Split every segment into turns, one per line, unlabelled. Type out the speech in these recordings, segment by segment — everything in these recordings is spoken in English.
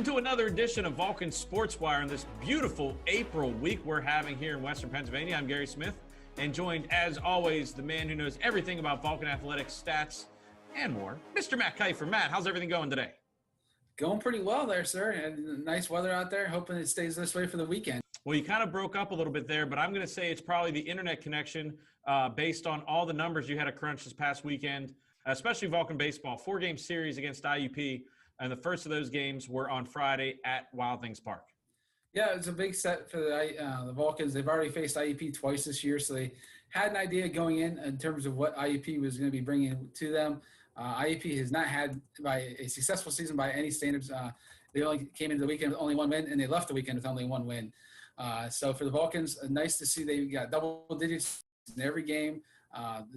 to another edition of Vulcan Sports Wire on this beautiful April week we're having here in Western Pennsylvania. I'm Gary Smith, and joined, as always, the man who knows everything about Vulcan athletics, stats, and more, Mr. Matt Kiefer. Matt, how's everything going today?
Going pretty well there, sir. And nice weather out there. Hoping it stays this way for the weekend.
Well, you kind of broke up a little bit there, but I'm going to say it's probably the internet connection based on all the numbers you had to crunch this past weekend, especially Vulcan baseball. 4-game series against IUP, and the first of those games were on Friday at Wild Things Park.
Yeah, it's a big set for the Vulcans. They've already faced IUP twice this year, so they had an idea going in terms of what IUP was going to be bringing to them. IUP has not had a successful season by any standards. They only came into the weekend with only one win, and they left the weekend with only one win. So for the Vulcans, nice to see they got double digits in every game.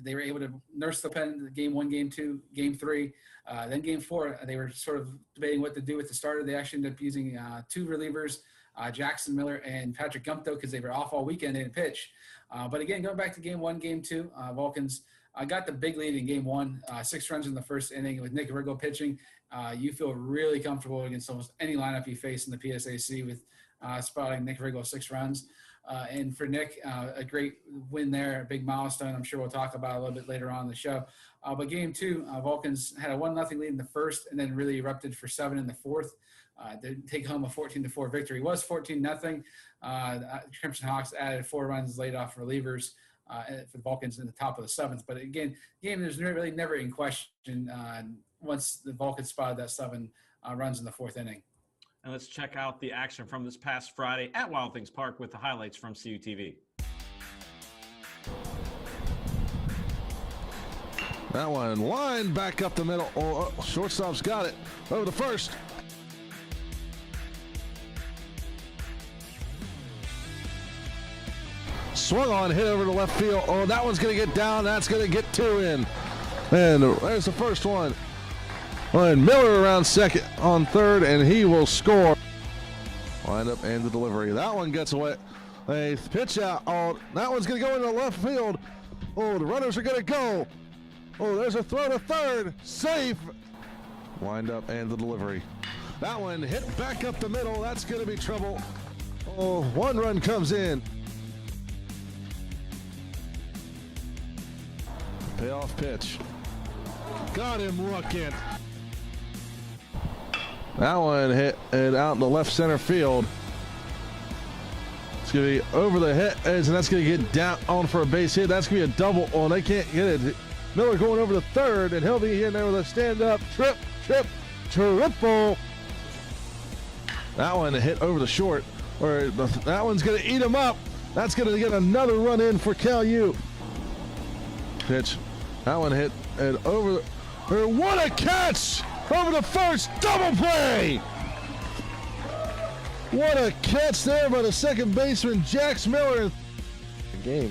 They were able to nurse the pen game 1, game 2, game 3. Then game 4, they were sort of debating what to do with the starter. They actually ended up using 2 relievers, Jackson Miller and Patrick Gumpto, because they were off all weekend and didn't pitch. But again, going back to game 1, game 2, Vulcans got the big lead in game 1, 6 runs in the first inning with Nick Riggle pitching. You feel really comfortable against almost any lineup you face in the PSAC with spotting Nick Riggle 6 runs. And for Nick, a great win there, a big milestone. I'm sure we'll talk about a little bit later on in the show. But game 2, Vulcans had a 1-0 lead in the first and then really erupted for 7 in the fourth. They take home a 14-4 victory. It was 14-0. Crimson Hawks added 4 runs late off relievers for the Vulcans in the top of the 7th. But again, game is really never in question once the Vulcans spotted that 7 runs in the 4th inning.
And let's check out the action from this past Friday at Wild Things Park with the highlights from CUTV.
That one line back up the middle. Oh, shortstop's got it. Over the first. Swung on, hit over to left field. Oh, that one's going to get down. That's going to get 2 in. And there's the first one. And Miller around second on third, and he will score. Wind up and the delivery. That one gets away. A pitch out. Oh, that one's going to go into left field. Oh, the runners are going to go. Oh, there's a throw to third. Safe. Wind up and the delivery. That one hit back up the middle. That's going to be trouble. Oh, 1 run comes in. Payoff pitch. Got him looking. That one hit it out in the left center field. It's going to be over the hit edge, and that's going to get down on for a base hit. That's going to be a double. Oh, they can't get it. Miller going over the third, and he'll be in there with a stand-up triple. That one hit over the short. That one's going to eat him up. That's going to get another run in for Cal U. Pitch. That one hit and over. What a catch! Over the first, double play! What a catch there by the second baseman, Jax Miller. Game.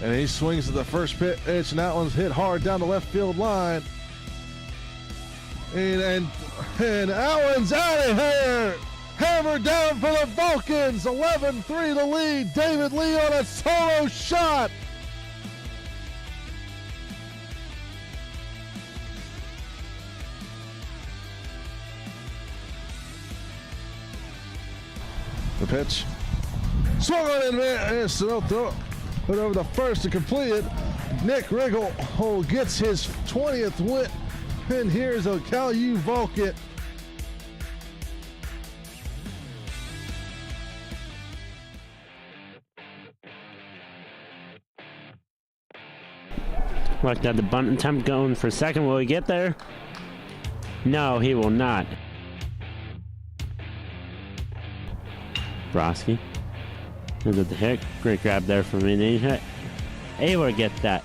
And he swings to the first pitch, and that one's hit hard down the left field line. And that one's out of here! Hammer down for the Vulcans, 11-3 the lead. David Lee on a solo shot. The pitch. Swung on in there. So throw it over the first to complete it. Nick Riggle gets his 20th win. And here's a Cal U Vulcan.
Looked at the bunt attempt going for second. Will he get there? No, he will not. Broski. Look at the hit. Great grab there from an inning hit. Able to get that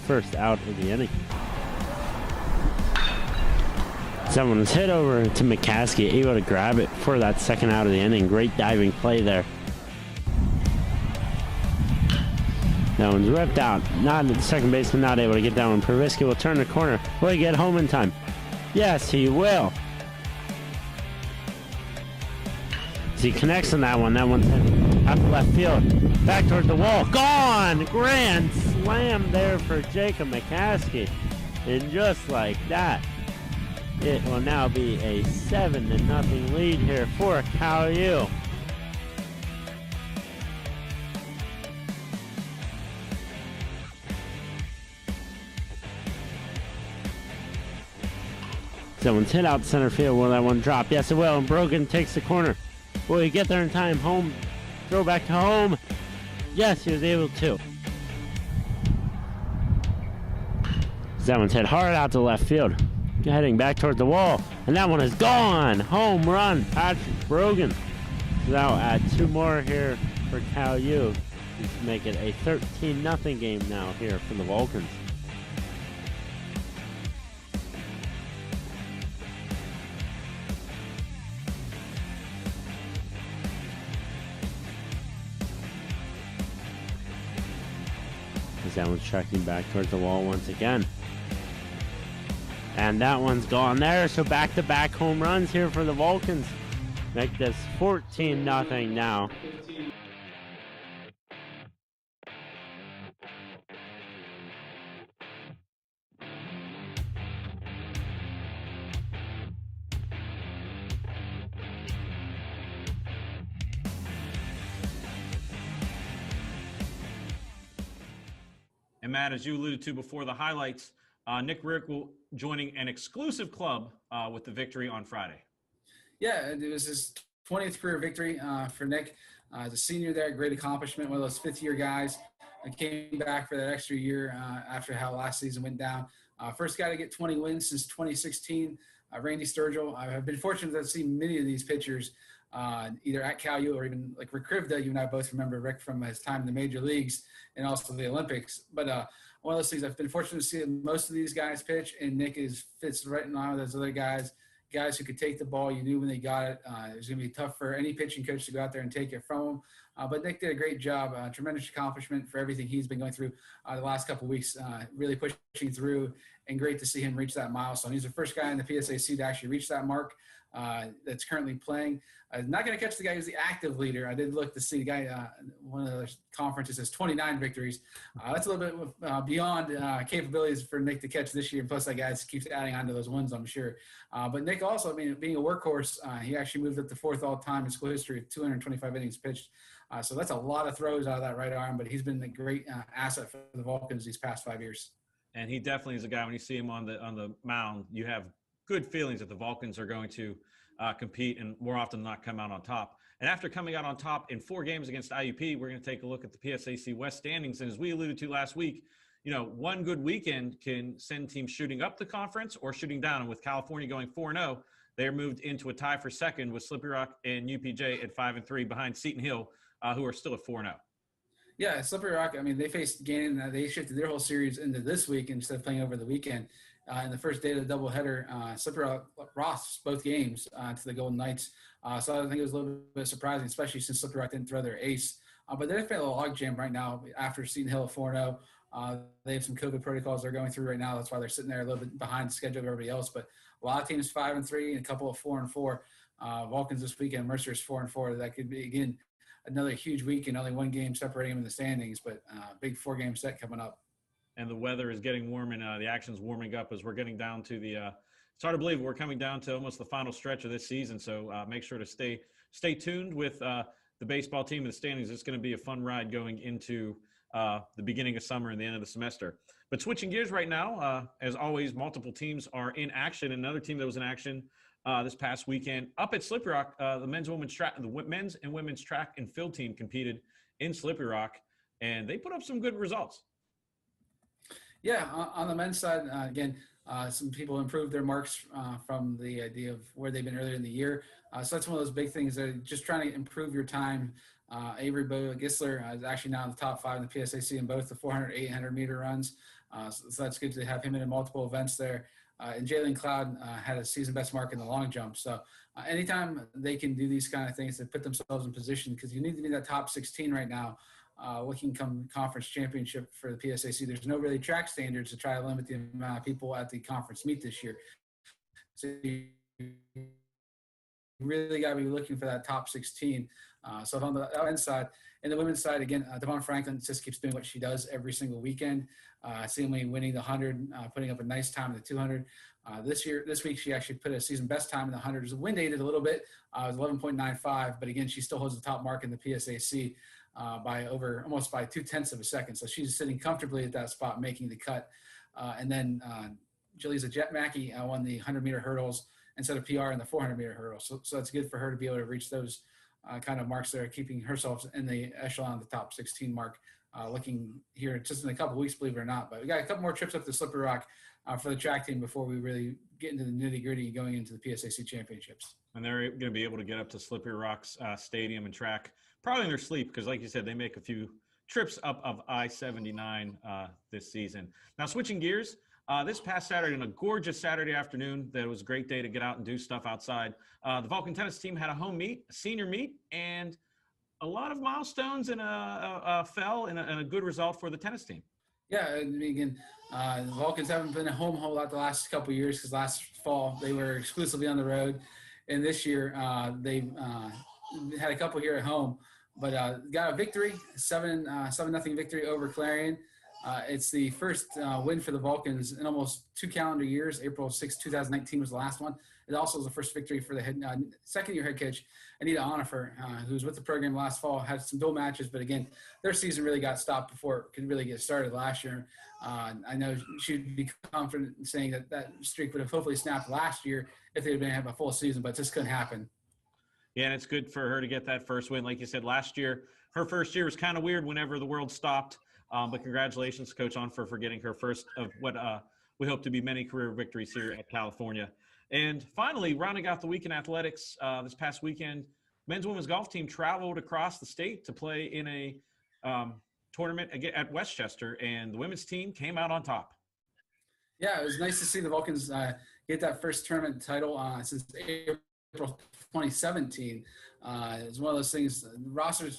first out of the inning. Someone was hit over to McCaskey, able to grab it for that second out of the inning. Great diving play there. That one's ripped out. Not the second baseman, not able to get that one. Pervisky will turn the corner. Will he get home in time? Yes, he will. As he connects on that one one's out to left field. Back toward the wall. Gone! Grand slam there for Jacob McCaskey. And just like that, It will now be a 7-0 lead here for Cal U. Someone's hit out center field. Will that one drop? Yes, it will. And Brogan takes the corner. Will he get there in time? Home. Throw back to home. Yes, he was able to. That one's hit hard out to left field. Heading back toward the wall. And that one is gone. Home run. Patrick Brogan. Now add 2 more here for Cal U to make it a 13-0 game now here for the Vulcans. That one's tracking back towards the wall once again. And that one's gone there. So back-to-back home runs here for the Vulcans. Make this 14-0 now.
And Matt, as you alluded to before the highlights, Nick Rick will joining an exclusive club with the victory on Friday.
Yeah, it was his 20th career victory for Nick. As a senior there, great accomplishment. One of those fifth-year guys came back for that extra year after how last season went down. First guy to get 20 wins since 2016, Randy Sturgill. I've been fortunate to see many of these pitchers either at Cal U or even like Rick Krivda. You and I both remember Rick from his time in the major leagues and also the Olympics. But one of those things, I've been fortunate to see most of these guys pitch, and Nick fits right in line with those other guys who could take the ball. You knew when they got it. It was going to be tough for any pitching coach to go out there and take it from him. But Nick did a great job. Tremendous accomplishment for everything he's been going through the last couple of weeks, really pushing through, and great to see him reach that milestone. He's the first guy in the PSAC to actually reach that mark that's currently playing. Not going to catch the guy who's the active leader. I did look to see the guy, one of the conferences has 29 victories. That's a little bit beyond capabilities for Nick to catch this year. Plus, that guy keeps adding on to those wins, I'm sure. But Nick also, I mean, being a workhorse, he actually moved up to 4th all-time in school history with 225 innings pitched. So that's a lot of throws out of that right arm, but he's been a great asset for the Vulcans these past 5 years.
And he definitely is a guy, when you see him on the mound, you have good feelings that the Vulcans are going to compete and more often than not come out on top. And after coming out on top in 4 games against IUP, we're going to take a look at the PSAC West standings. And as we alluded to last week, you know, one good weekend can send teams shooting up the conference or shooting down. And with California going 4-0, they are moved into a tie for second with Slippery Rock and UPJ at 5-3 behind Seton Hill, who are still at 4-0.
Yeah, Slippery Rock, I mean, they faced Gannon. They shifted their whole series into this week instead of playing over the weekend. In the first day of the doubleheader, Slippery Rock lost both games to the Golden Knights. So I think it was a little bit surprising, especially since Slippery Rock didn't throw their ace. But they're in a log jam right now after Seton Hill at 4-0. They have some COVID protocols they're going through right now. That's why they're sitting there a little bit behind the schedule of everybody else. But a lot of teams 5-3 and a couple of 4-4. Vulcans this weekend, Mercyhurst 4-4. That could be, again, another huge week and only one game separating them in the standings, but big 4-game set coming up.
And the weather is getting warm, and the action's warming up as we're getting down to the it's hard to believe we're coming down to almost the final stretch of this season. So make sure to stay tuned with the baseball team in the standings. It's going to be a fun ride going into the beginning of summer and the end of the semester. But switching gears right now, as always, multiple teams are in action. Another team that was in action this past weekend up at Slippery Rock, the men's and women's track and field team competed in Slippery Rock, and they put up some good results.
Yeah, on the men's side, again, some people improved their marks from the idea of where they've been earlier in the year. So that's one of those big things, just trying to improve your time. Avery Gisler is actually now in the top 5 in the PSAC in both the 400, 800 meter runs. So that's good to have him in multiple events there. And Jalen Cloud had a season best mark in the long jump. So anytime they can do these kind of things, they put themselves in position, because you need to be in that top 16 right now. Looking come conference championship for the PSAC. There's no really track standards to try to limit the amount of people at the conference meet this year. So you really got to be looking for that top 16. So on the men's side, and the women's side, again, Devon Franklin just keeps doing what she does every single weekend, seemingly winning the 100, putting up a nice time in the 200. This week, she actually put a season best time in the 100. It was wind aided a little bit. It was 11.95, but again, she still holds the top mark in the PSAC by almost by 0.2 of a second. So she's sitting comfortably at that spot, making the cut. And then Jaleesa Mackey won the 100-meter hurdles and set a PR in the 400-meter hurdles. So that's good for her to be able to reach those kind of marks there, keeping herself in the echelon of the top 16 mark. Looking here just in a couple of weeks, believe it or not. But we got a couple more trips up to Slippery Rock for the track team before we really get into the nitty-gritty going into the PSAC championships.
And they're going to be able to get up to Slippery Rock's stadium and track probably in their sleep because, like you said, they make a few trips up of I-79 this season. Now, switching gears, this past Saturday, on a gorgeous Saturday afternoon, that was a great day to get out and do stuff outside. The Vulcan tennis team had a home meet, a senior meet, and a lot of milestones and fell and a good result for the tennis team.
Yeah, again, the Vulcans haven't been at home a whole lot the last couple of years because last fall they were exclusively on the road, and this year they had a couple here at home, but got a victory, 7-0 victory over Clarion. It's the first win for the Vulcans in almost 2 calendar years. April 6, 2019 was the last one. It also was the first victory for the second-year head coach, Anita Onifer, who was with the program last fall, had some dual matches, but again, their season really got stopped before it could really get started last year. I know she'd be confident in saying that streak would have hopefully snapped last year if they had been able to have a full season, but it just couldn't happen.
Yeah, and it's good for her to get that first win. Like you said, last year, her first year was kind of weird whenever the world stopped. But congratulations, Coach Onifer, for getting her first of what we hope to be many career victories here at California. And finally, rounding out the week in athletics, this past weekend, men's women's golf team traveled across the state to play in a tournament at Westchester, and the women's team came out on top.
Yeah, it was nice to see the Vulcans get that first tournament title since April 2017. It's one of those things, the roster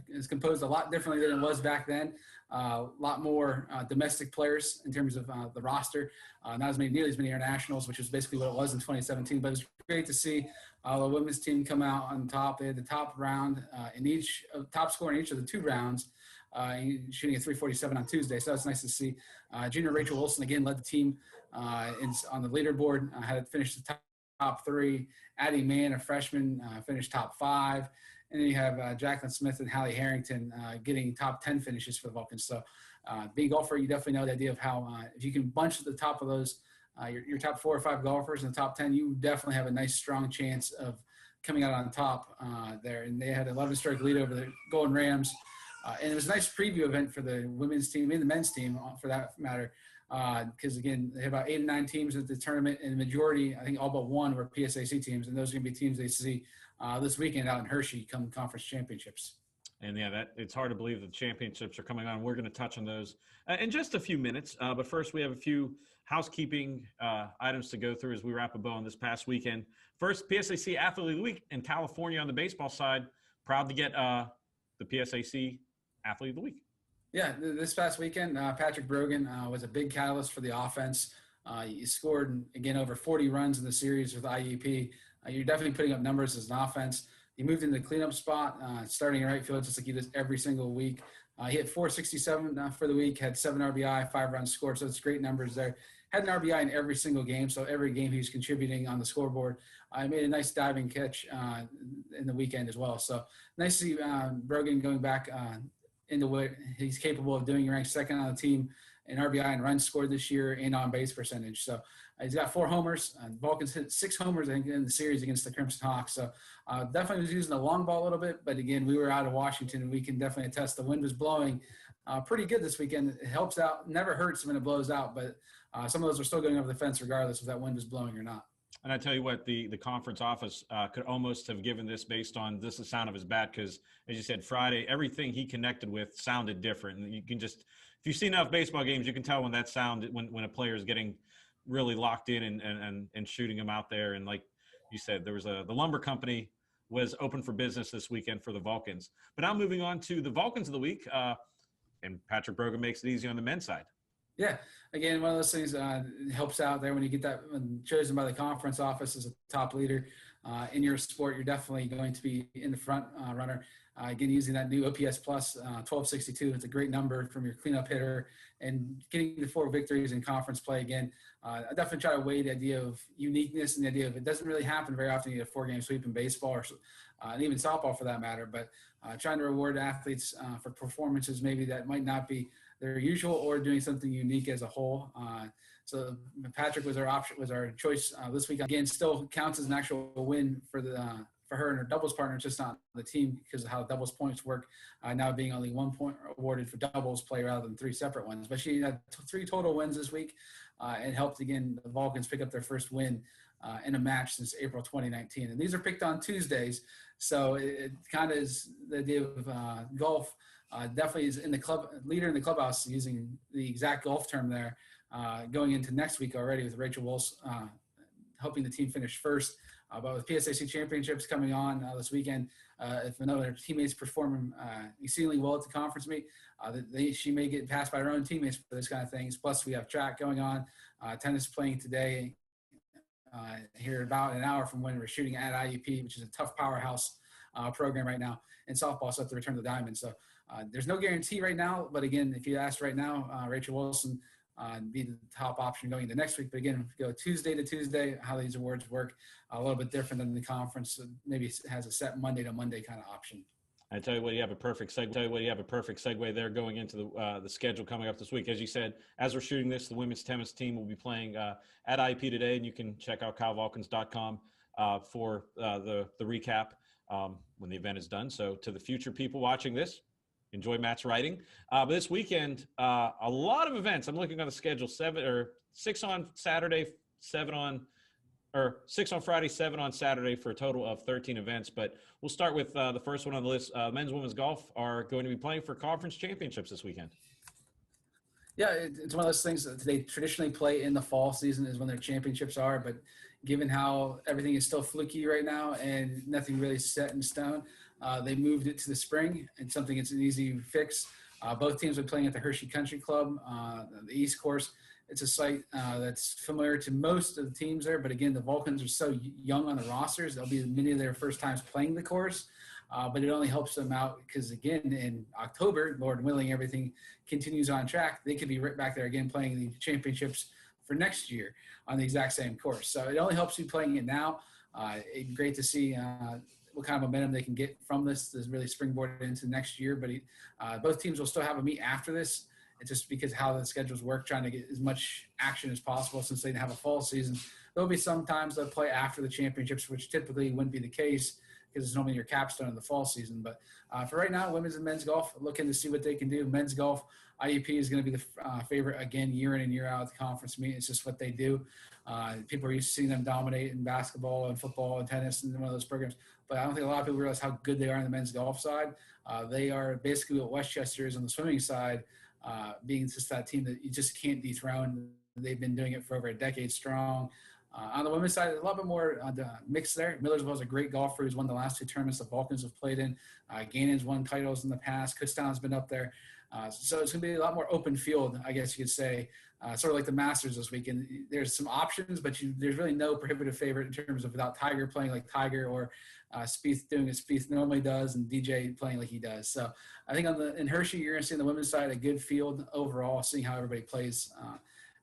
is composed a lot differently than it was back then. A lot more domestic players in terms of the roster. Not nearly as many internationals, which is basically what it was in 2017. But it was great to see the women's team come out on top. They had the top round top score in each of the 2 rounds, shooting a 347 on Tuesday. So that's nice to see. Junior Rachel Wilson again led the team on the leaderboard. Had finished the top 3. Addie Mann, a freshman, finished top 5. And then you have Jacqueline Smith and Hallie Harrington getting top 10 finishes for the Vulcans. So being a golfer, you definitely know the idea of how if you can bunch at the top of those, your top 4 or 5 golfers in the top 10, you definitely have a nice, strong chance of coming out on top there. And they had an 11-stroke lead over the Golden Rams. And it was a nice preview event for the women's team and the men's team, for that matter, because, again, they had about 8 or 9 teams at the tournament, and the majority, I think all but one, were PSAC teams, and those are going to be teams they see this weekend out in Hershey come conference championships.
And, yeah, it's hard to believe that the championships are coming on. We're going to touch on those in just a few minutes. But first, we have a few housekeeping items to go through as we wrap a bow on this past weekend. First, PSAC Athlete of the Week in California on the baseball side. Proud to get the PSAC Athlete of the Week.
Yeah, this past weekend, Patrick Brogan was a big catalyst for the offense. He scored, again, over 40 runs in the series with IUP. You're definitely putting up numbers as an offense. He moved in the cleanup spot, starting in right field, just like he does every single week. He hit 467 for the week, had 7 RBI, 5 runs scored, so it's great numbers there. Had an RBI in every single game, so every game he was contributing on the scoreboard. I made a nice diving catch in the weekend as well. So nice to see Brogan going back into what he's capable of doing. He ranked second on the team in RBI and runs scored this year and on base percentage. So he's got 4 homers. Vulcans hit 6 homers, I think, in the series against the Crimson Hawks. So definitely was using the long ball a little bit. But, again, we were out of Washington, and we can definitely attest the wind was blowing pretty good this weekend. It helps out. Never hurts when it blows out. But some of those are still going over the fence regardless if that wind is blowing or not.
And I tell you what, the conference office could almost have given this based on the sound of his bat because, as you said, Friday, everything he connected with sounded different. And you can just – if you see enough baseball games, you can tell when that sound – when a player is getting really locked in and shooting him out there. And like you said, there was the lumber company was open for business this weekend for the Vulcans. But now moving on to the Vulcans of the week, and Patrick Brogan makes it easy on the men's side.
Yeah, again, one of those things helps out there when you get that chosen by the conference office as a top leader. in your sport, you're definitely going to be in the front runner. Again, using that new OPS plus 1262, it's a great number from your cleanup hitter, and getting the 4 victories in conference play again. I definitely try to weigh the idea of uniqueness and the idea of it doesn't really happen very often. You get a 4-game sweep in baseball or and even softball for that matter, but trying to reward athletes for performances maybe that might not be their usual or doing something unique as a whole. So Patrick was our option, was our choice this week. Again, still counts as an actual win for her and her doubles partner, just not the team because of how doubles points work. Now being only 1 point awarded for doubles play rather than 3 separate ones. But she had 3 total wins this week and helped again the Vulcans pick up their first win in a match since April 2019. And these are picked on Tuesdays, so it kind of is the idea of golf. Definitely is in the club leader in the clubhouse, using the exact golf term there. Going into next week already with Rachel Wills helping the team finish first. But with PSAC championships coming on this weekend, if another teammates perform exceedingly well at the conference meet, she may get passed by her own teammates for this kind of things. Plus, we have track going on, tennis playing today here about an hour from when we're shooting at IUP, which is a tough powerhouse program right now, and softball set to return to the diamond. So there's no guarantee right now, but again, if you ask right now, Rachel Wilson be the top option going into next week. But again, if you go Tuesday to Tuesday, how these awards work, a little bit different than the conference. Maybe it has a set Monday to Monday kind of option.
I tell you what, you have a perfect segue there going into the schedule coming up this week. As you said, as we're shooting this, the women's tennis team will be playing at IUP today, and you can check out KyleVulcans.com for the recap when the event is done. So to the future people watching this, enjoy Matt's writing. But this weekend, a lot of events. I'm looking on the schedule: 6 on Saturday, 6 on Friday, 7 on Saturday, for a total of 13 events. But we'll start with the first one on the list. Men's and women's golf are going to be playing for conference championships this weekend.
Yeah, it's one of those things that they traditionally play in the fall season is when their championships are. But given how everything is still fluky right now and nothing really set in stone, they moved it to the spring, and something it's an easy fix. Both teams are playing at the Hershey Country Club, the East Course. It's a site that's familiar to most of the teams there, but again, the Vulcans are so young on the rosters. They'll be many of their first times playing the course, but it only helps them out because, again, in October, Lord willing, everything continues on track. They could be right back there again playing the championships for next year on the exact same course. So it only helps you playing it now. Great to see what kind of momentum they can get from this to really springboard into next year. But both teams will still have a meet after this. It's just because how the schedules work, trying to get as much action as possible since they have a fall season. There'll be some times they'll play after the championships, which typically wouldn't be the case because it's normally your capstone of the fall season. But for right now, women's and men's golf, looking to see what they can do. Men's golf, IUP is going to be the favorite again, year in and year out at the conference meet. It's just what they do. People are used to seeing them dominate in basketball and football and tennis and one of those programs. But I don't think a lot of people realize how good they are on the men's golf side. They are basically what Westchester is on the swimming side, being just that team that you just can't dethrone. They've been doing it for over a decade strong. On the women's side, a little bit more mix there. Millersville is a great golfer who's won the last 2 tournaments the Vulcans have played in. Gannon's won titles in the past. Kutztown's been up there. So it's going to be a lot more open field, I guess you could say, sort of like the Masters this weekend. There's some options, but there's really no prohibitive favorite in terms of without Tiger playing like Tiger or Spieth doing what Spieth normally does and DJ playing like he does. So I think in Hershey, you're going to see on the women's side a good field overall, seeing how everybody plays.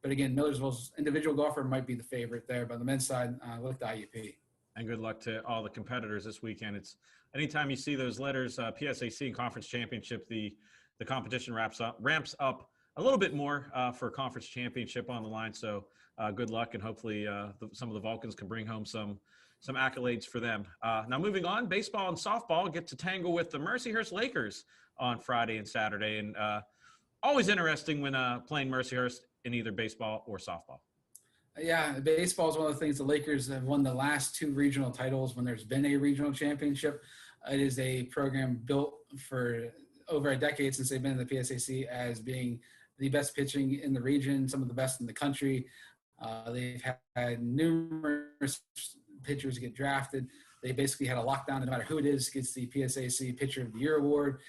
But again, Millersville's individual golfer might be the favorite there. But on the men's side, look to IUP.
And good luck to all the competitors this weekend. It's anytime you see those letters, PSAC and Conference Championship, the competition ramps up a little bit more for a conference championship on the line. So good luck, and hopefully some of the Vulcans can bring home some accolades for them. Now moving on, baseball and softball get to tangle with the Mercyhurst Lakers on Friday and Saturday. And always interesting when playing Mercyhurst in either baseball or softball.
Yeah, baseball is one of the things the Lakers have won the last 2 regional titles when there's been a regional championship. It is a program built for over a decade since they've been in the PSAC as being the best pitching in the region, some of the best in the country. They've had numerous pitchers get drafted. They basically had a lockdown. No matter who it is, gets the PSAC Pitcher of the Year award.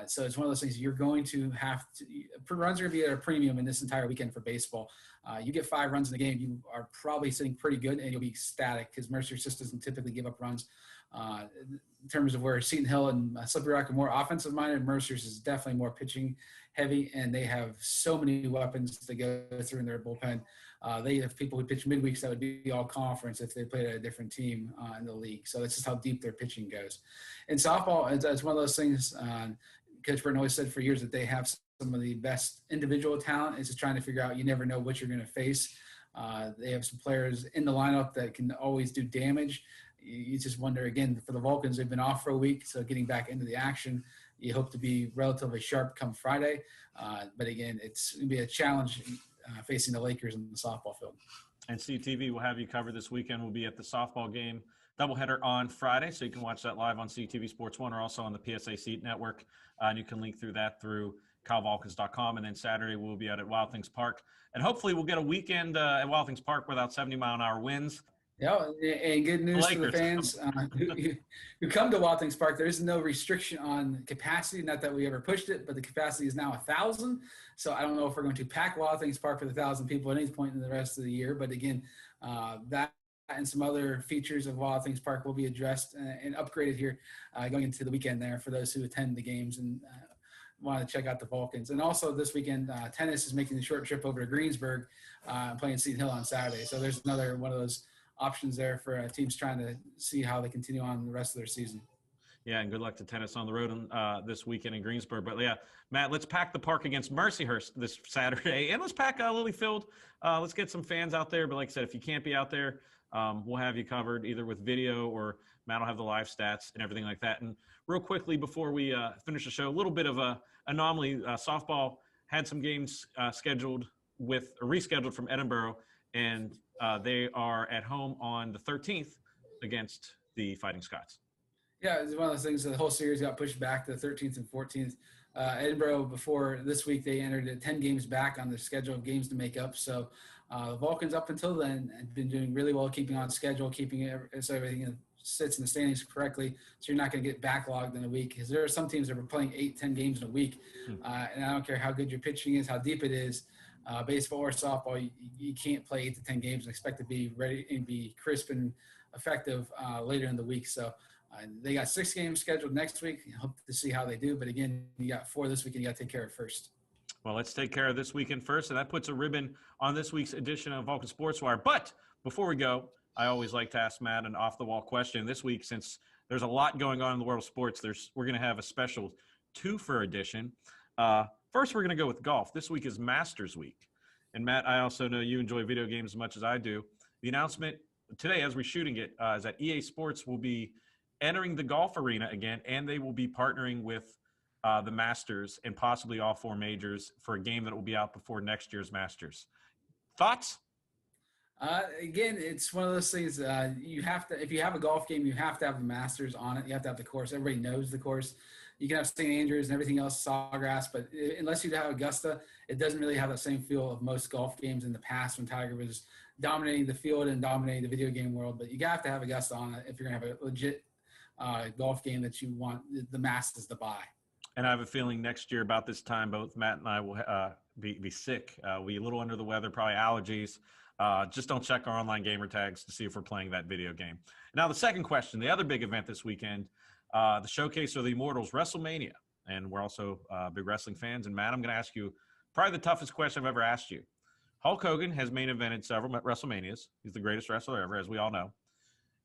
So it's one of those things you're going to have to – runs are going to be at a premium in this entire weekend for baseball. You get 5 runs in the game, you are probably sitting pretty good, and you'll be ecstatic because Mercyhurst doesn't typically give up runs. In terms of where Seton Hill and Slippery Rock are more offensive minded, Mercyhurst is definitely more pitching heavy, and they have so many weapons to go through in their bullpen. They have people who pitch midweeks that would be all conference if they played at a different team in the league. So that's just how deep their pitching goes. In softball, it's one of those things. Coach Burton always said for years that they have some of the best individual talent. It's just trying to figure out, you never know what you're going to face. They have some players in the lineup that can always do damage. You just wonder, again, for the Vulcans, they've been off for a week, so getting back into the action, you hope to be relatively sharp come Friday. But again, it's going to be a challenge facing the Lakers in the softball field.
And CTV will have you covered this weekend. We'll be at the softball game doubleheader on Friday, so you can watch that live on CTV Sports 1 or also on the PSA Seat Network. And you can link through that through KyleVulcans.com. And then Saturday we'll be out at Wild Things Park. And hopefully we'll get a weekend at Wild Things Park without 70-mile-an-hour winds.
Yeah, and good news for the fans who come to Wild Things Park. There is no restriction on capacity. Not that we ever pushed it, but the capacity is now 1,000. So I don't know if we're going to pack Wild Things Park with 1,000 people at any point in the rest of the year. But again, that and some other features of Wild Things Park will be addressed and upgraded here going into the weekend there for those who attend the games and want to check out the Vulcans. And also this weekend, tennis is making the short trip over to Greensburg playing Seton Hill on Saturday. So there's another one of those options there for teams trying to see how they continue on the rest of their season.
Yeah, and good luck to tennis on the road this weekend in Greensburg. But, yeah, Matt, let's pack the park against Mercyhurst this Saturday. And let's pack Lilyfield. Let's get some fans out there. But like I said, if you can't be out there, we'll have you covered either with video or Matt will have the live stats and everything like that. And real quickly before we finish the show, a little bit of a anomaly. Softball had some games rescheduled from Edinburgh, and they are at home on the 13th against the Fighting Scots.
Yeah, it's one of those things. The whole series got pushed back to the 13th and 14th. Edinburgh, before this week, they entered 10 games back on their schedule of games to make up. So the Vulcans, up until then, had been doing really well, keeping on schedule, keeping it so everything sits in the standings correctly. So you're not going to get backlogged in a week. Because there are some teams that are playing 8-10 games in a week. And I don't care how good your pitching is, how deep it is. Baseball or softball, you can't play 8 to 10 games and expect to be ready and be crisp and effective later in the week. So they got 6 games scheduled next week. Hope to see how they do. But again, you got 4 this week and you got to take care of first.
Well, let's take care of this weekend first. And that puts a ribbon on this week's edition of Vulcan Sports Wire. But before we go, I always like to ask Matt an off-the-wall question. This week, since there's a lot going on in the world of sports, we're going to have a special 2-for edition. First, we're going to go with golf. This week is Masters Week. And, Matt, I also know you enjoy video games as much as I do. The announcement today, as we're shooting it, is that EA Sports will be entering the golf arena again, and they will be partnering with the Masters and possibly all 4 majors for a game that will be out before next year's Masters. Thoughts?
Again, it's one of those things you have to – if you have a golf game, you have to have the Masters on it. You have to have the course. Everybody knows the course. You can have St. Andrews and everything else, Sawgrass, but unless you have Augusta, it doesn't really have the same feel of most golf games in the past when Tiger was dominating the field and dominating the video game world. But you have to have Augusta on it if you're going to have a legit golf game that you want the masses to buy.
And I have a feeling next year about this time, both Matt and I will be sick. We'll be a little under the weather, probably allergies. Just don't check our online gamer tags to see if we're playing that video game. Now, the second question, the other big event this weekend, the Showcase of the Immortals, WrestleMania. And we're also big wrestling fans. And, Matt, I'm going to ask you probably the toughest question I've ever asked you. Hulk Hogan has main evented several WrestleManias. He's the greatest wrestler ever, as we all know.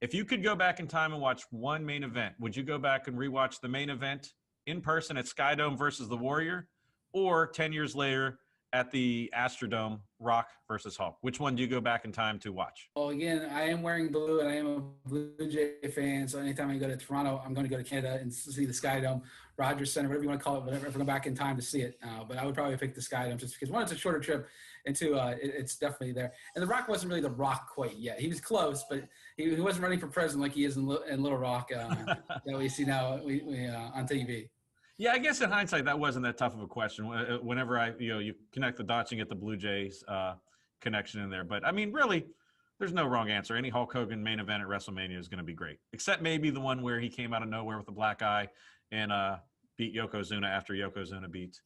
If you could go back in time and watch one main event, would you go back and rewatch the main event in person at Skydome versus The Warrior, or 10 years later at the Astrodome, Rock versus Hulk? Which one do you go back in time to watch?
Well, again, I am wearing blue, and I am a Blue Jay fan, so anytime I go to Toronto, I'm going to go to Canada and see the Skydome, Rogers Center, whatever you want to call it, whatever, if I go back in time to see it. But I would probably pick the Skydome just because, one, it's a shorter trip, and 2, it's definitely there. And The Rock wasn't really The Rock quite yet. He was close, but he wasn't running for president like he is in Little Rock that we see now on TV.
Yeah, I guess in hindsight, that wasn't that tough of a question. Whenever you connect the dots and get the Blue Jays connection in there. But, I mean, really, there's no wrong answer. Any Hulk Hogan main event at WrestleMania is going to be great, except maybe the one where he came out of nowhere with a black eye and beat Yokozuna after Yokozuna beat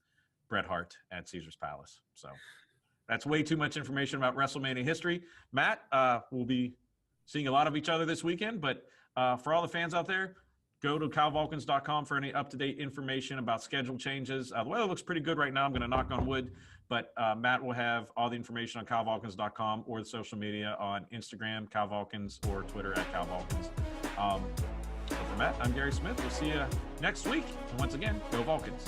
Bret Hart at Caesar's Palace. So that's way too much information about WrestleMania history. Matt, we'll be seeing a lot of each other this weekend, but for all the fans out there, go to KyleVulcans.com for any up-to-date information about schedule changes. The weather looks pretty good right now. I'm going to knock on wood, but Matt will have all the information on KyleVulcans.com or the social media on Instagram, KyleVulcans, or Twitter at KyleVulcans. For Matt, I'm Gary Smith. We'll see you next week. And once again, go Vulcans.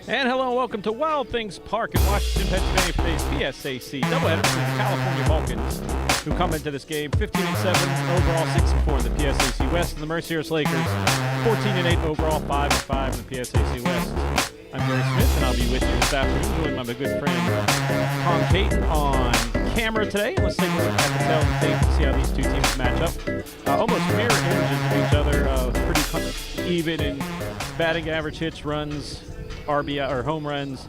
And hello and welcome to Wild Things Park in Washington, Pennsylvania for today's PSAC doubleheader between the California Vulcans, who come into this game 15-7 overall, 6-4 in the PSAC West, and the Mercyhurst Lakers 14-8 overall, 5-5 in the PSAC West. I'm Gary Smith, and I'll be with you this afternoon, joined by my good friend Tom Caton on camera today. Let's take a look at the tail of the tape to see how these two teams match up. Almost mirror images of each other, pretty even in batting average, hits, runs, RBI or home runs.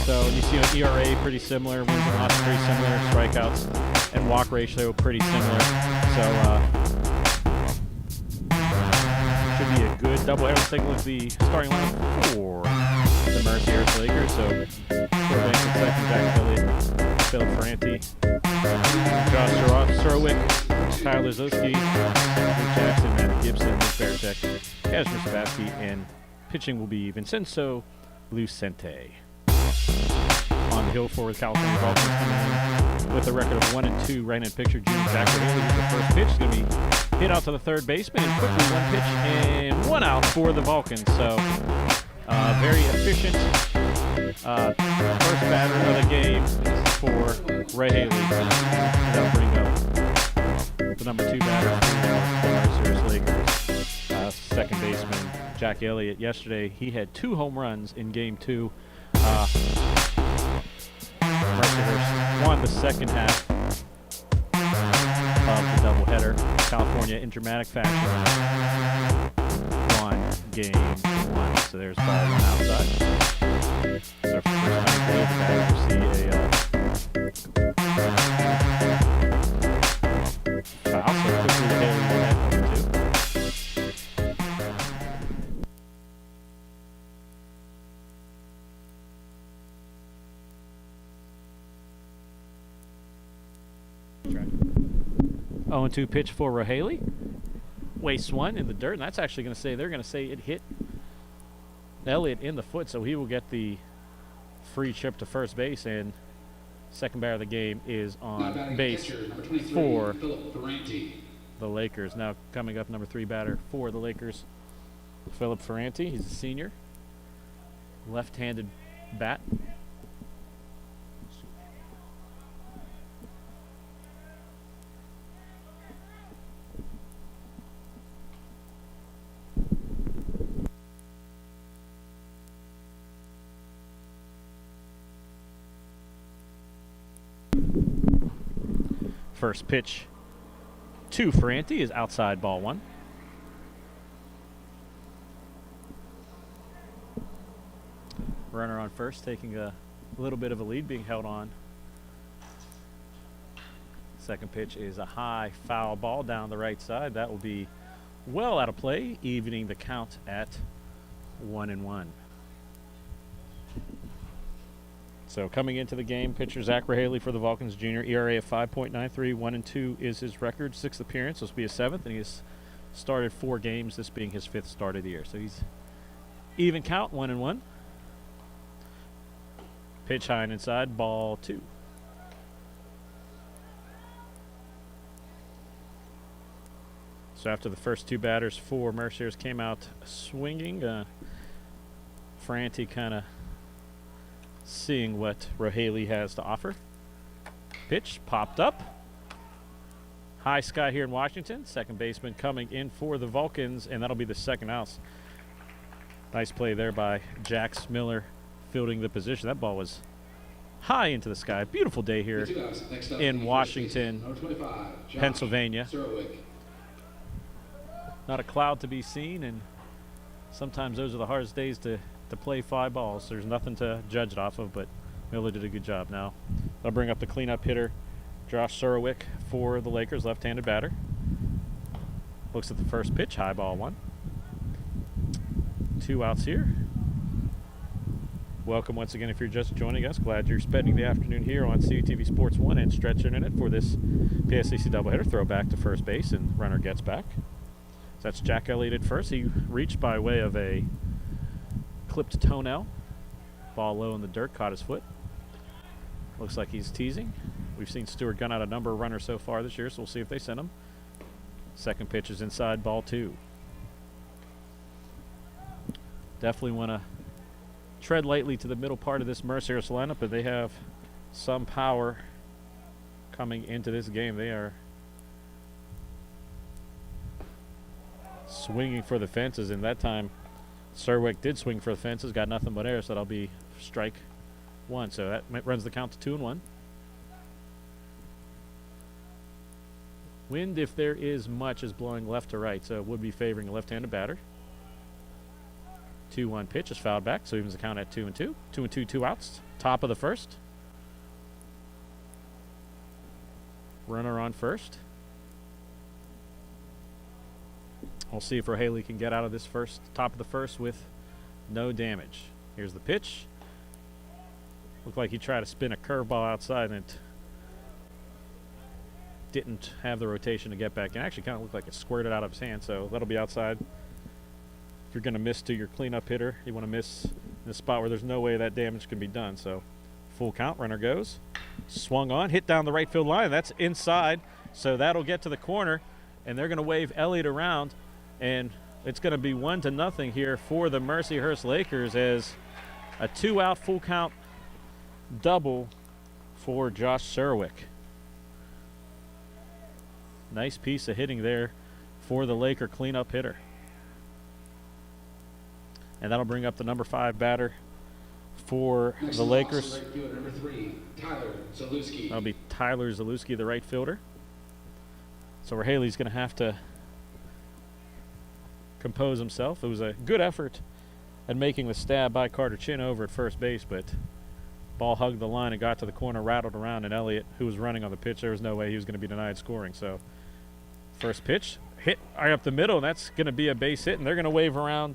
So you see an ERA pretty similar, wins and losses pretty similar, strikeouts and walk ratio pretty similar. So should be a good doubleheader. Let's take a look at the starting lineup for the Mercyhurst Lakers. So quarterback at second, Jack Elliott, Philip Ferranti, Josh Sorowick, Tyler Zilski, Luke Jackson, Matt Gibson, Luke Barichek, Kazimierz Sabatsky, and pitching will be Vincenzo Lucente. On the hill for the California Vulcans, coming in with a record of 1-2 right-hand pitcher, junior Jack Haley, who's the first pitch. Is going to be hit out to the third baseman, and quickly one pitch and one out for the Vulcans. So very efficient first batter of the game for Ray Haley. That'll bring up the number 2 batter for the Mercyhurst Lakers. Second baseman Jack Elliott. Yesterday he had 2 home runs in game 2. Mercyhurst won the second half of the doubleheader. California in dramatic fashion won game 1. So there's ball 1 outside. So for the first time today, the batter will see a foul. So quickly Haley will hit number 2. Right. 0-2 pitch for Rahaley. Wastes one in the dirt, and that's actually going to say, they're going to say it hit Elliott in the foot, so he will get the free trip to first base, and second batter of the game is on base for the Lakers. Now coming up, number 3 batter for the Lakers, Philip Ferranti. He's a senior. Left-handed bat. First pitch to Ferranti is outside, ball 1. Runner on first, taking a little bit of a lead, being held on. Second pitch is a high foul ball down the right side. That will be well out of play, evening the count at 1-1. So coming into the game, pitcher Zach Rahaley for the Vulcans junior, ERA of 5.93, 1-2 is his record, 6th appearance. This will be his 7th, and he has started 4 games, this being his 5th start of the year. So he's even count, 1-1. Pitch high and inside, ball 2. So after the first 2 batters for Mercyhurst came out swinging, Ferranti kind of seeing what Rahaley has to offer. Pitch popped up. High sky here in Washington. Second baseman coming in for the Vulcans, and that'll be the second out. Nice play there by Jax Miller fielding the position. That ball was high into the sky. Beautiful day here in Washington, Pennsylvania. Not a cloud to be seen, and sometimes those are the hardest days to play fly balls. There's nothing to judge it off of, but Miller did a good job. Now they'll bring up the cleanup hitter, Josh Sorowick for the Lakers, left-handed batter. Looks at the first pitch, high ball 1. 2 outs here. Welcome once again if you're just joining us. Glad you're spending the afternoon here on CUTV Sports 1 and Stretch Internet for this PSAC doubleheader. Throw back to first base, and runner gets back. So that's Jack Elliott at first. He reached by way of a clipped toenail. Ball low in the dirt, caught his foot. Looks like he's teasing. We've seen Stewart gun out a number of runners so far this year, so we'll see if they send him. Second pitch is inside, ball 2. Definitely want to tread lightly to the middle part of this Mercyhurst lineup, but they have some power coming into this game. They are swinging for the fences, and that time Serwick did swing for the fences, got nothing but air, so that'll be strike one. So that runs the count to 2-1. Wind, if there is much, is blowing left to right, so it would be favoring a left-handed batter. 2-1 pitch is fouled back, so evens the count at 2-2. 2-2, 2 outs. Top of the first. Runner on first. We'll see if O'Haley can get out of this top of the first with no damage. Here's the pitch. Looked like he tried to spin a curveball outside, and it didn't have the rotation to get back. And actually kind of looked like it squirted out of his hand, so that'll be outside. If you're going to miss to your cleanup hitter, you want to miss in a spot where there's no way that damage can be done. So full count, runner goes. Swung on, hit down the right field line. That's inside, so that'll get to the corner, and they're going to wave Elliott around, and it's going to be 1-0 here for the Mercyhurst Lakers as a 2-out full count double for Josh Serwick. Nice piece of hitting there for the Laker cleanup hitter. And that'll bring up the number 5 batter for the Lakers.
Right fielder, number 3, Tyler Zalewski.
That'll be Tyler Zalewski, the right fielder. So O'Haley's going to have to compose himself. It was a good effort at making the stab by Carter Chin over at first base, but ball hugged the line and got to the corner, rattled around, and Elliott, who was running on the pitch, there was no way he was going to be denied scoring. So first pitch, hit right up the middle, and that's going to be a base hit, and they're going to wave around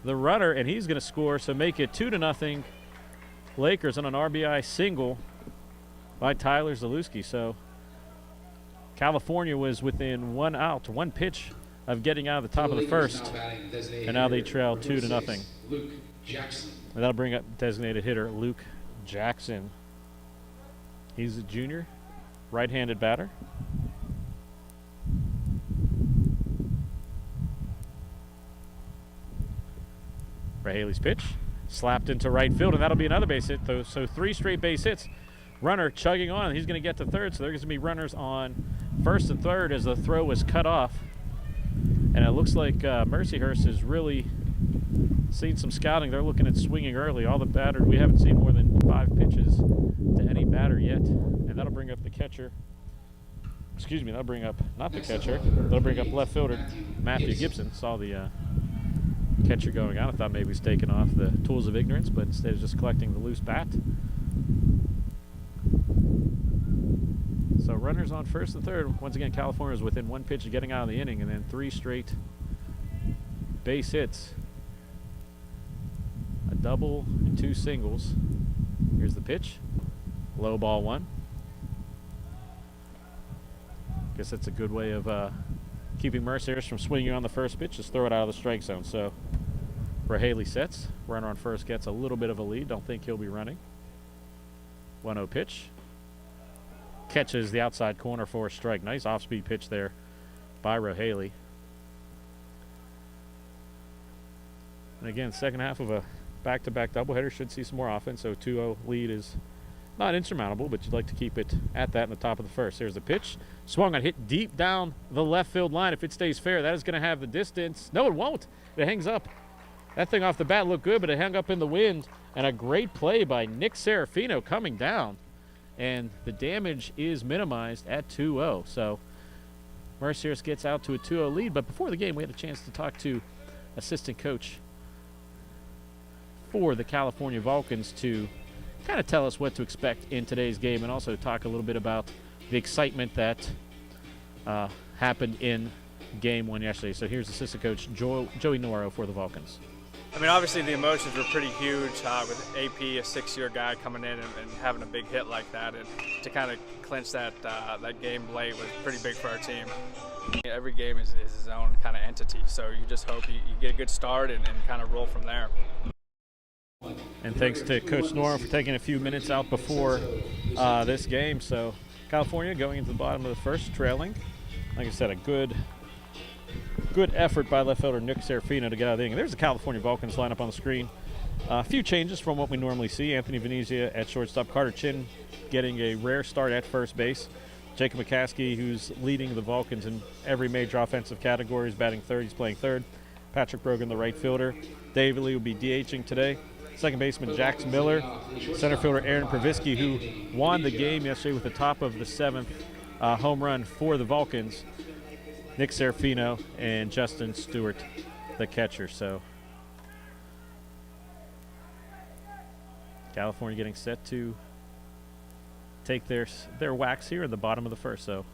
the runner, and he's going to score, so make it 2-0 Lakers on an RBI single by Tyler Zalewski. So California was within 1 out, 1 pitch of getting out of the top of the first, and now they trail 2-0.
Luke Jackson.
And that'll bring up designated hitter Luke Jackson. He's a junior, right-handed batter. O'Haley's pitch slapped into right field, and that'll be another base hit. So 3 straight base hits. Runner chugging on, and he's going to get to third, so there's going to be runners on first and third as the throw was cut off. And it looks like Mercyhurst has really seen some scouting. They're looking at swinging early. All the batters, we haven't seen more than 5 pitches to any batter yet. And that'll bring up the catcher. Excuse me, that'll bring up, not the catcher, that'll bring up left fielder Matthew Gibson. Saw the catcher going out. I thought maybe he's taking off the tools of ignorance, but instead of just collecting the loose bat. So runners on first and third. Once again, California is within 1 pitch of getting out of the inning, and then 3 straight base hits. A double and 2 singles. Here's the pitch. Low ball 1. Guess that's a good way of keeping Mercyhurst from swinging on the first pitch. Just throw it out of the strike zone. So O'Haley sets. Runner on first gets a little bit of a lead. Don't think he'll be running. 1-0 pitch. Catches the outside corner for a strike. Nice off-speed pitch there by O'Haley. And again, second half of a back-to-back doubleheader should see some more offense. So 2-0 lead is not insurmountable, but you'd like to keep it at that in the top of the first. Here's the pitch. Swung on, hit deep down the left field line. If it stays fair, that is going to have the distance. No, it won't. It hangs up. That thing off the bat looked good, but it hung up in the wind. And a great play by Nick Serafino coming down. And the damage is minimized at 2-0. So Mercyhurst gets out to a 2-0 lead. But before the game, we had a chance to talk to assistant coach for the California Vulcans to kind of tell us what to expect in today's game, and also talk a little bit about the excitement that happened in game 1 yesterday. So here's assistant coach Joey Noro for the Vulcans.
I mean, obviously the emotions were pretty huge with AP, a 6-year guy, coming in and having a big hit like that, and to kind of clinch that game late was pretty big for our team. Every game is its own kind of entity, so you just hope you get a good start and kind of roll from there.
And thanks to Coach Noro for taking a few minutes out before this game. So California going into the bottom of the first, trailing. Like I said, a good good effort by left fielder Nick Serafino to get out of the inning. There's the California Vulcans lineup on the screen. A few changes from what we normally see. Anthony Venezia at shortstop. Carter Chin getting a rare start at first base. Jacob McCaskey, who's leading the Vulcans in every major offensive category, is batting third. He's playing third. Patrick Brogan, the right fielder. David Lee will be DHing today. Second baseman Jax Miller. Center fielder Aaron Pravisky, who won the game yesterday with the top of the 7th home run for the Vulcans. Nick Serafino and Justin Stewart, the catcher. So California getting set to take their wax here in the bottom of the first. So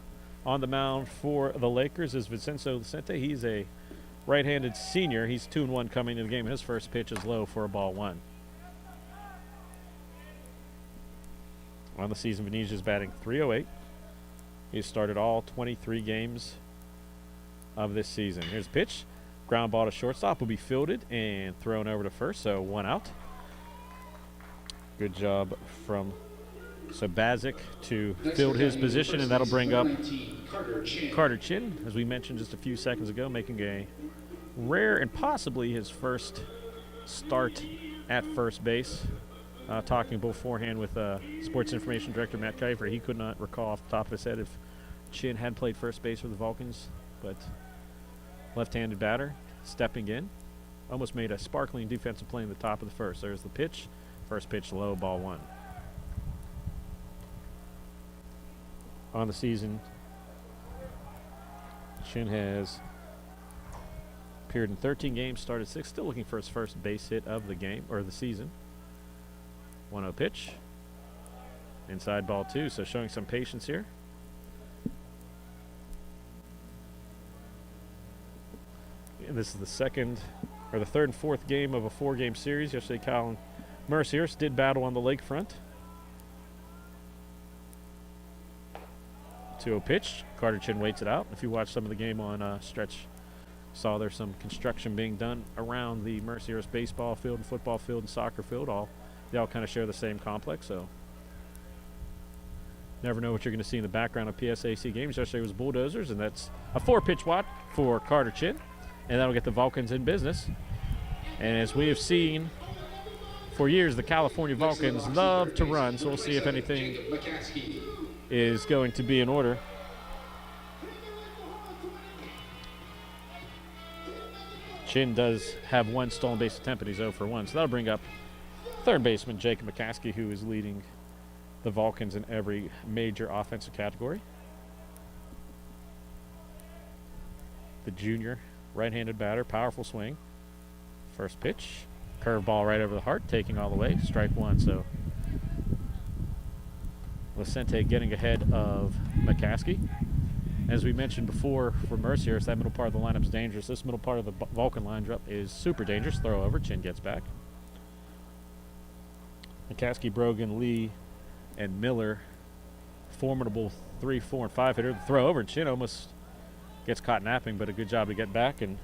on the mound for the Lakers is Vincenzo Vicente. He's a right-handed senior. He's 2-1 coming into the game. His first pitch is low for a ball 1. On the season, Venezia's batting .308. He's started all 23 games of this season. Here's a pitch. Ground ball to shortstop will be fielded and thrown over to first, so 1 out. Good job from Sabazic to field his position, and that'll bring up Carter Chin, as we mentioned just a few seconds ago, making a rare and possibly his first start at first base. Talking beforehand with Sports Information Director Matt Kiefer, he could not recall off the top of his head if Chin had played first base for the Vulcans, but left-handed batter stepping in. Almost made a sparkling defensive play in the top of the first. There's the pitch. First pitch low, ball 1. On the season, Chin has appeared in 13 games, started 6, still looking for his first base hit of the game, or the season. 1-0 pitch. Inside ball 2, so showing some patience here. And this is the third and fourth game of a 4-game series. Yesterday, Cal and Mercyhurst did battle on the lakefront. 2-0 pitch. Carter Chin waits it out. If you watch some of the game on Stretch, saw there's some construction being done around the Mercyhurst baseball field and football field and soccer field. They all kind of share the same complex, so never know what you're going to see in the background of PSAC games. Yesterday was Bulldozers, and that's a 4-pitch watt for Carter Chin, and that'll get the Vulcans in business. And as we have seen for years, the California Vulcans love to run, so we'll see if anything is going to be in order. Chin does have 1 stolen base attempt, but he's 0 for 1, so that'll bring up third baseman Jacob McCaskey, who is leading the Vulcans in every major offensive category. The junior right-handed batter, powerful swing. First pitch, curveball right over the heart, taking all the way, strike 1. So Vicente getting ahead of McCaskey. As we mentioned before for Mercyhurst, that middle part of the lineup is dangerous. This middle part of the Vulcan lineup is super dangerous. Throw over, Chin gets back. McCaskey, Brogan, Lee, and Miller, formidable 3, 4, and 5 hitter. The throw over, Chin almost gets caught napping, but a good job to get back. And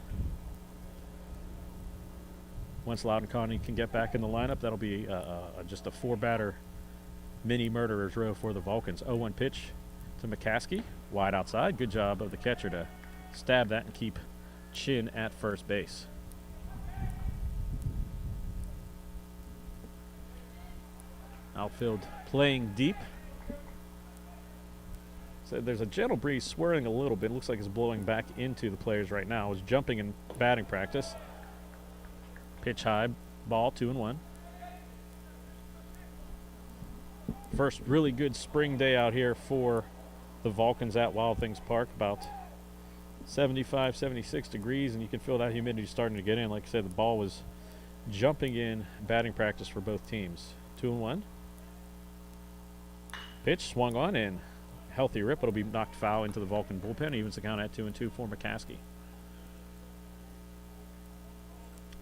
once Loudon Connie can get back in the lineup, that'll be just a 4-batter mini murderer's row for the Vulcans. 0-1 pitch to McCaskey, wide outside. Good job of the catcher to stab that and keep Chin at first base. Outfield playing deep. So there's a gentle breeze swirling a little bit. It looks like it's blowing back into the players right now. It's jumping in batting practice. Pitch high, ball 2-1. First really good spring day out here for the Vulcans at Wild Things Park. About 75, 76 degrees, and you can feel that humidity starting to get in. Like I said, the ball was jumping in batting practice for both teams. 2-1. Pitch swung on, and healthy rip. It'll be knocked foul into the Vulcan bullpen. Evens the count at 2-2 for McCaskey.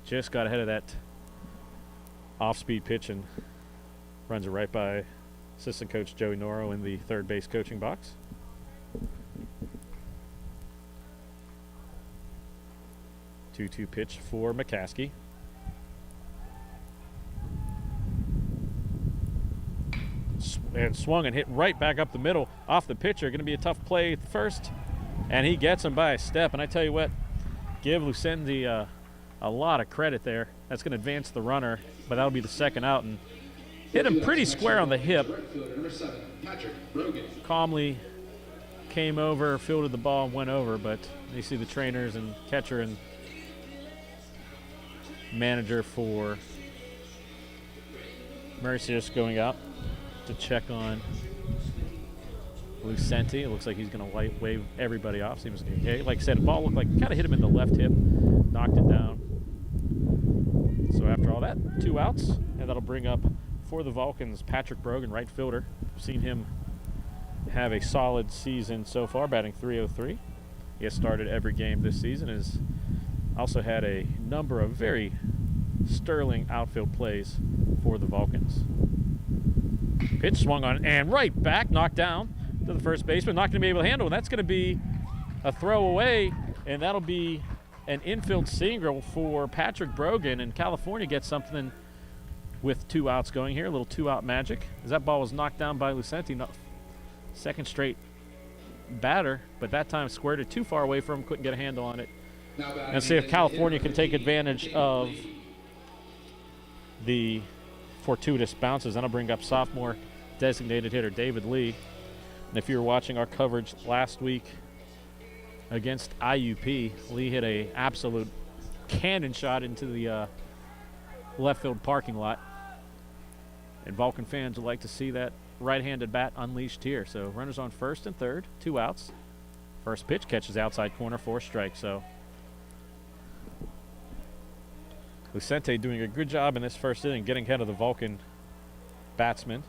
Just got ahead of that off-speed pitch and runs it right by assistant coach Joey Noro in the third base coaching box. Two-two pitch for McCaskey. And swung and hit right back up the middle off the pitcher. Going to be a tough play at first, and he gets him by a step. And I tell you what, give Lucendi a lot of credit there. That's going to advance the runner, but that'll be the second out, and hit him pretty square on the hip. Calmly came over, fielded the ball, and went over, but you see the trainers and catcher and manager for Mercyhurst going out to check on Lucenti. It looks like he's going to wave everybody off. Seems okay. Like I said, the ball looked like kind of hit him in the left hip, knocked it down. So after all that, 2 outs, and that'll bring up for the Vulcans Patrick Brogan, right fielder. We've seen him have a solid season so far, batting .303. He has started every game this season, and has also had a number of very sterling outfield plays for the Vulcans. Pitch swung on and right back, knocked down to the first baseman, not going to be able to handle, and that's going to be a throw away, and that'll be an infield single for Patrick Brogan, and California gets something with 2 outs going here, a little 2-out magic, as that ball was knocked down by Lucenti, second straight batter, but that time squared it too far away from him, couldn't get a handle on it. And see if California can take advantage of the fortuitous bounces. That'll bring up sophomore designated hitter David Lee. And if you were watching our coverage last week against IUP, Lee hit a absolute cannon shot into the left field parking lot. And Vulcan fans would like to see that right-handed bat unleashed here. So runners on first and third, 2 outs. First pitch catches outside corner for a strike. So Lucenti doing a good job in this first inning, getting ahead of the Vulcan batsman.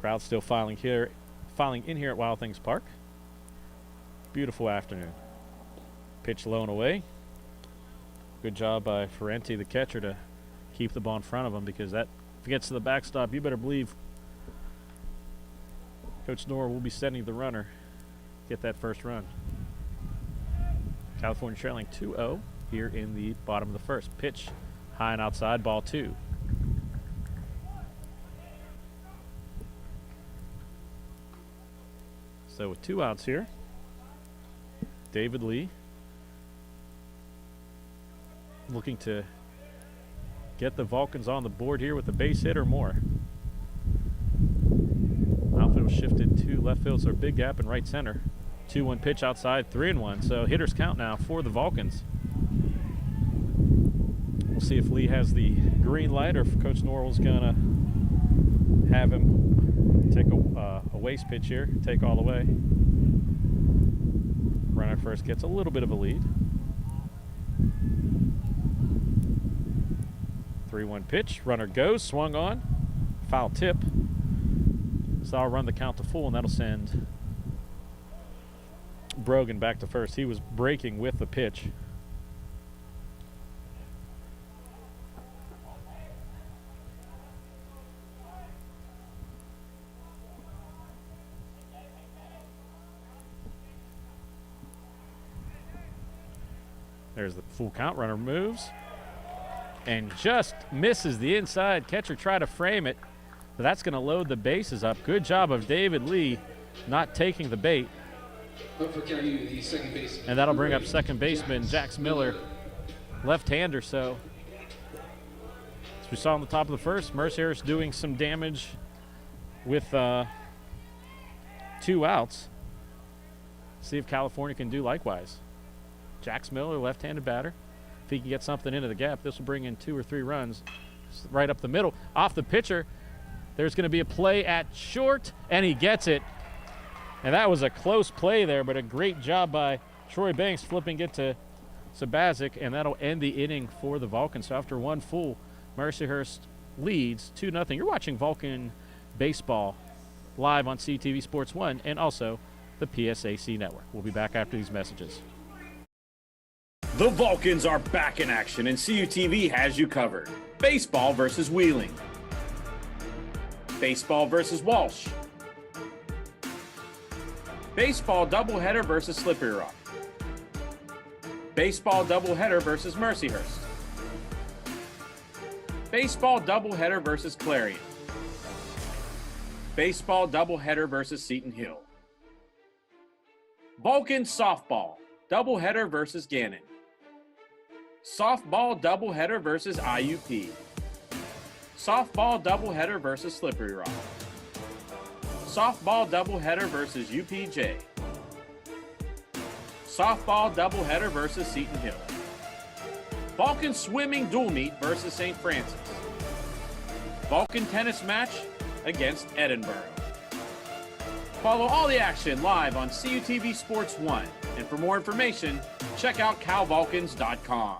Crowd still filing in here at Wild Things Park. Beautiful afternoon. Pitch low and away. Good job by Ferrenti, the catcher, to keep the ball in front of him, because that, if it gets to the backstop, you better believe Coach Nora will be sending the runner get that first run. California trailing 2-0 here in the bottom of the first. Pitch high and outside, ball 2. So with 2 outs here, David Lee looking to get the Vulcans on the board here with a base hit or more. Outfield shifted to left field, so a big gap in right center. 2-1 pitch outside, 3-1. So hitters count now for the Vulcans. We'll see if Lee has the green light or if Coach Norwell's gonna have him take a waste pitch here, take all the way. Runner first gets a little bit of a lead. 3-1 pitch, runner goes, swung on, foul tip. So I'll run the count to full, and that'll send Brogan back to first. He was breaking with the pitch. There's the full count. Runner moves and just misses the inside. Catcher tried to frame it, but that's going to load the bases up. Good job of David Lee not taking the bait. And that'll bring up second baseman Jax Miller, left-hander. So as we saw on the top of the first, Mercyhurst doing some damage with 2 outs. See if California can do likewise. Jax Miller, left-handed batter. If he can get something into the gap, this will bring in 2 or 3 runs right up the middle. Off the pitcher, there's going to be a play at short, and he gets it. And that was a close play there, but a great job by Troy Banks flipping it to Sabazic, and that'll end the inning for the Vulcans. So after 1 full, Mercyhurst leads 2-0. You're watching Vulcan Baseball live on CTV Sports 1 and also the PSAC Network. We'll be back after these messages.
The Vulcans are back in action, and CUTV has you covered. Baseball versus Wheeling. Baseball versus Walsh. Baseball doubleheader versus Slippery Rock. Baseball doubleheader versus Mercyhurst. Baseball doubleheader versus Clarion. Baseball doubleheader versus Seton Hill. Vulcan softball, doubleheader versus Gannon. Softball doubleheader versus IUP. Softball doubleheader versus Slippery Rock. Softball doubleheader versus UPJ. Softball doubleheader versus Seton Hill. Vulcan swimming dual meet versus St. Francis. Vulcan tennis match against Edinburgh. Follow all the action live on CUTV Sports 1. And for more information, check out calvulcans.com.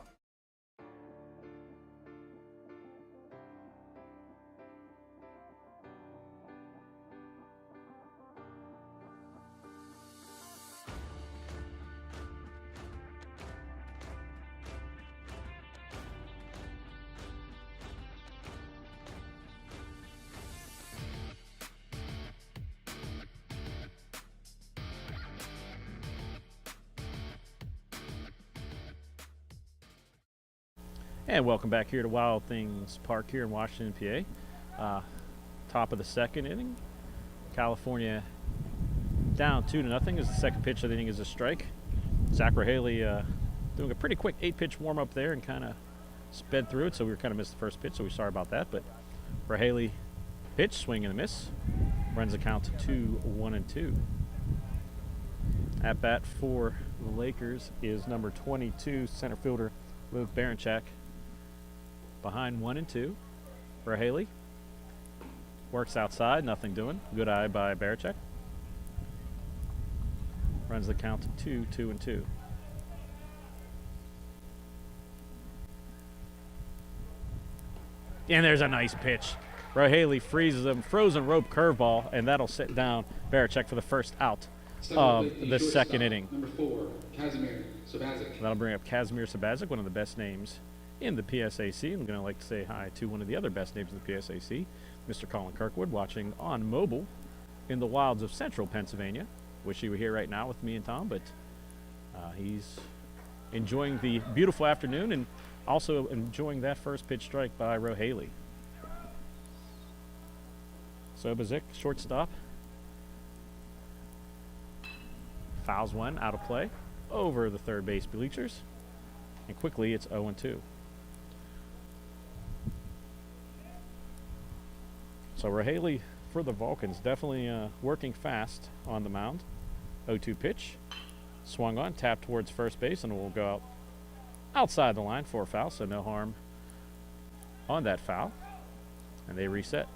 And welcome back here to Wild Things Park here in Washington, PA. Top of the second inning. California down 2-0 as the second pitch of the inning is a strike. Zach Haley doing a pretty quick 8-pitch warm-up there and kind of sped through it, so we kind of missed the first pitch, so we're sorry about that. But Haley pitch, swing and a miss. Runs the count to 2-1-2. At bat for the Lakers is number 22, center fielder Luke Baranchak. Behind 1-2 for Haley. Works outside, nothing doing. Good eye by Baranchak. Runs the count to 2-2. And there's a nice pitch. Haley freezes him, frozen rope curveball, and that'll sit down Baranchak for the first out of the second inning.
Number 4, Kazimir Sabazic.
That'll bring up Kazimir Sabazic, one of the best names in the PSAC. I'm going to like to say hi to one of the other best names in the PSAC, Mr. Colin Kirkwood, watching on mobile in the wilds of central Pennsylvania. Wish he were here right now with me and Tom, but he's enjoying the beautiful afternoon and also enjoying that first pitch strike by Haley. Sabazic, shortstop. Fouls one, out of play, over the third base bleachers. And quickly, it's 0-2. So Haley for the Vulcans definitely working fast on the mound. 0-2 pitch. Swung on, tapped towards first base, and will go out outside the line for a foul, so no harm on that foul. And they reset.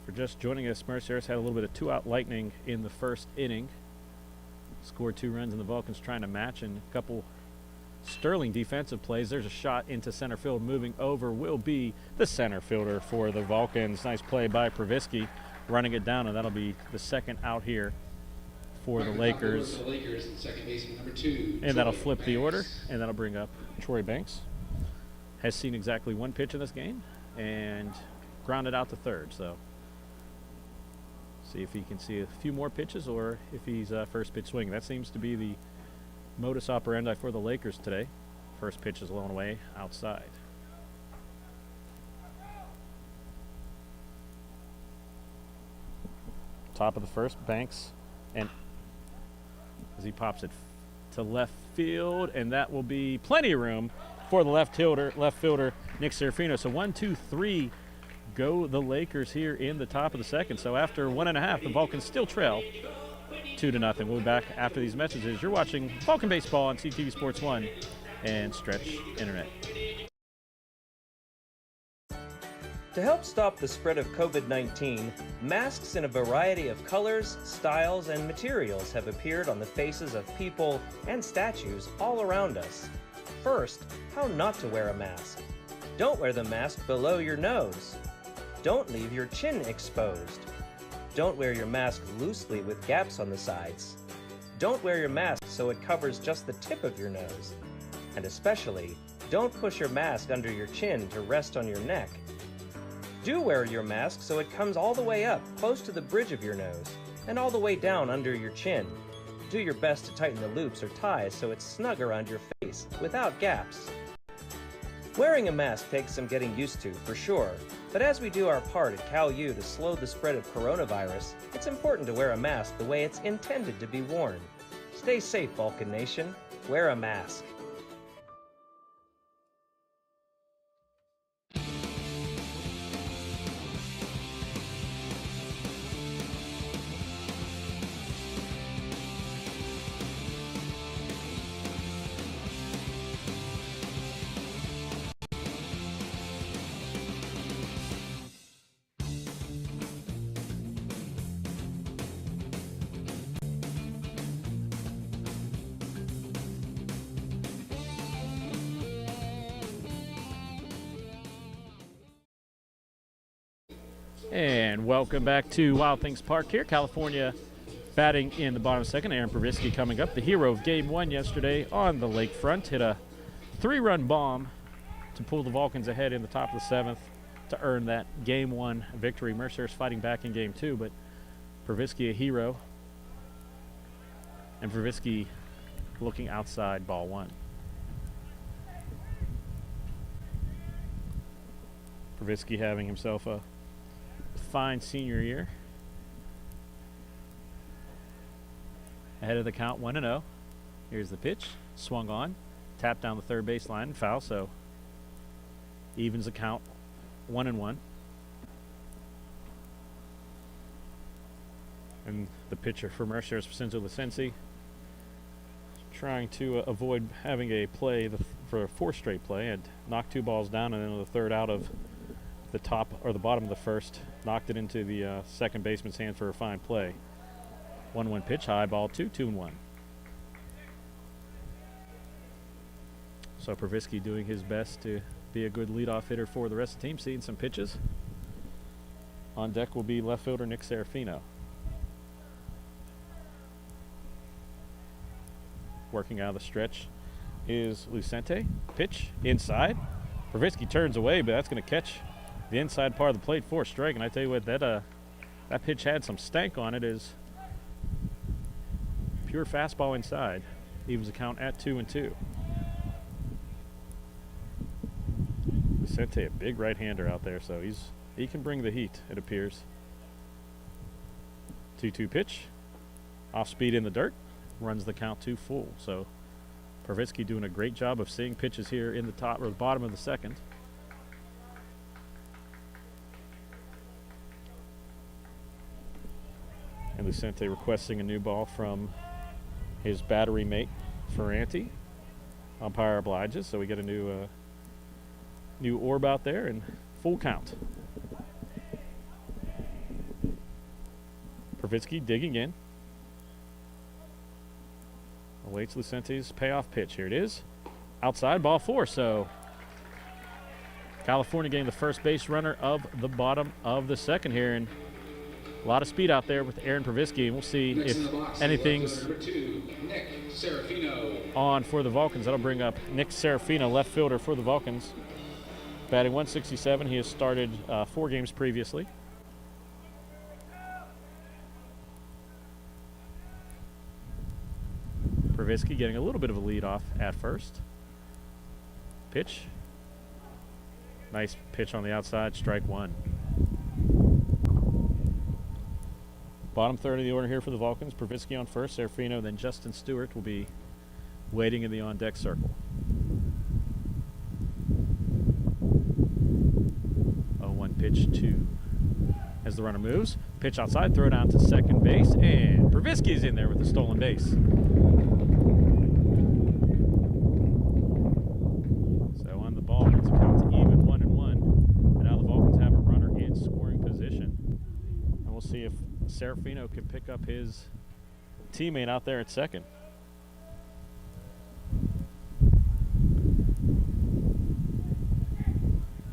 For just joining us, Mercyhurst had a little bit of two-out lightning in the first inning. Scored 2 runs, and the Vulcans trying to match, and a couple sterling defensive plays. There's a shot into center field. Moving over will be the center fielder for the Vulcans. Nice play by Pravisky, running it down, and that'll be the second out here for the Lakers.
Second baseman number 2.
And that'll flip the order, and that'll bring up Troy Banks. Has seen exactly one pitch in this game, and grounded out to third. So see if he can see a few more pitches or if he's first pitch swing. That seems to be the modus operandi for the Lakers today. First pitch is blown away outside. Top of the first, Banks, and as he pops it to left field, and that will be plenty of room for the left fielder Nick Serafino. So 1-2-3 go the Lakers here in the top of the second. So after 1.5, the Vulcans still trail 2-0. We'll be back after these messages. You're watching Vulcan Baseball on CTV Sports 1 and Stretch Internet.
To help stop the spread of COVID-19, masks in a variety of colors, styles, and materials have appeared on the faces of people and statues all around us. First, how not to wear a mask. Don't wear the mask below your nose. Don't leave your chin exposed. Don't wear your mask loosely with gaps on the sides. Don't wear your mask so it covers just the tip of your nose. And especially, don't push your mask under your chin to rest on your neck. Do wear your mask so it comes all the way up, close to the bridge of your nose, and all the way down under your chin. Do your best to tighten the loops or ties so it's snug around your face, without gaps. Wearing a mask takes some getting used to, for sure, But as we do our part at Cal U to slow the spread of coronavirus, it's important to wear a mask the way it's intended to be worn. Stay safe, Vulcan Nation. Wear a mask.
And welcome back to Wild Things Park here. California batting in the bottom second. Aaron Provisky coming up, the hero of Game 1 yesterday on the lakefront. Hit a 3-run bomb to pull the Vulcans ahead in the top of the 7th to earn that Game 1 victory. Mercyhurst fighting back in Game 2, but Provisky a hero. And Provisky looking outside ball 1. Provisky having himself a fine senior year. Ahead of the count, 1-0. Here's the pitch, swung on, tapped down the third base line, foul, so evens the count, 1-1. And the pitcher for Mercyhurst, Vincenzo Licenzi, trying to avoid having a play for a 4th straight play, and knocked 2 balls down, and then on the third out of the top or the bottom of the first, knocked it into the second baseman's hand for a fine play. 1-1 pitch, high ball 2, 2-1. So Provisky doing his best to be a good leadoff hitter for the rest of the team. Seeing some pitches. On deck will be left fielder Nick Serafino. Working out of the stretch is Lucente. Pitch inside. Provisky turns away, but that's going to catch the inside part of the plate for a strike. And I tell you what, that pitch had some stank on it. Is pure fastball inside. Evens the count at 2-2. Vicente, a big right-hander out there, so he can bring the heat, it appears. 2-2 pitch. Off speed in the dirt. Runs the count 2 full. So Provisky doing a great job of seeing pitches here in the top or the bottom of the second. And Lucente requesting a new ball from his battery mate, Ferranti. Umpire obliges, so we get a new orb out there and full count. Provisky digging in. Awaits Lucente's payoff pitch. Here it is. Outside, ball 4. So California getting the first base runner of the bottom of the second here. And a lot of speed out there with Aaron Provisky. And we'll see
Next
if anything's
number 2, Nick Serafino.
on for the Vulcans. That'll bring up Nick Serafino, left fielder for the Vulcans. Batting 167. He has started 4 games previously. Provisky getting a little bit of a lead off at first. Pitch. Nice pitch on the outside, strike 1. Bottom third of the order here for the Vulcans. Provisky on first, Serafino, then Justin Stewart will be waiting in the on-deck circle. 0-1 pitch 2. As the runner moves, pitch outside, throw down to second base, and Provisky's in there with the stolen base. So on the ball, it's a count to even 1-1. And now the Vulcans have a runner in scoring position. And we'll see if Serafino can pick up his teammate out there at second.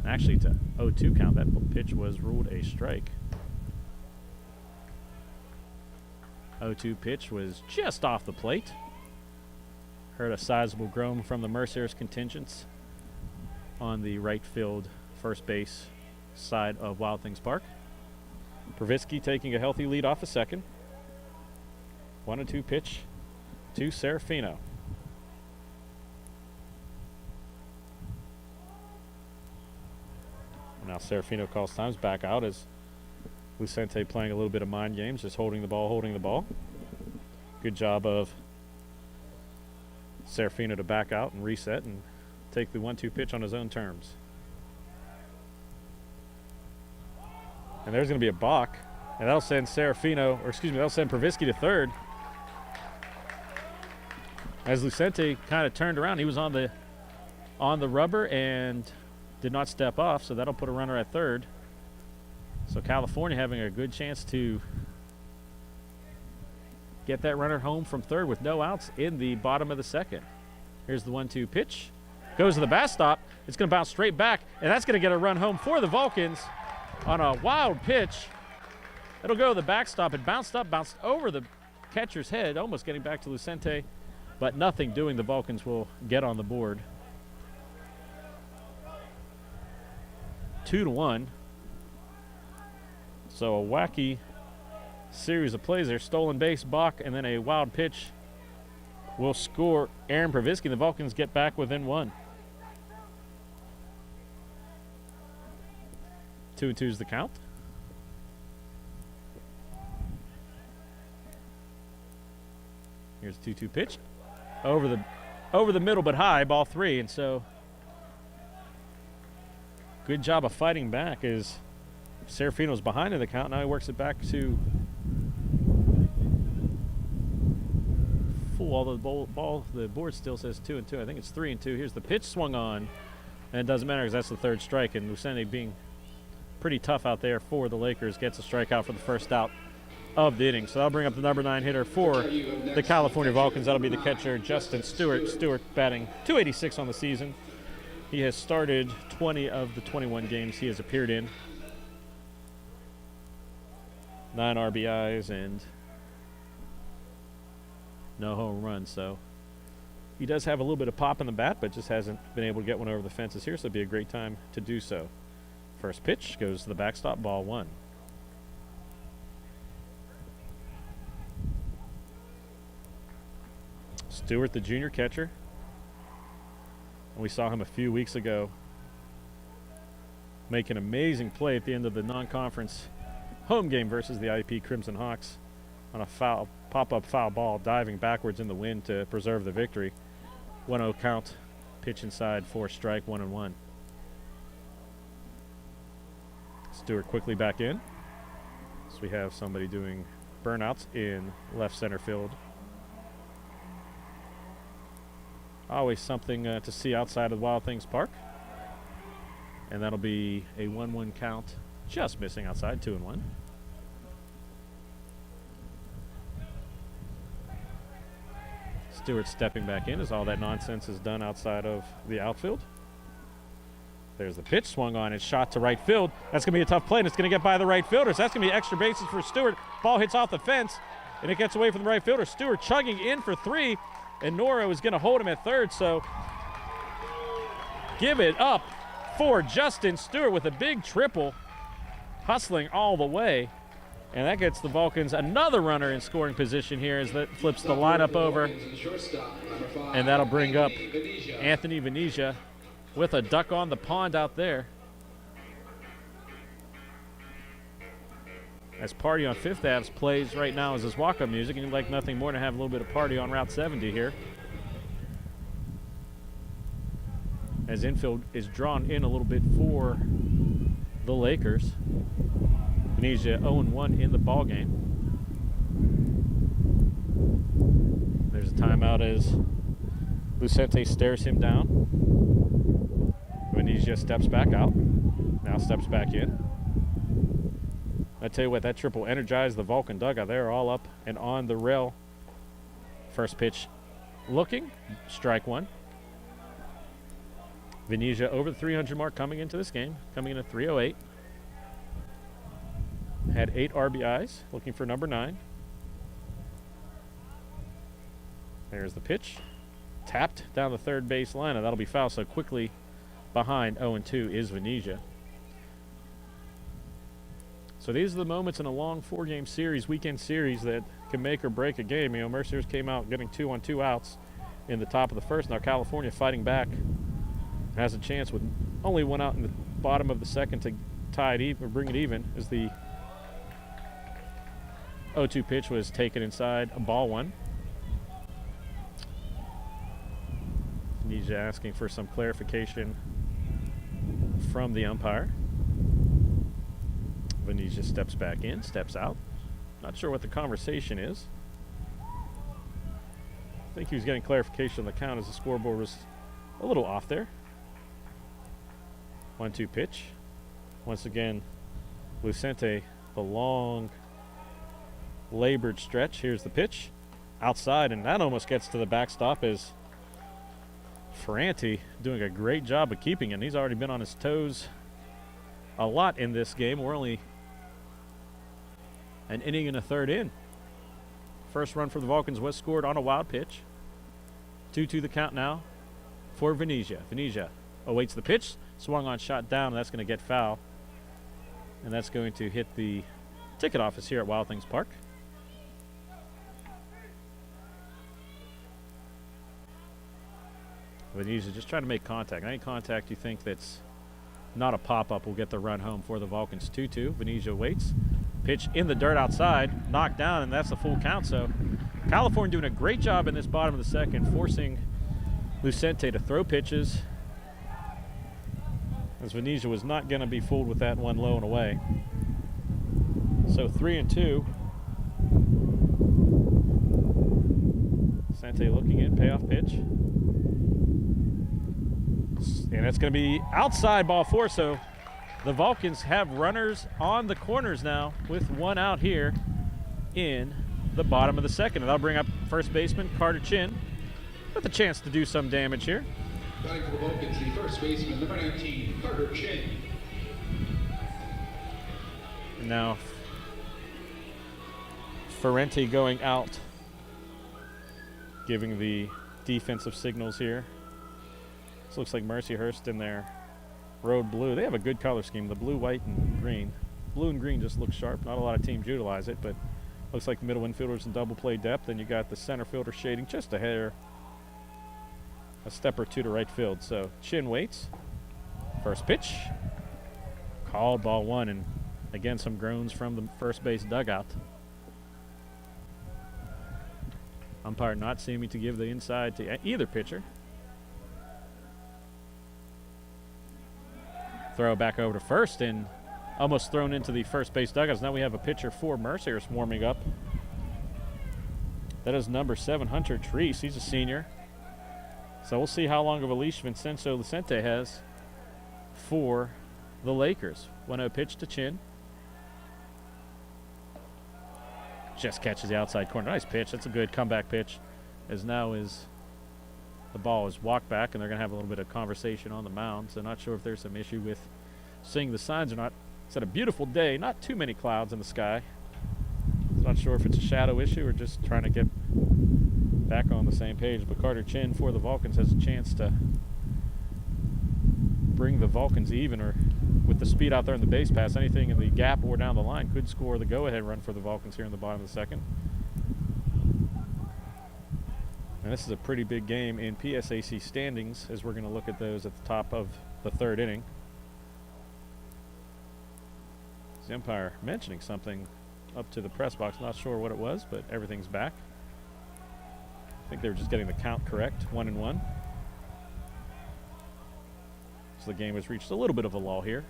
Actually, to 0-2 count, that pitch was ruled a strike. 0-2 pitch was just off the plate. Heard a sizable groan from the Mercyhurst contingents on the right field first base side of Wild Things Park. Provisky taking a healthy lead off a second. 1-2 pitch to Serafino. Now Serafino calls times back out as Lucente playing a little bit of mind games, just holding the ball. Good job of Serafino to back out and reset and take the 1-2 pitch on his own terms. And there's going to be a balk, and that'll send that'll send Provisky to third. As Lucente kind of turned around, he was on the rubber and did not step off, so that'll put a runner at third. So California having a good chance to get that runner home from third with no outs in the bottom of the second. Here's the 1-2 pitch. Goes to the backstop. It's going to bounce straight back, and that's going to get a run home for the Vulcans on a wild pitch. It'll go to the backstop. It bounced over the catcher's head, almost getting back to Lucente, but nothing doing. The Vulcans will get on the board. 2-1. So a wacky series of plays there. Stolen base, balk, and then a wild pitch will score Aaron Provisky. The Vulcans get back within one. 2-2 is the count. Here's a 2-2 pitch. Over the middle but high, ball 3, and so good job of fighting back as Serafino's behind in the count. Now he works it back to full. Although the board still says 2-2. I think it's 3-2. Here's the pitch swung on, and it doesn't matter because that's the third strike. And Lucente, being pretty tough out there for the Lakers, gets a strikeout for the first out of the inning. So that'll bring up the number 9 hitter for the California Vulcans. That'll be the catcher, Justin Stewart. Stewart batting .286 on the season. He has started 20 of the 21 games he has appeared in. 9 RBIs and no home runs. So he does have a little bit of pop in the bat, but just hasn't been able to get one over the fences here. So it'd be a great time to do so. First pitch goes to the backstop, ball 1. Stewart, the junior catcher. We saw him a few weeks ago make an amazing play at the end of the non-conference home game versus the IUP Crimson Hawks on a pop-up foul ball, diving backwards in the wind to preserve the victory. 1-0 count, pitch inside, 4 strike, 1-1. Stewart quickly back in. So we have somebody doing burnouts in left center field. Always something to see outside of Wild Things Park. And that'll be a 1-1 count, just missing outside, 2-1. Stewart stepping back in as all that nonsense is done outside of the outfield. There's the pitch, swung on and shot to right field. That's going to be a tough play, and it's going to get by the right fielders. That's going to be extra bases for Stewart. Ball hits off the fence, and it gets away from the right fielder. Stewart chugging in for 3, and Noro is going to hold him at third. So give it up for Justin Stewart with a big triple, hustling all the way. And that gets the Vulcans another runner in scoring position here as that flips the lineup over. And that'll bring up Anthony Venezia with a duck on the pond out there. As Party on Fifth Ave plays right now as his walk-up music, and you'd like nothing more to have a little bit of party on Route 70 here. As infield is drawn in a little bit for the Lakers. Venezia 0-1 in the ball game. There's a timeout as Lucente stares him down. Venezia steps back out. Now steps back in. I tell you what, that triple energized the Vulcan dugout. They're all up and on the rail. First pitch looking, strike 1. Venezia over the 300 mark coming into this game, coming in at 308. Had 8 RBIs, looking for number 9. There's the pitch. Tapped down the third base line, and that'll be foul. So quickly behind 0-2 is Venezia. So these are the moments in a long 4-game series, weekend series, that can make or break a game. You know, Mercyhurst came out getting 2 on 2 outs in the top of the first. Now California fighting back, has a chance with only 1 out in the bottom of the second to tie it even, or bring it even, as the 0-2 pitch was taken inside a ball one. Venetia asking for some clarification from the umpire. Venetia steps back in, steps out. Not sure what the conversation is. I think he was getting clarification on the count as the scoreboard was a little off there. 1-2 pitch. Once again, Lucente, the long, labored stretch. Here's the pitch. Outside, and that almost gets to the backstop as Ferranti doing a great job of keeping it. And he's already been on his toes a lot in this game. We're only an inning and a third in. First run for the Vulcans was scored on a wild pitch. 2-2 the count now for Venetia. Venetia awaits the pitch. Swung on, shot down, and that's going to get foul. And that's going to hit the ticket office here at Wild Things Park. Venetia just trying to make contact. Any contact you think that's not a pop-up will get the run home for the Vulcans. 2-2. Venetia waits. Pitch in the dirt outside. Knocked down, and that's the full count. So California doing a great job in this bottom of the second, forcing Lucente to throw pitches, as Venetia was not going to be fooled with that one low and away. So 3-2. Sante looking in, payoff pitch. And that's going to be outside, ball four. So the Vulcans have runners on the corners now with one out here in the bottom of the second. And that'll bring up first baseman Carter Chin with a chance to do some damage here.
Batting for the Vulcans, the first baseman, number 19, Carter Chin.
And now Ferranti going out, giving the defensive signals here. This looks like Mercyhurst in their road blue. They have a good color scheme, the blue, white, and green. Blue and green just look sharp. Not a lot of teams utilize it, but looks like the middle infielders in double play depth. Then you got the center fielder shading just a hair, a step or two to right field. So Chin waits. First pitch. Called, ball one, and again some groans from the first base dugout. Umpire not seeming to give the inside to either pitcher. Throw back over to first and almost thrown into the first base dugouts. Now we have a pitcher for Mercyhurst warming up. That is number 7, Hunter Treese. He's a senior. So we'll see how long of a leash Vincenzo Lucente has for the Lakers. 1-0 pitch to Chin. Just catches the outside corner. Nice pitch. That's a good comeback pitch. As now is the ball is walked back, and they're going to have a little bit of conversation on the mound. So not sure if there's some issue with seeing the signs or not. It's had a beautiful day. Not too many clouds in the sky. Not sure if it's a shadow issue or just trying to get back on the same page. But Carter Chin for the Vulcans has a chance to bring the Vulcans even, or with the speed out there in the base pass, anything in the gap or down the line could score the go-ahead run for the Vulcans here in the bottom of the second. And this is a pretty big game in PSAC standings, as we're going to look at those at the top of the third inning. The umpire mentioning something up to the press box. Not sure what it was, but everything's back. I think they were just getting the count correct, 1-1. So the game has reached a little bit of a lull here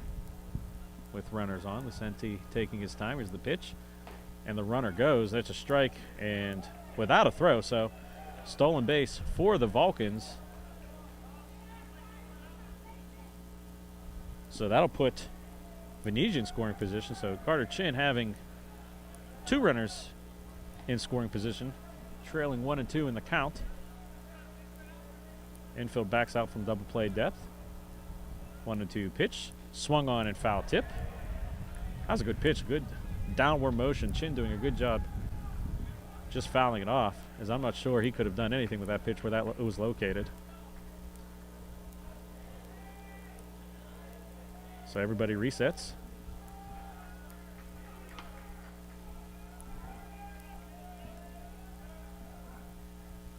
with runners on. Lucente taking his time. Here's the pitch. And the runner goes. That's a strike and without a throw. So stolen base for the Vulcans. So that'll put Venetia in scoring position. So Carter Chin having 2 runners in scoring position, trailing 1 and 2 in the count. Infield backs out from double play depth. 1-2 pitch, swung on and foul tip. That was a good pitch, good downward motion. Chin doing a good job just fouling it off, as I'm not sure he could have done anything with that pitch where that was located. So everybody resets.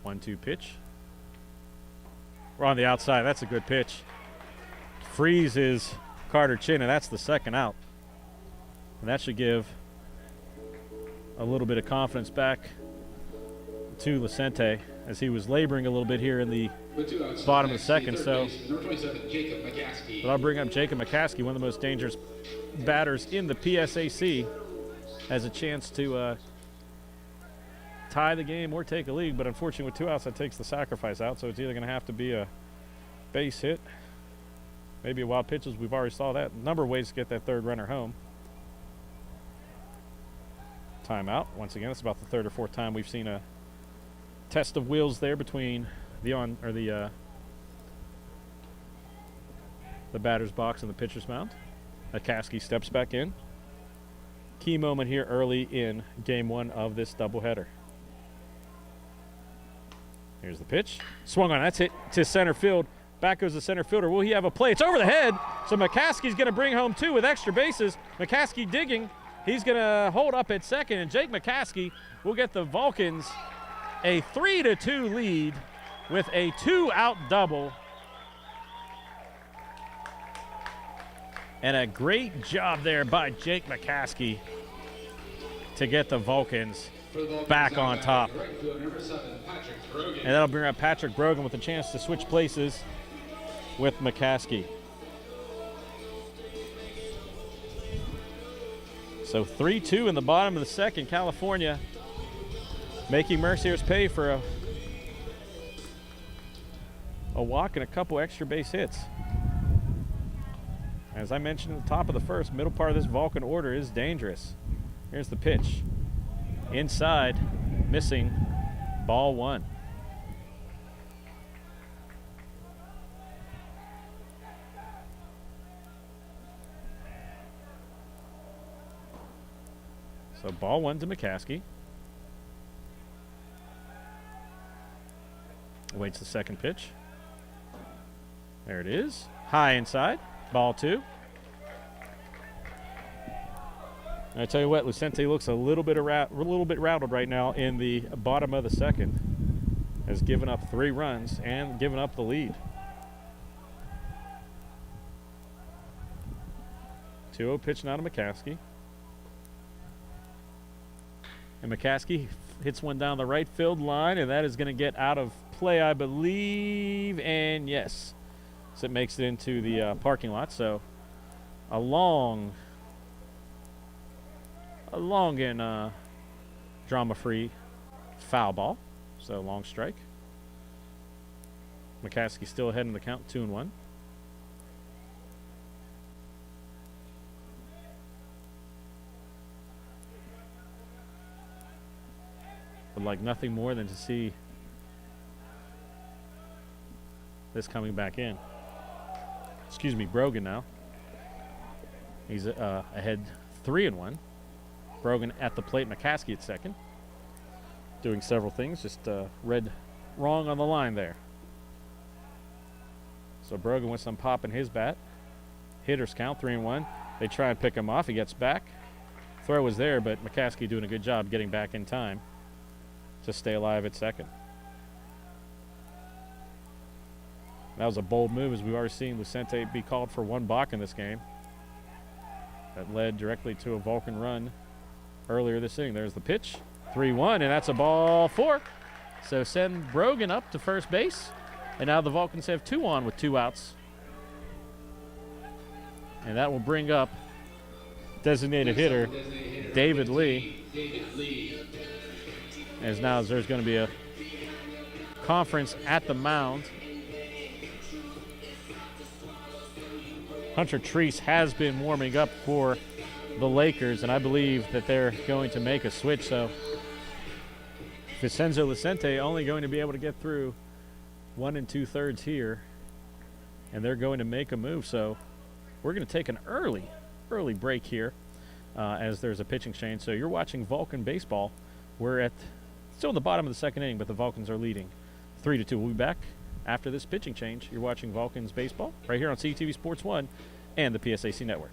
One-two pitch. We're on the outside. That's a good pitch. Freeze is Carter Chin, and that's the second out. And that should give a little bit of confidence back to Lucente as he was laboring a little bit here in the bottom of the second. So, but I'll bring up Jacob McCaskey, one of the most dangerous batters in the PSAC, has a chance to tie the game or take a lead. But unfortunately, with 2 outs, that takes the sacrifice out. So it's either going to have to be a base hit, maybe a wild pitches. We've already saw that. A number of ways to get that third runner home. Timeout. Once again, it's about the third or fourth time we've seen a test of wheels there between the batter's box and the pitcher's mound. McCaskey steps back in. Key moment here early in game 1 of this doubleheader. Here's the pitch. Swung on. That's hit to center field. Back goes the center fielder. Will he have a play? It's over the head. So McCaskey's going to bring home 2 with extra bases. McCaskey digging. He's going to hold up at second, and Jake McCaskey will get the Vulcans a 3-2 lead with a 2-out double. And a great job there by Jake McCaskey to get the Vulcans back on top. And that'll bring up Patrick Brogan with a chance to switch places with McCaskey. So 3-2 in the bottom of the second. California making Mercyhurst pay for a walk and a couple extra base hits. As I mentioned at the top of the first, middle part of this Vulcan order is dangerous. Here's the pitch. Inside, missing, ball 1. So ball 1 to McCaskey. Waits the second pitch. There it is. High inside. Ball 2. I tell you what, Lucente looks a little bit rattled right now in the bottom of the second. Has given up 3 runs and given up the lead. 2-0 pitch now to McCaskey. And McCaskey hits one down the right field line, and that is going to get out of play, I believe. And yes, so it makes it into the parking lot. So a long and drama-free foul ball. So long strike. McCaskey still ahead in the count, 2-1. Would like nothing more than to see this coming back in. Excuse me, Brogan now. He's ahead 3-1. Brogan at the plate, McCaskey at second. Doing several things, just read wrong on the line there. So Brogan with some pop in his bat. Hitters count, 3-1. They try and pick him off. He gets back. Throw was there, but McCaskey doing a good job getting back in time to stay alive at second. That was a bold move, as we've already seen Lucente be called for 1 balk in this game. That led directly to a Vulcan run earlier this inning. There's the pitch, 3-1, and that's a ball 4. So send Brogan up to first base, and now the Vulcans have 2 on with 2 outs. And that will bring up designated hitter David Lee. As now there's going to be a conference at the mound. Hunter Treese has been warming up for the Lakers, and I believe that they're going to make a switch. So Vincenzo Lucente only going to be able to get through 1 2/3 here, and they're going to make a move. So we're going to take an early break here as there's a pitching change. So you're watching Vulcan baseball. We're still in the bottom of the second inning, but the Vulcans are leading 3-2. We'll be back after this pitching change. You're watching Vulcans baseball right here on CTV Sports 1 and the PSAC Network.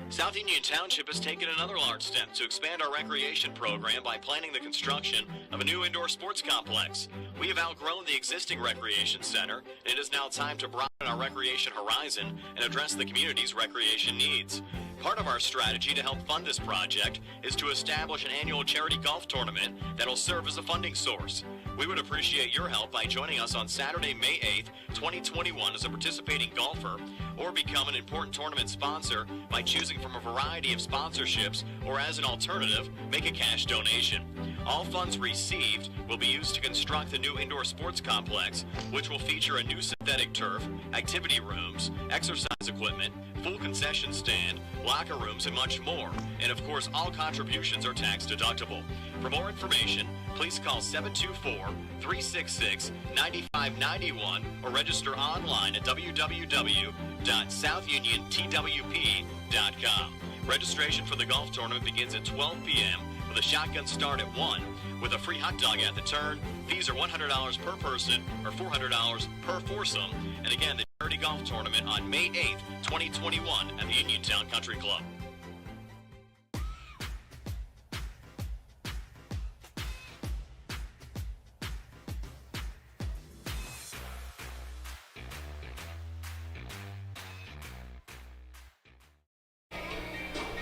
South Union Township has taken another large step to expand our recreation program by planning the construction of a new indoor sports complex. We have outgrown the existing recreation center, and it is now time to broaden our recreation horizon and address the community's recreation needs. Part of our strategy to help fund this project is to establish an annual charity golf tournament that will serve as a funding source. We would appreciate your help by joining us on Saturday, May 8th, 2021 as a participating golfer, or become an important tournament sponsor by choosing from a variety of sponsorships, or as an alternative, make a cash donation. All funds received will be used to construct the new indoor sports complex, which will feature a new synthetic turf, activity rooms, exercise equipment, full concession stand, locker rooms, and much more. And of course, all contributions are tax deductible. For more information, please call 724-366-9591 or register online at www.southuniontwp.com. Registration for the golf tournament begins at 12 p.m. with a shotgun start at 1, with a free hot dog at the turn. Fees are $100 per person or $400 per foursome. And again, the charity golf tournament on May 8th, 2021 at the Uniontown Country Club.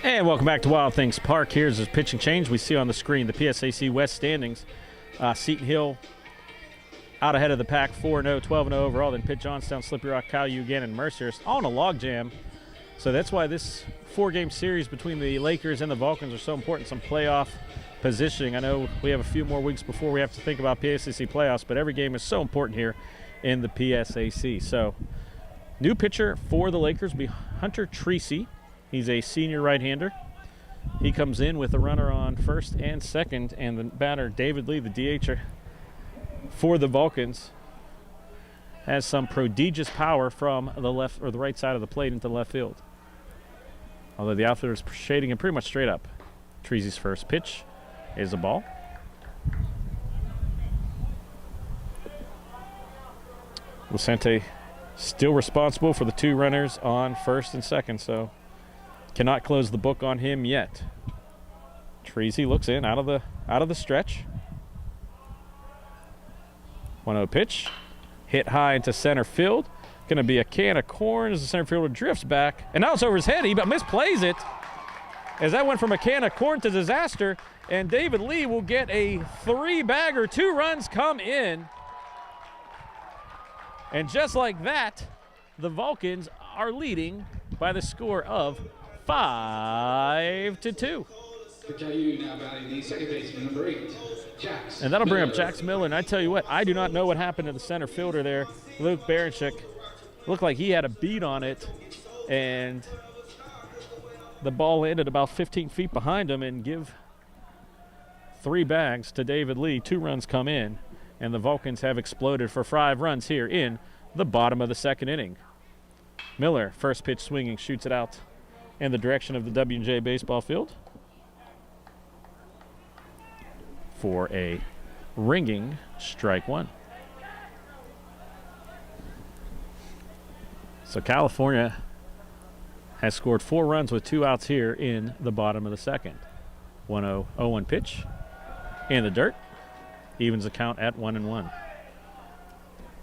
And welcome back to Wild Things Park. Here's the pitching change we see on the screen. The PSAC West standings. Seton Hill out ahead of the pack, 4-0, 12-0 overall. Then Pitt, Johnstown, Slippery Rock, Caillou again, and Mercyhurst all in a logjam. So that's why this four-game series between the Lakers and the Vulcans are so important. Some playoff positioning. I know we have a few more weeks before we have to think about PSAC playoffs, but every game is so important here in the PSAC. So new pitcher for the Lakers will be Hunter Treacy. He's a senior right-hander. He comes in with a runner on first and second, and the batter, David Lee, the DH for the Vulcans, has some prodigious power from the left or the right side of the plate into left field. Although the outfielder is shading him pretty much straight up. Treacy's first pitch is a ball. Lucente still responsible for the two runners on first and second, so cannot close the book on him yet. Treacy looks in out of the stretch. 1-0 pitch, hit high into center field. Going to be a can of corn as the center fielder drifts back, and now it's over his head. He misplays it as that went from a can of corn to disaster, and David Lee will get a three-bagger. 2 runs come in, and just like that, the Vulcans are leading by the score of 5-2.
Now batting the second baseman, number 8, Jax.
And that'll bring up Jax Miller. And I tell you what, I do not know what happened to the center fielder there, Luke Baranchik. Looked like he had a beat on it, and the ball landed about 15 feet behind him and give 3 bags to David Lee. 2 runs come in, and the Vulcans have exploded for 5 runs here in the bottom of the second inning. Miller, first pitch swinging, shoots it out in the direction of the W&J baseball field for a ringing strike 1. So California has scored 4 runs with 2 outs here in the bottom of the second. 1-0, 0-1 pitch in the dirt. Evens the count at 1-1.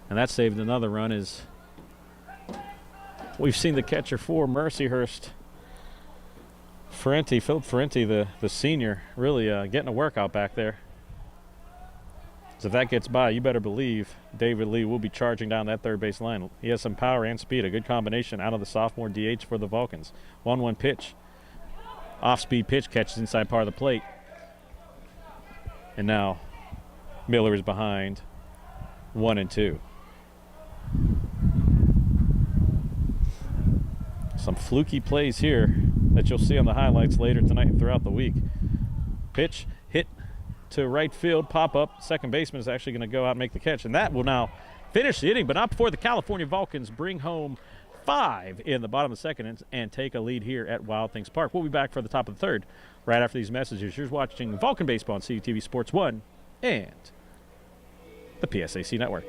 And that saved another run as we've seen the catcher for Mercyhurst, Philip Ferenti, the senior, really getting a workout back there. So if that gets by, you better believe David Lee will be charging down that third base line. He has some power and speed, a good combination out of the sophomore DH for the Vulcans. 1-1 pitch. Off-speed pitch, catches inside part of the plate. And now Miller is behind 1-2. Some fluky plays here that you'll see on the highlights later tonight and throughout the week. Pitch hit to right field, pop up. Second baseman is actually going to go out and make the catch, and that will now finish the inning, but not before the California Vulcans bring home 5 in the bottom of the second and take a lead here at Wild Things Park. We'll be back for the top of the third right after these messages. You're watching Vulcan Baseball on CUTV Sports 1 and the PSAC Network.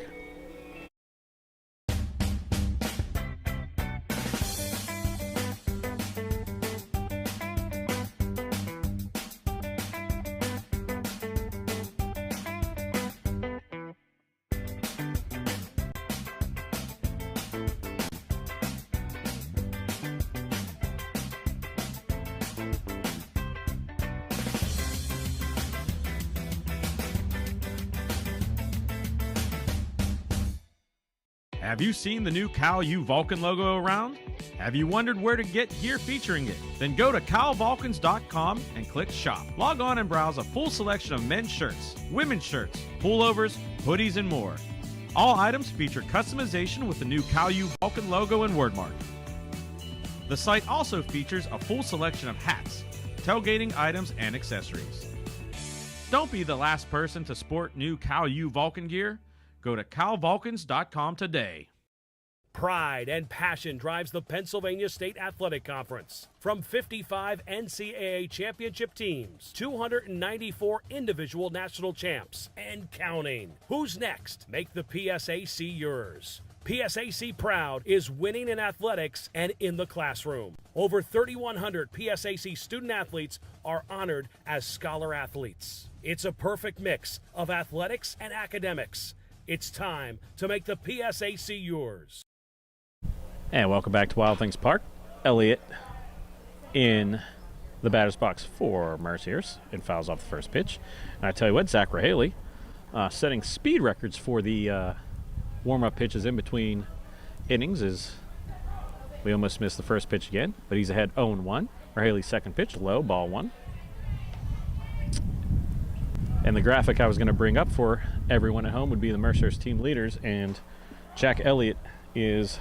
Have you seen the new Cal U Vulcan logo around? Have you wondered where to get gear featuring it? Then go to calvulcans.com and click shop. Log on and browse a full selection of men's shirts, women's shirts, pullovers, hoodies, and more. All items feature customization with the new Cal U Vulcan logo and wordmark. The site also features a full selection of hats, tailgating items, and accessories. Don't be the last person to sport new Cal U Vulcan gear. Go to calvulcans.com today.
Pride and passion drives the Pennsylvania State Athletic Conference. From 55 NCAA championship teams, 294 individual national champs, and counting. Who's next? Make the PSAC yours. PSAC Proud is winning in athletics and in the classroom. Over 3,100 PSAC student athletes are honored as scholar athletes. It's a perfect mix of athletics and academics. It's time to make the PSAC yours.
And welcome back to Wild Things Park. Elliott in the batter's box for Mercyhurst and fouls off the first pitch. And I tell you what, Zach Rahaley setting speed records for the warm-up pitches in between innings as we almost missed the first pitch again, but he's ahead 0-1. Rahaley's second pitch, low, ball one. And the graphic I was going to bring up for everyone at home would be the Mercyhurst team leaders, and Jack Elliott is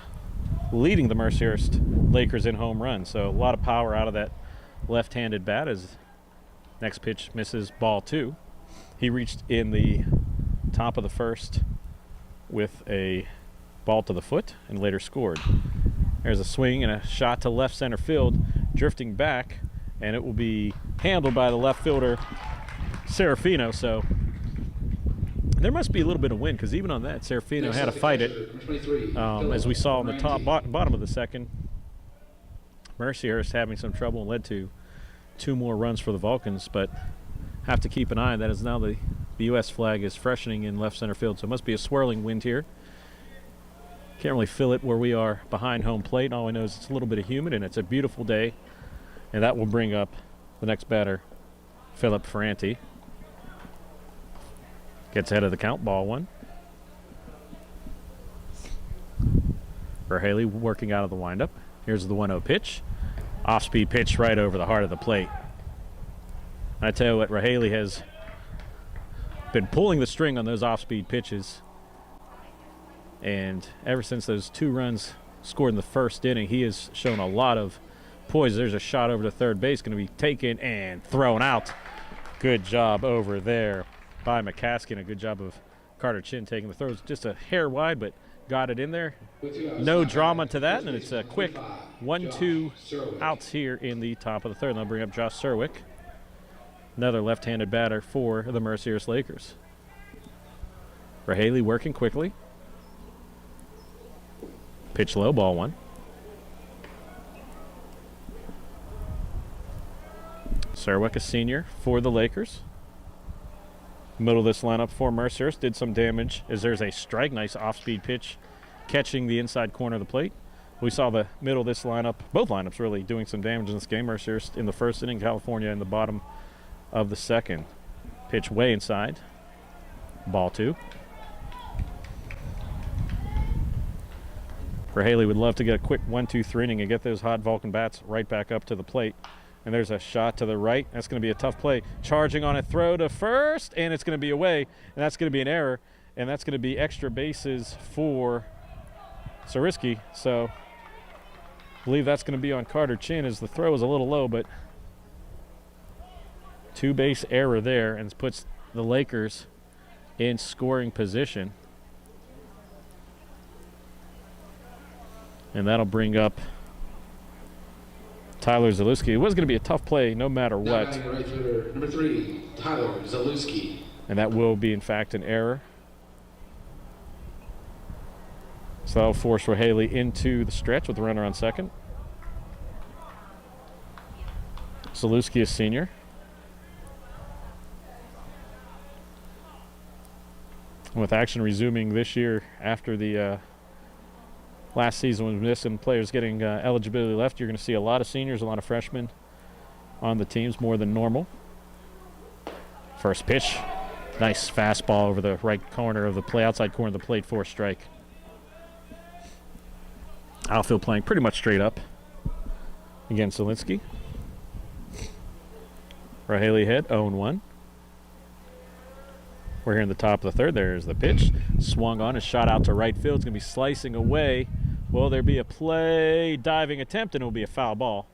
leading the Mercyhurst Lakers in home runs. So a lot of power out of that left-handed bat as next pitch misses, ball two. He reached in the top of the first with a ball to the foot and later scored. There's a swing and a shot to left center field, drifting back, and it will be handled by the left fielder Serafino. So there must be a little bit of wind, because even on that, Serafino had to fight it. As we saw in the bottom of the second, Mercyhurst having some trouble and led to 2 more runs for the Vulcans, but have to keep an eye on that as now the U.S. flag is freshening in left center field. So it must be a swirling wind here. Can't really feel it where we are behind home plate. All I know is it's a little bit of humid and it's a beautiful day, and that will bring up the next batter, Philip Ferranti. Gets ahead of the count, ball one. Rahaley working out of the windup. Here's the 1-0 pitch. Off-speed pitch right over the heart of the plate. I tell you what, Rahaley has been pulling the string on those off-speed pitches. And ever since those 2 runs scored in the first inning, he has shown a lot of poise. There's a shot over to third base, going to be taken and thrown out. Good job over there by McCaskey. A good job of Carter Chin taking the throws just a hair wide, but got it in there. No drama to that, and it's a quick 1-2 outs here in the top of the third. And they'll bring up Josh Serwick, another left-handed batter for the Mercyhurst Lakers. Rahaley working quickly. Pitch low, ball one. Serwick, a senior for the Lakers. Middle of this lineup for Mercyhurst did some damage as there's a strike. Nice off-speed pitch catching the inside corner of the plate. We saw the middle of this lineup, both lineups really, doing some damage in this game. Mercyhurst in the first inning, California in the bottom of the second. Pitch way inside. Ball two. Rahaley would love to get a quick 1-2-3 inning and get those hot Vulcan bats right back up to the plate. And there's a shot to the right. That's going to be a tough play. Charging on a throw to first, and it's going to be away. And that's going to be an error. And that's going to be extra bases for Sariski. So I believe that's going to be on Carter Chin as the throw is a little low, but 2-base error there and puts the Lakers in scoring position. And that'll bring up Tyler Zalewski. It was going to be a tough play no matter what.
Right fielder, number 3, Tyler Zalewski.
And that will be, in fact, an error. So that'll force Rahaley into the stretch with the runner on second. Zalewski is senior. And with action resuming this year after the last season was missing players getting eligibility left, you're going to see a lot of seniors, a lot of freshmen on the teams, more than normal. First pitch, nice fastball over the right corner of the play, outside corner of the plate for a strike. Outfield playing pretty much straight up against Zielinski. Raheli hit, 0-1. We're here in the top of the third. There's the pitch. Swung on, a shot out to right field. It's going to be slicing away. Will there be a play diving attempt, and it will be a foul ball.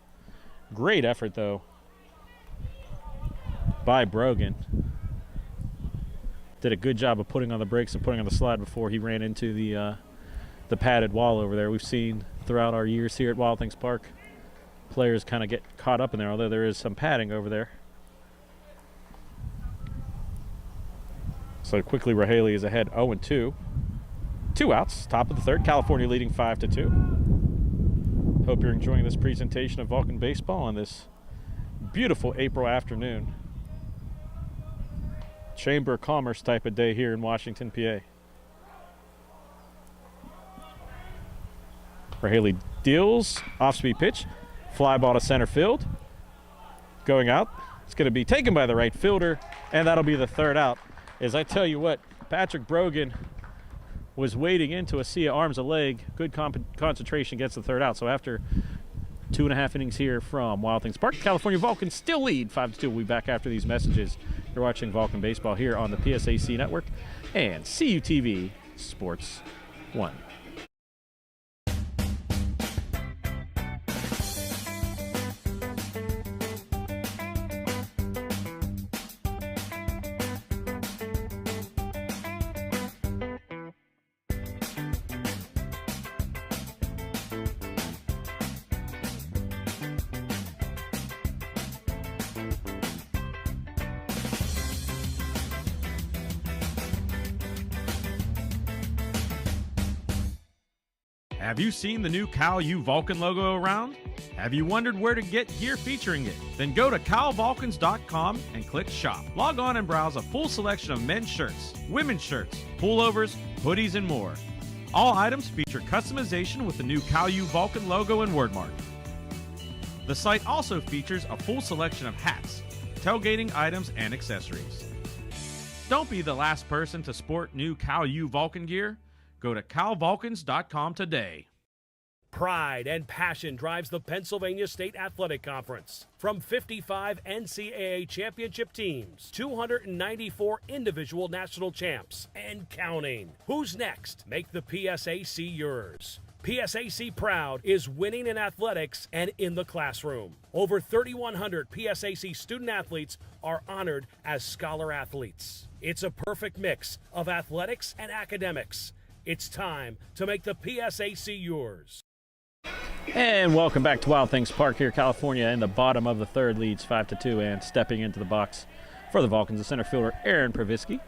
Great effort, though, by Brogan. Did a good job of putting on the brakes and putting on the slide before he ran into the padded wall over there. We've seen throughout our years here at Wild Things Park, players kind of get caught up in there, although there is some padding over there. So quickly, Raheli is ahead 0-2. 2 outs, top of the third. California leading 5-2. Hope you're enjoying this presentation of Vulcan baseball on this beautiful April afternoon. Chamber of Commerce type of day here in Washington, PA. Raheli deals, off-speed pitch, fly ball to center field. Going out, it's going to be taken by the right fielder, and that'll be the third out. As I tell you what, Patrick Brogan was wading into a sea of arms a leg. Good concentration gets the third out. So after 2.5 innings here from Wild Things Park, California Vulcans still lead 5-2. We'll be back after these messages. You're watching Vulcan Baseball here on the PSAC Network and CUTV Sports 1.
Have you seen the new Cal U Vulcan logo around? Have you wondered where to get gear featuring it? Then go to calvulcans.com and click shop. Log on and browse a full selection of men's shirts, women's shirts, pullovers, hoodies, and more. All items feature customization with the new Cal U Vulcan logo and wordmark. The site also features a full selection of hats, tailgating items, and accessories. Don't be the last person to sport new Cal U Vulcan gear. Go to calvulcans.com today.
Pride and passion drives the Pennsylvania State Athletic Conference. From 55 NCAA championship teams, 294 individual national champs, and counting. Who's next? Make the PSAC yours. PSAC Proud is winning in athletics and in the classroom. Over 3,100 PSAC student athletes are honored as scholar athletes. It's a perfect mix of athletics and academics. It's time to make the PSAC yours.
And welcome back to Wild Things Park here, California. In the bottom of the third, leads 5-2, and stepping into the box for the Vulcans, the center fielder Aaron Pravisky.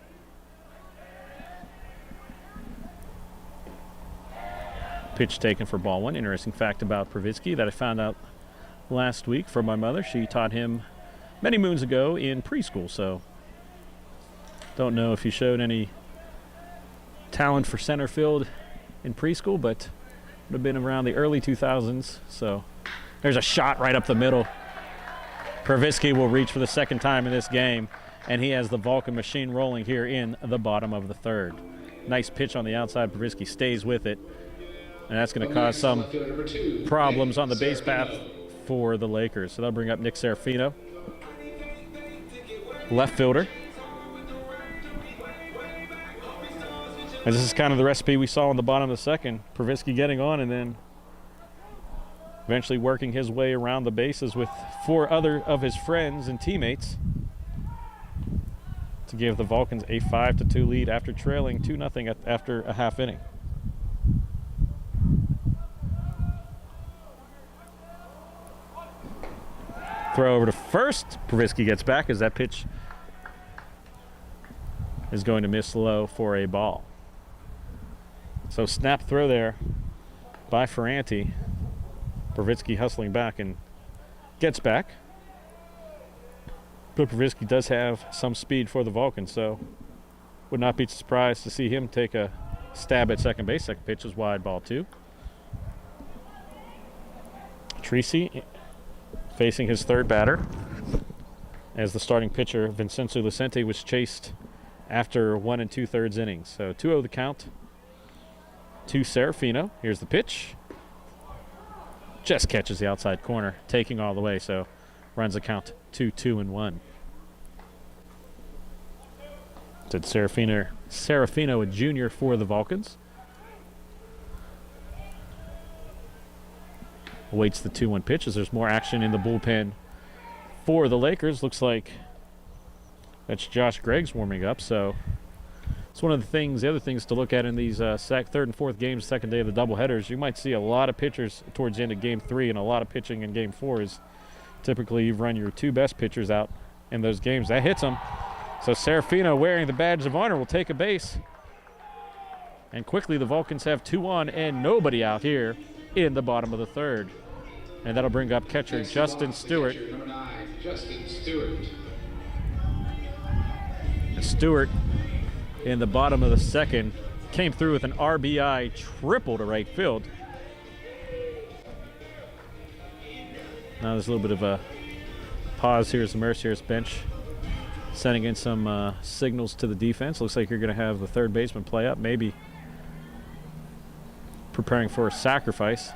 Pitch taken for ball one. Interesting fact about Pravisky that I found out last week from my mother. She taught him many moons ago in preschool, so don't know if he showed any talent for center field in preschool, but would have been around the early 2000s. So there's a shot right up the middle. Pravisky will reach for the second time in this game, and he has the Vulcan machine rolling here in the bottom of the third. Nice pitch on the outside. Pravisky stays with it, and that's going to cause some problems on the base path for the Lakers. So they'll bring up Nick Serafino, left fielder. And this is kind of the recipe we saw on the bottom of the second. Pravisky getting on and then eventually working his way around the bases with 4 other of his friends and teammates to give the Vulcans a 5-2 lead after trailing 2-0 after a half inning. Throw over to first. Pravisky gets back as that pitch is going to miss low for a ball. So snap throw there by Ferranti. Pravisky hustling back and gets back. But Pravisky does have some speed for the Vulcans, so would not be surprised to see him take a stab at second base. Second pitch is wide, ball 2. Treacy facing his third batter as the starting pitcher, Vincenzo Lucente, was chased after 1 2/3 innings. So 2-0 the count to Serafino. Here's the pitch. just catches the outside corner, taking all the way, so runs the count 2-2-1. Did Serafino, a junior for the Vulcans. Awaits the 2-1 pitch as there's more action in the bullpen for the Lakers. Looks like that's Josh Gregg's warming up, so it's one of the other things to look at in these third and fourth games, second day of the doubleheaders. You might see a lot of pitchers towards the end of game 3 and a lot of pitching in game 4 is typically you've run your 2 best pitchers out in those games. That hits them. So Serafino, wearing the badge of honor, will take a base. And quickly the Vulcans have 2 on and nobody out here in the bottom of the third. And that'll bring up catcher Justin Stewart.
Number 9, Justin Stewart.
And Stewart, in the bottom of the second, came through with an RBI triple to right field. Now there's a little bit of a pause here as the Mercyhurst bench sending in some signals to the defense. Looks like you're going to have the third baseman play up, maybe preparing for a sacrifice.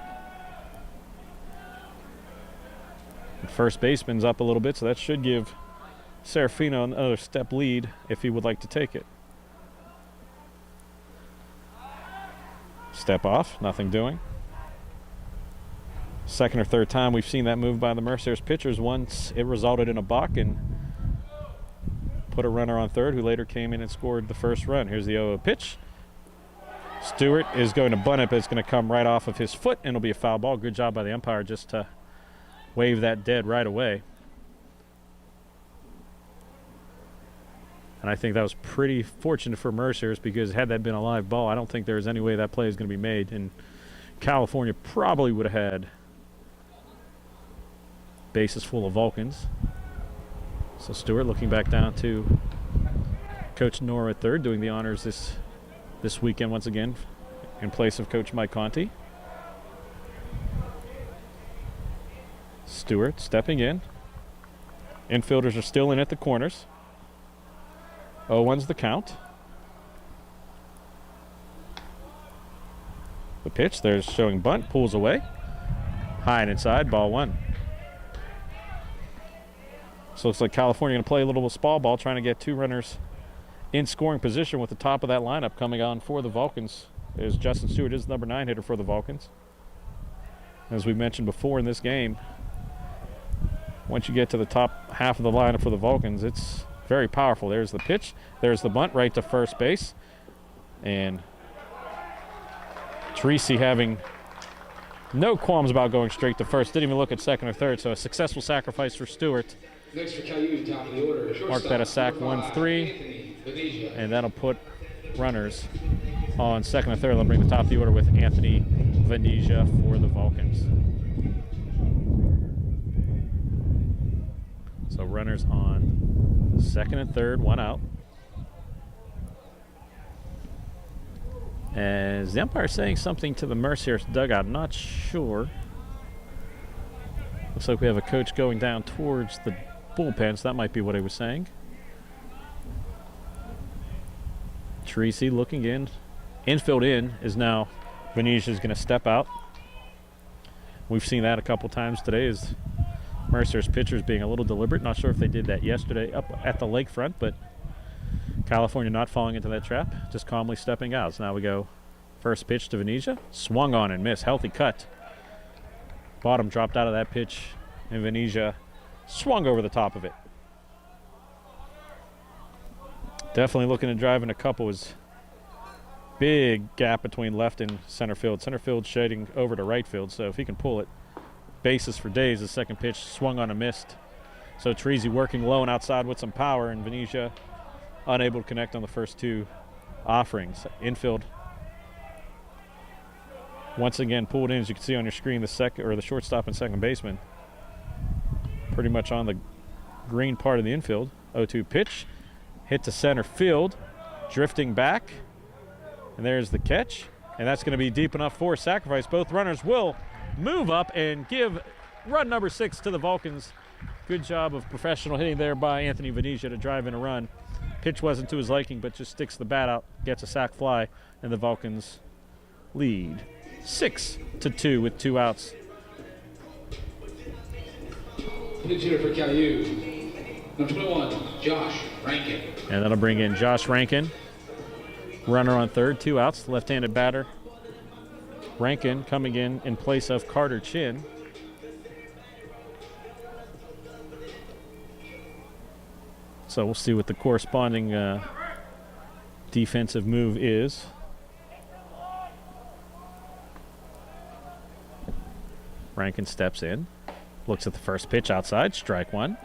And first baseman's up a little bit, so that should give Serafino another step lead if he would like to take it. Step off, nothing doing. Second or third time we've seen that move by the Mercyhurst pitchers. Once it resulted in a balk and put a runner on third, who later came in and scored the first run. Here's the 0-0 pitch. Stewart is going to bunt it, but it's going to come right off of his foot, and it'll be a foul ball. Good job by the umpire just to wave that dead right away. And I think that was pretty fortunate for Mercyhurst, because had that been a live ball, I don't think there's any way that play is going to be made. And California probably would have had bases full of Vulcans. So Stewart looking back down to Coach Nora at third, doing the honors this weekend once again in place of Coach Mike Conti. Stewart stepping in. Infielders are still in at the corners. 0-1's the count. The pitch, there's showing bunt, pulls away. High and inside, ball 1. So looks like California going to play a little small ball, trying to get 2 runners in scoring position with the top of that lineup coming on for the Vulcans. Is Justin Stewart is the number 9 hitter for the Vulcans. As we mentioned before in this game, once you get to the top half of the lineup for the Vulcans, it's very powerful. There's the pitch, there's the bunt right to first base, and Tracy having no qualms about going straight to first. Didn't even look at second or third, so a successful sacrifice for Stewart.
Next for Caillou, top of the order.
Mark that a sack, 1-3, and that'll put runners on second and third. They'll bring the top of the order with Anthony Venezia for the Vulcans. So runners on second and third, 1 out. As the umpire saying something to the Mercyhurst dugout, not sure. Looks like we have a coach going down towards the bullpen, so that might be what he was saying. Tracy looking in. Infield in is now Venezia's going to step out. We've seen that a couple times today as Mercyhurst pitchers being a little deliberate. Not sure if they did that yesterday up at the lakefront, but California not falling into that trap, just calmly stepping out. So now we go first pitch to Venezia. Swung on and missed. Healthy cut. Bottom dropped out of that pitch, and Venezia swung over the top of it. Definitely looking to drive in a couple. Was big gap between left and center field. Center field shading over to right field, so if he can pull it, bases for days. The second pitch swung on and missed. So Treasy working low and outside with some power, and Venezia unable to connect on the first 2 offerings. Infield once again pulled in, as you can see on your screen, the shortstop and second baseman pretty much on the green part of the infield. 0-2 pitch, hit to center field, drifting back, and there's the catch, and that's going to be deep enough for a sacrifice. Both runners will move up and give run number 6 to the Vulcans. Good job of professional hitting there by Anthony Venezia to drive in a run. Pitch wasn't to his liking, but just sticks the bat out, gets a sac fly, and the Vulcans lead 6-2 with 2 outs
Pinch hitter for Caillou. Number 21, Josh Rankin.
And that'll bring in Josh Rankin. Runner on third, 2 outs, left-handed batter. Rankin coming in place of Carter Chin. So we'll see what the corresponding defensive move is. Rankin steps in, looks at the first pitch outside, strike one.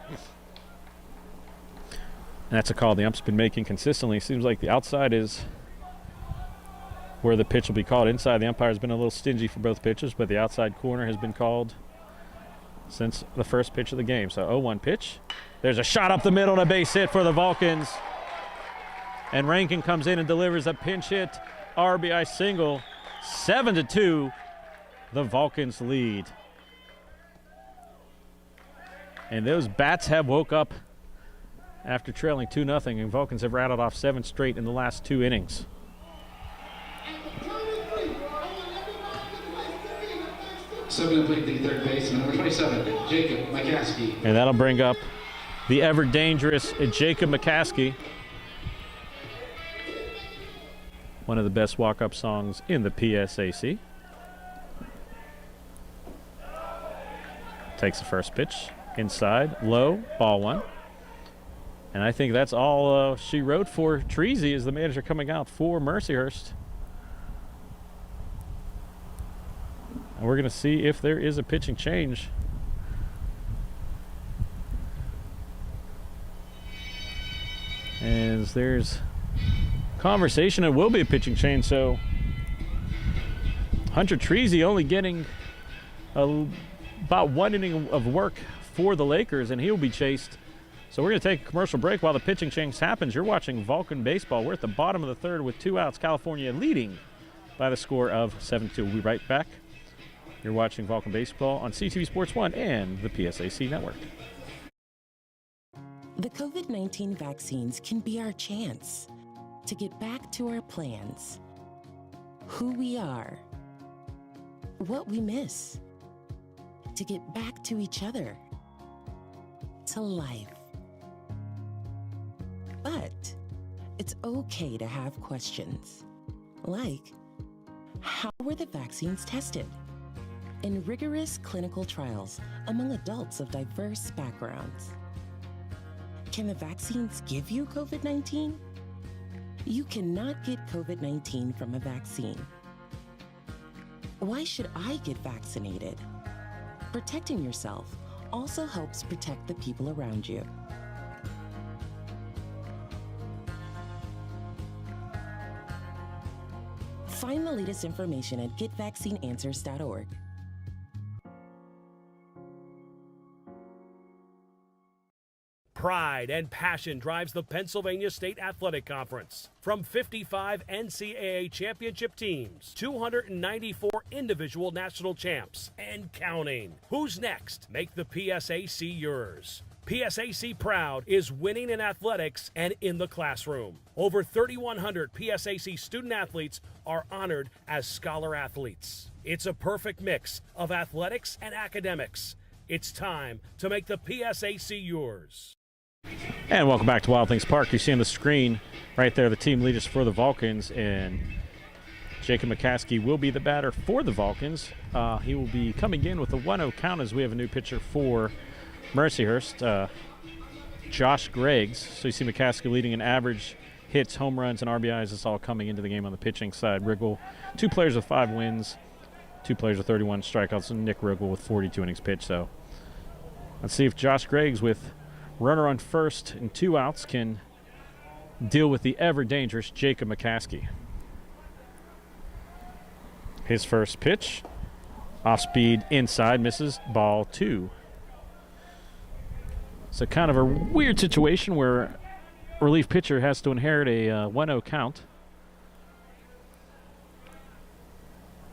And that's a call the ump's been making consistently. Seems like the outside is where the pitch will be called. Inside, the umpire's been a little stingy for both pitches, but the outside corner has been called since the first pitch of the game. So 0-1 pitch. There's a shot up the middle and a base hit for the Vulcans. And Rankin comes in and delivers a pinch hit RBI single. 7-2, the Vulcans lead. And those bats have woke up after trailing 2-0, and Vulcans have rattled off 7 straight in the last 2 innings.
Stepping up playing the third baseman, number 27, Jacob McCaskey.
And that'll bring up the ever dangerous Jacob McCaskey. One of the best walk-up songs in the PSAC. Takes the first pitch inside, low, ball one. And I think that's all she wrote for Treasy as the manager coming out for Mercyhurst. And we're going to see if there is a pitching change. As there's conversation, it will be a pitching change. So Hunter Treasy only getting about 1 inning of work for the Lakers, and he'll be chased. So we're going to take a commercial break while the pitching change happens. You're watching Vulcan Baseball. We're at the bottom of the third with 2 outs. California leading by the score of 7-2. We'll be right back. You're watching Vulcan Baseball on CTV Sports 1 and the PSAC Network.
The COVID-19 vaccines can be our chance to get back to our plans, who we are, what we miss, to get back to each other, to life. But it's okay to have questions, like, how were the vaccines tested? In rigorous clinical trials among adults of diverse backgrounds. Can the vaccines give you COVID-19? You cannot get COVID-19 from a vaccine. Why should I get vaccinated? Protecting yourself also helps protect the people around you. Find the latest information at getvaccineanswers.org.
Pride and passion drives the Pennsylvania State Athletic Conference. From 55 NCAA championship teams, 294 individual national champs, and counting. Who's next? Make the PSAC yours. PSAC Proud is winning in athletics and in the classroom. Over 3,100 PSAC student athletes are honored as scholar athletes. It's a perfect mix of athletics and academics. It's time to make the PSAC yours.
And welcome back to Wild Things Park. You see on the screen right there the team leaders for the Vulcans, and Jacob McCaskey will be the batter for the Vulcans. He will be coming in with a 1-0 count as we have a new pitcher for Mercyhurst, Josh Greggs. So you see McCaskey leading in average hits, home runs, and RBIs. It's all coming into the game on the pitching side. Riggle, 2 players with 5 wins, 2 players with 31 strikeouts, and Nick Riggle with 42 innings pitched. So let's see if Josh Greggs, with runner on first and 2 outs, can deal with the ever-dangerous Jacob McCaskey. His first pitch, off-speed inside, misses, ball 2. So kind of a weird situation where relief pitcher has to inherit a 1-0 count.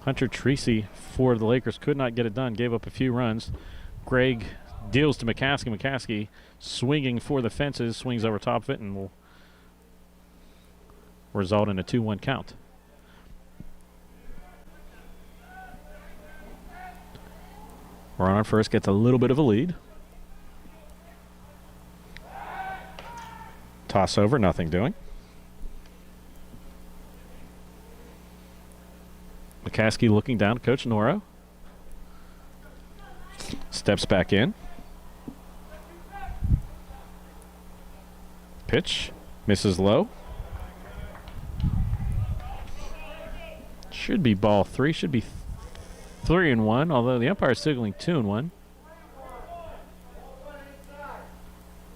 Hunter Treasy for the Lakers could not get it done, gave up a few runs. Gregg deals to McCaskey. McCaskey swinging for the fences, swings over top of it, and will result in a 2-1 count. Runner on first gets a little bit of a lead. Toss over, nothing doing. McCaskey looking down at Coach Noro. Steps back in. Pitch. Misses low. Should be ball 3. Should be 3-1, although the umpire is signaling 2-1.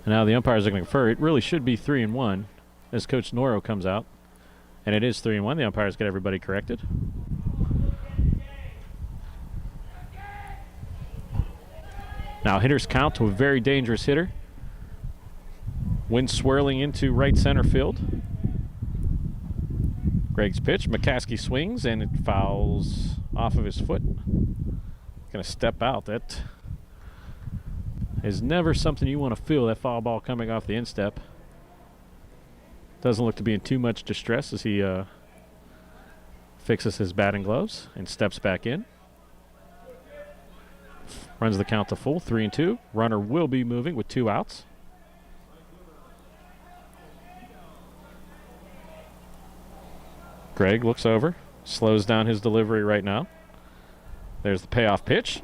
And now the umpire is looking for it. Really should be 3-1 as Coach Noro comes out. And it is 3-1. The umpires got everybody corrected. Now hitters count to a very dangerous hitter. Wind swirling into right center field. Greg's pitch. McCaskey swings and it fouls off of his foot. Going to step out. That is never something you want to feel, that foul ball coming off the instep. Doesn't look to be in too much distress as he fixes his batting gloves and steps back in. Runs the count to full, 3-2. Runner will be moving with 2 outs. Greg looks over, slows down his delivery right now. There's the payoff pitch,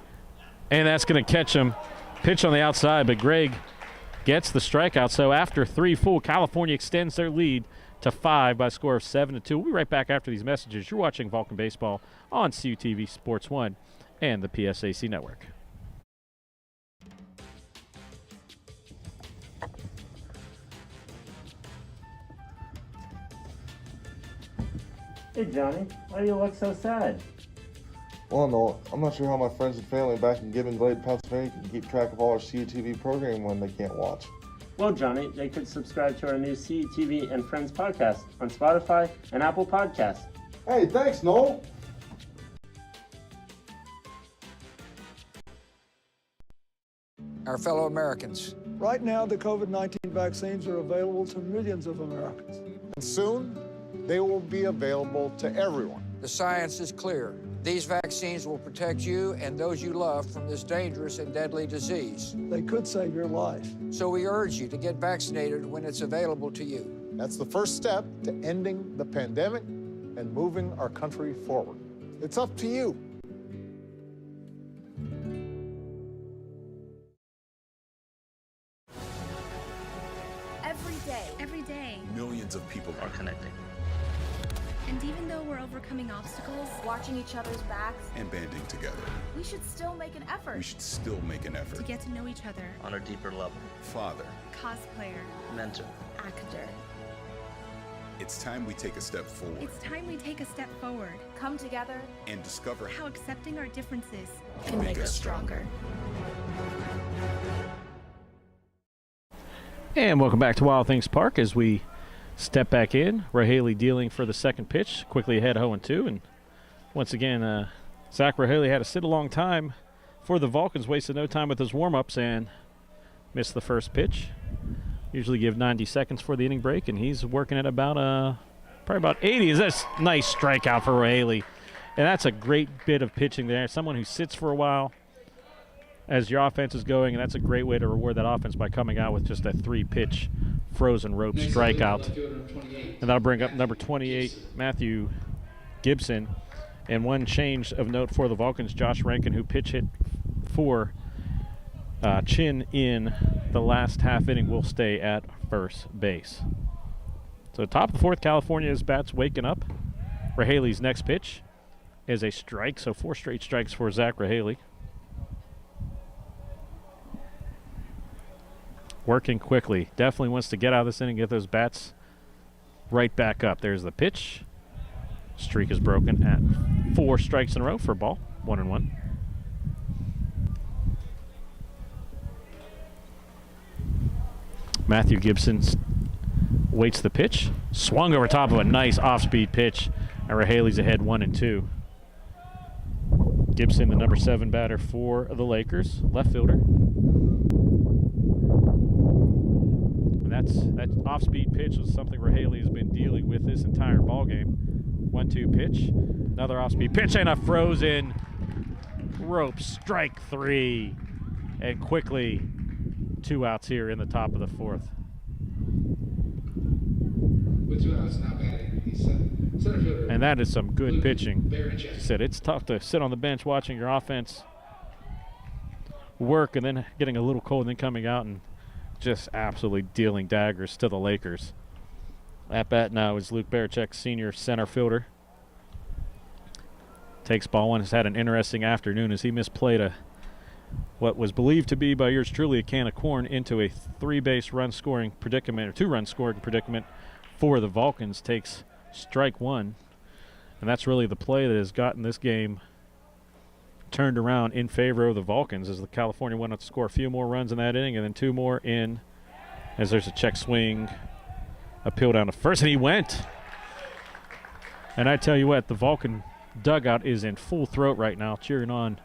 and that's going to catch him. Pitch on the outside, but Greg gets the strikeout. So after 3 full, California extends their lead to 5 by a score of 7-2. We'll be right back after these messages. You're watching Vulcan Baseball on CUTV Sports 1 and the PSAC Network.
Hey, Johnny, why do you look so sad?
Well, no, I'm not sure how my friends and family back in Gibbon Glade, Pennsylvania can keep track of all our CUTV programming when they can't watch.
Well, Johnny, they could subscribe to our new CUTV and Friends podcast on Spotify and Apple Podcasts.
Hey, thanks, Noel.
Our fellow Americans.
Right now, the COVID-19 vaccines are available to millions of Americans.
And soon, they will be available to everyone.
The science is clear. These vaccines will protect you and those you love from this dangerous and deadly disease.
They could save your life.
So we urge you to get vaccinated when it's available to you.
That's the first step to ending the pandemic and moving our country forward. It's up to you.
Every day,
millions of people are connecting.
And even though we're overcoming obstacles, watching each other's backs,
and banding together,
we should still make an effort.
We should still make an effort
to get to know each other
on a deeper level. Father,
cosplayer,
mentor,
actor.
It's time we take a step forward.
It's time we take a step forward. Come together
and discover
how accepting our differences
can make us stronger.
And welcome back to Wild Things Park as we step back in. Rahaley dealing for the second pitch, quickly ahead 0-2. And once again, Zach Rahaley had to sit a long time for the Vulcans, wasted no time with his warm-ups and missed the first pitch. Usually give 90 seconds for the inning break, and he's working at about probably about 80. That's a nice strikeout for Rahaley. And that's a great bit of pitching there. Someone who sits for a while as your offense is going, and that's a great way to reward that offense by coming out with just a 3-pitch frozen rope strikeout. And that'll bring up number 28, Matthew Gibson. And one change of note for the Vulcans, Josh Rankin, who pitch hit for Chin in the last half inning, will stay at first base. So top of the fourth, California's bats waking up. Rahaley's next pitch is a strike, so 4 straight strikes for Zach Rahaley. Working quickly. Definitely wants to get out of this inning, get those bats right back up. There's the pitch. Streak is broken at 4 strikes in a row for a ball. 1-1. Matthew Gibson waits the pitch. Swung over top of a nice off-speed pitch. And Rahaley's ahead 1-2. Gibson, the number 7 batter for the Lakers, left fielder. That off-speed pitch was something Rahaley has been dealing with this entire ballgame. 1-2 pitch, another off-speed pitch, and a frozen rope, strike 3. And quickly, 2 outs here in the top of the fourth.
With 2 outs, now batting. He's center fielder.
And that is some good
Luke
pitching.
Barachek.
He said it's tough to sit on the bench watching your offense work and then getting a little cold and then coming out and just absolutely dealing daggers to the Lakers. At bat now is Luke Barachek, senior center fielder. Takes ball one. Has had an interesting afternoon as he misplayed what was believed to be by yours truly a can of corn into a 3-base run scoring predicament, or 2-run scoring predicament for the Vulcans. Takes strike one. And that's really the play that has gotten this game turned around in favor of the Vulcans as the California went on to score a few more runs in that inning and then 2 more in as there's a check swing, appeal down to first, and he went. And I tell you what, the Vulcan dugout is in full throat right now cheering on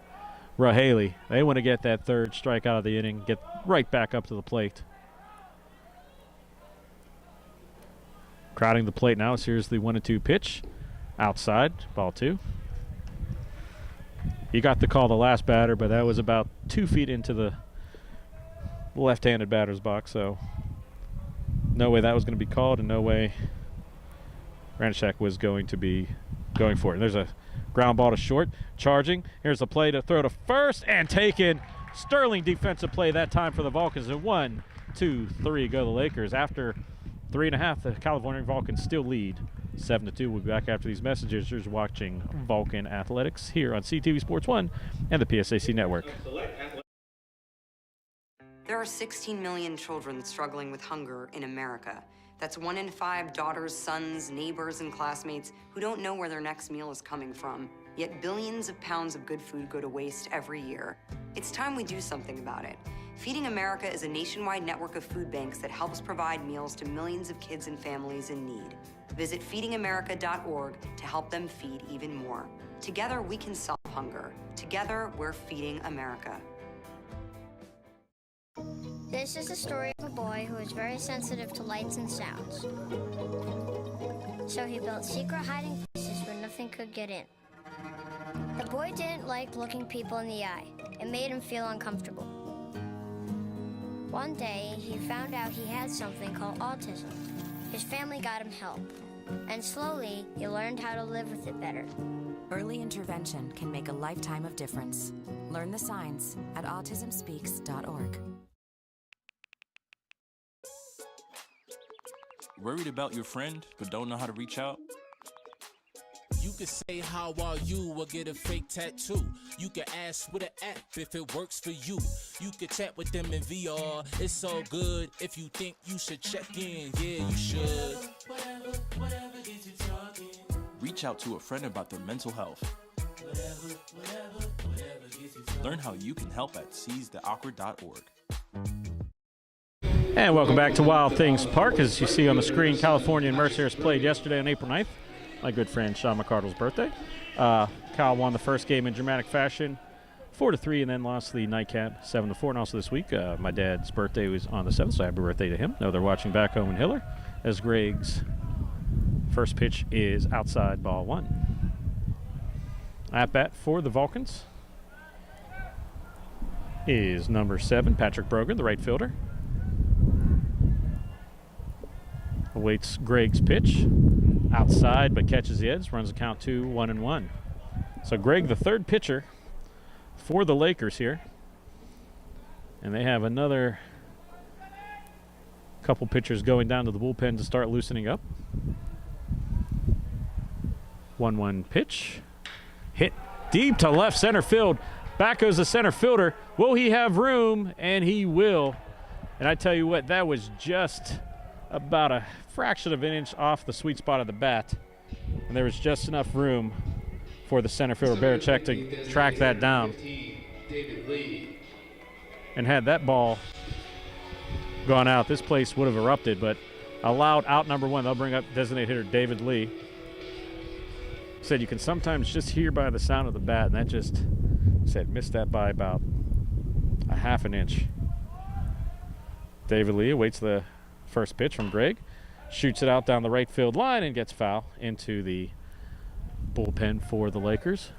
Rahaley. They want to get that 3rd strike out of the inning, get right back up to the plate. Crowding the plate now. Here's the 1-2 pitch. Outside, ball 2. He got the call the last batter, but that was about 2 feet into the left-handed batter's box, so no way that was going to be called, and no way Ranchak was going to be going for it. And there's a ground ball to short, charging. Here's a play to throw to first and taken. Sterling defensive play that time for the Vulcans. And 1, 2, 3 go the Lakers. After 3.5, the California Vulcans still lead 7-2. We'll be back after these messages. You're watching Vulcan Athletics here on CTV Sports 1 and the PSAC Network.
There are 16 million children struggling with hunger in America. That's 1 in 5 daughters, sons, neighbors, and classmates who don't know where their next meal is coming from. Yet billions of pounds of good food go to waste every year. It's time we do something about it. Feeding America is a nationwide network of food banks that helps provide meals to millions of kids and families in need. Visit feedingamerica.org to help them feed even more. Together, we can solve hunger. Together, we're feeding America.
This is the story of a boy who was very sensitive to lights and sounds. So he built secret hiding places where nothing could get in. The boy didn't like looking people in the eye. It made him feel uncomfortable. One day, he found out he had something called autism. His family got him help. And slowly, he learned how to live with it better.
Early intervention can make a lifetime of difference. Learn the signs at autismspeaks.org.
Worried about your friend but don't know how to reach out?
You could say how are you or get a fake tattoo. You could ask with an app if it works for you. You could chat with them in VR. It's all good if you think you should check in. Yeah, you should. Whatever gets you talking.
Reach out to a friend about their mental health.
Whatever gets you talking.
Learn how you can help at seizetheawkward.org.
And welcome back to Wild Things Park. As you see on the screen, California and Mercyhurst played yesterday on April 9th. My good friend Sean McCardle's birthday. Cal won the first game in dramatic fashion, 4-3, and then lost the nightcap 7-4. And also this week, my dad's birthday was on the 7th, so happy birthday to him. Know they're watching back home in Hiller as Greg's first pitch is outside, ball 1. At bat for the Vulcans is number 7, Patrick Brogan, the right fielder. Awaits Greg's pitch. Outside, but catches the edge, runs the count to 1-1. So Greg, the third pitcher for the Lakers here. And they have another couple pitchers going down to the bullpen to start loosening up. 1-1 pitch. Hit deep to left center field. Back goes the center fielder. Will he have room? And he will. And I tell you what, that was just about a fraction of an inch off the sweet spot of the bat. And there was just enough room for the center fielder Barachek to track that down. And had that ball gone out, this place would have erupted, but allowed out number 1. They'll bring up designated hitter David Lee. Said you can sometimes just hear by the sound of the bat, and that just said missed that by about a half an inch. David Lee awaits the first pitch from Greg, shoots it out down the right field line and gets foul into the bullpen for the Lakers.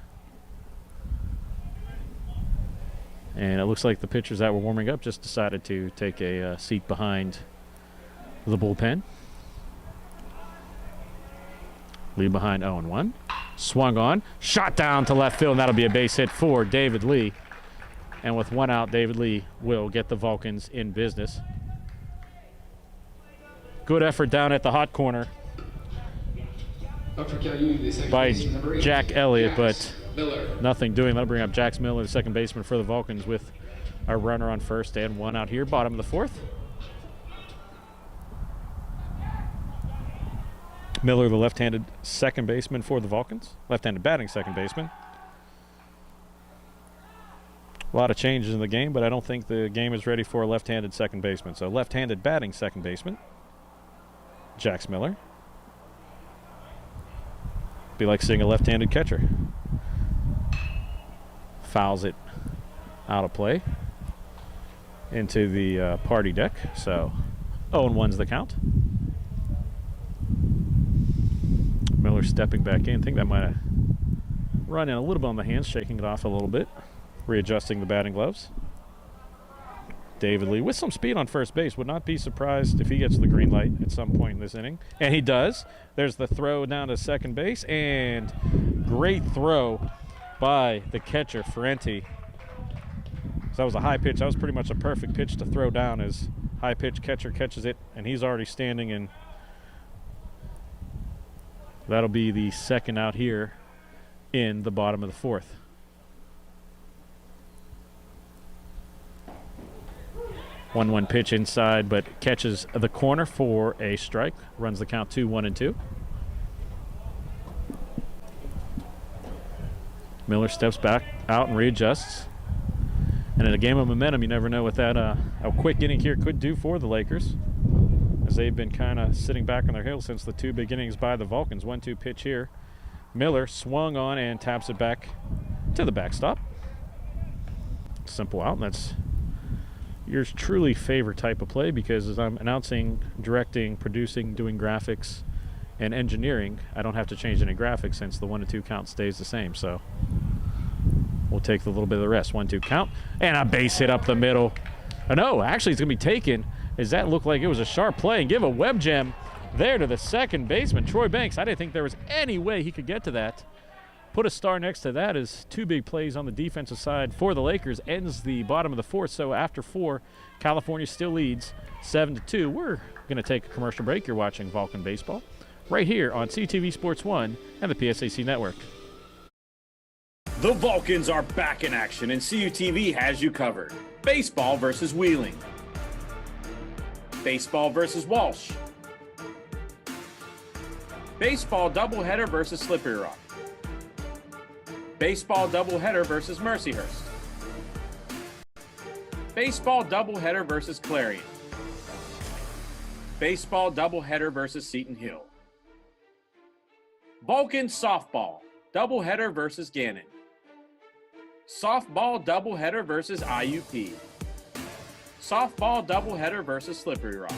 And it looks like the pitchers that were warming up just decided to take a seat behind the bullpen. Lee behind 0-1. Swung on. Shot down to left field, and that'll be a base hit for David Lee. And with one out, David Lee will get the Vulcans in business. Good effort down at the hot corner by Jack Elliott, but nothing doing. That'll bring up Jax Miller, the second baseman for the Vulcans, with a runner on first and one out here, bottom of the fourth. Miller, the left-handed second baseman for the Vulcans, left-handed batting second baseman. A lot of changes in the game, but I don't think the game is ready for a left-handed second baseman. So left-handed batting second baseman, Jax Miller. Be like seeing a left-handed catcher. Fouls it out of play into the party deck. So 0-1's the count. Miller stepping back in. I think that might have run in a little bit on the hands, shaking it off a little bit. Readjusting the batting gloves. David Lee with some speed on first base. Would not be surprised if he gets the green light at some point in this inning. And he does. There's the throw down to second base. And great throw by the catcher, Ferenti. So that was a high pitch. That was pretty much a perfect pitch to throw down as high pitch catcher catches it. And he's already standing in. That'll be the second out here in the bottom of the fourth. One pitch inside, but catches the corner for a strike. Runs the count 2-1-2. Miller steps back out and readjusts. And in a game of momentum, you never know what that a quick inning here could do for the Lakers, as they've been kind of sitting back on their heels since the two big innings by the Vulcans. 1-2 pitch here. Miller swung on and taps it back to the backstop. Simple out, and that's yours truly favorite type of play, because as I'm announcing, directing, producing, doing graphics, and engineering, I don't have to change any graphics since the 1-2 count stays the same. So we'll take the little bit of the rest. 1-2 count, and a base hit up the middle. No, actually it's going to be taken, as that looked like it was a sharp play, and give a web gem there to the second baseman, Troy Banks. I didn't think there was any way he could get to that. Put a star next to that as two big plays on the defensive side for the Lakers. Ends the bottom of the fourth. So after four, California still leads 7-2. We're going to take a commercial break. You're watching Vulcan Baseball right here on CTV Sports 1 and the PSAC Network.
The Vulcans are back in action, and CUTV has you covered. Baseball versus Wheeling. Baseball versus Walsh. Baseball doubleheader versus Slippery Rock. Baseball doubleheader versus Mercyhurst. Baseball doubleheader versus Clarion. Baseball doubleheader versus Seton Hill. Vulcan softball doubleheader versus Gannon. Softball doubleheader versus IUP. Softball doubleheader versus Slippery Rock.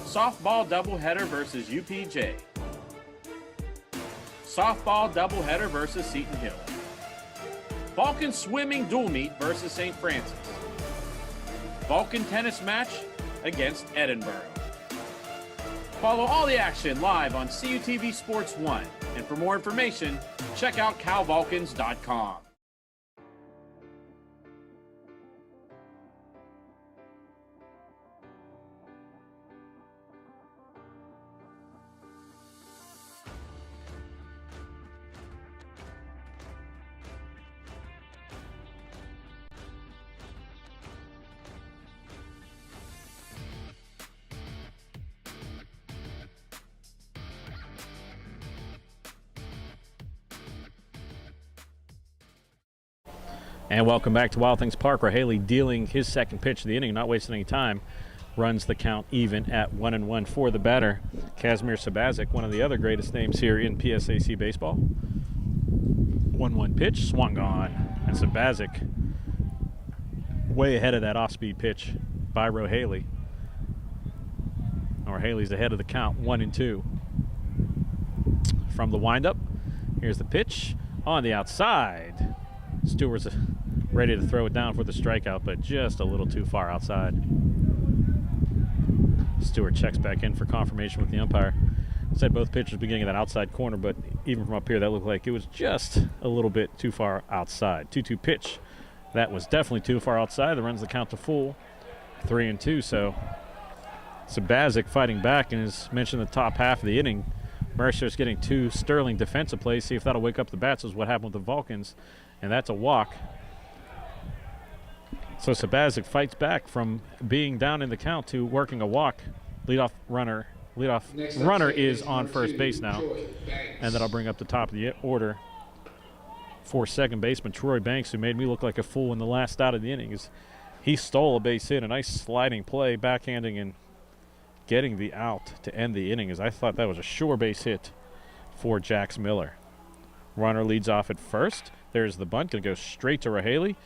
Softball doubleheader versus UPJ. Softball doubleheader versus Seton Hill. Vulcan swimming dual meet versus St. Francis. Vulcan tennis match against Edinburgh. Follow all the action live on CUTV Sports 1. And for more information, check out calvulcans.com.
And welcome back to Wild Things Park, where Haley dealing his second pitch of the inning, not wasting any time, runs the count even at 1-1 for the batter, Kazimir Sabazic, one of the other greatest names here in PSAC baseball. 1-1 pitch, swung on, and Sabazic way ahead of that off-speed pitch by Rohaley. Or Haley's ahead of the count, 1-2. From the windup, here's the pitch on the outside. Stewart's ready to throw it down for the strikeout, but just a little too far outside. Stewart checks back in for confirmation with the umpire. said both pitchers beginning of that outside corner, but even from up here, that looked like it was just a little bit too far outside. 2-2 pitch. That was definitely too far outside. That runs the count to full. 3-2. So Sabazic fighting back, and as mentioned in the top half of the inning, Mercyhurst getting 2 sterling defensive plays. See if that'll wake up the bats, is what happened with the Vulcans, and that's a walk. So Sabazic fights back from being down in the count to working a walk. Leadoff runner is on first base now, and that'll bring up the top of the order for second baseman Troy Banks, who made me look like a fool in the last out of the innings. He stole a base hit, a nice sliding play, backhanding and getting the out to end the inning, as I thought that was a sure base hit for Jax Miller. Runner leads off at first. There's the bunt, going to go straight to Rahaley.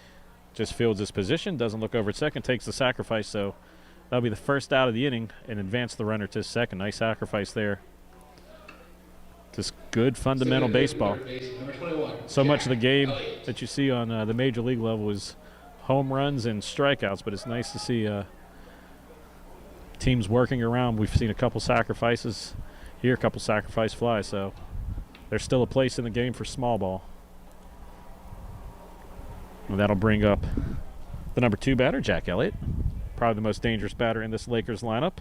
Just fields his position, doesn't look over at second, takes the sacrifice, so that'll be the first out of the inning and advance the runner to second. Nice sacrifice there. Just good fundamental baseball. So much of the game that you see on the major league level is home runs and strikeouts, but it's nice to see teams working around. We've seen a couple sacrifices here, a couple sacrifice flies, so there's still a place in the game for small ball. And that'll bring up the number 2 batter, Jack Elliott. Probably the most dangerous batter in this Lakers lineup.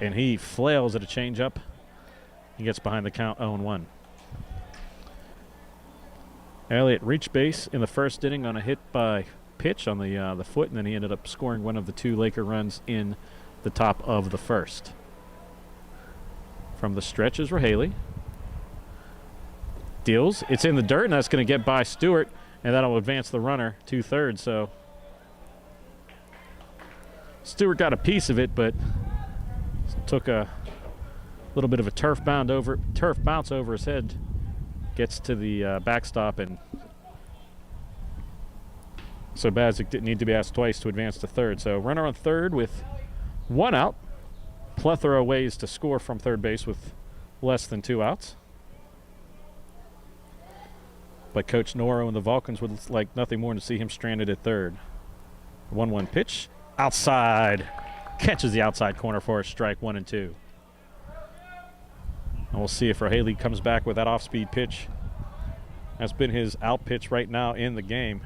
And he flails at a changeup. He gets behind the count 0-1. Elliott reached base in the first inning on a hit by pitch on the foot, and then he ended up scoring one of the 2 Laker runs in the top of the first. From the stretch is Rahaley. Deals. It's in the dirt, and that's going to get by Stewart. And that'll advance the runner 2/3. So Stewart got a piece of it, but took a little bit of a turf bounce over his head. Gets to the backstop, and so Bazik didn't need to be asked twice to advance to third. So runner on third with 1 out. Plethora of ways to score from third base with less than 2 outs. But Coach Noro and the Vulcans would like nothing more than to see him stranded at third. 1-1 pitch. Outside. Catches the outside corner for a strike, 1-2. And we'll see if Rahaley comes back with that off-speed pitch. That's been his out pitch right now in the game.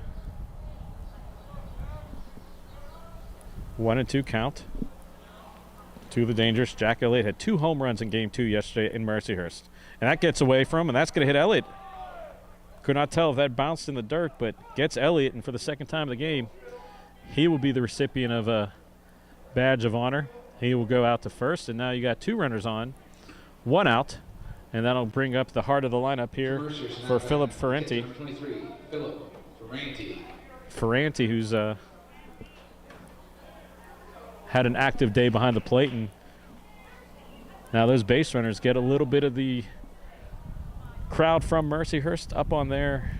1-2 count. To the dangerous. Jack Elliott had 2 home runs in game 2 yesterday in Mercyhurst. And that gets away from him, and that's going to hit Elliott. Could not tell if that bounced in the dirt, but gets Elliott, and for the second time of the game, he will be the recipient of a badge of honor. He will go out to first, and now you got 2 runners on, 1 out, and that'll bring up the heart of the lineup here for Philip Ferranti. Ferranti, who's had an active day behind the plate, and now those base runners get a little bit of the crowd from Mercyhurst up on their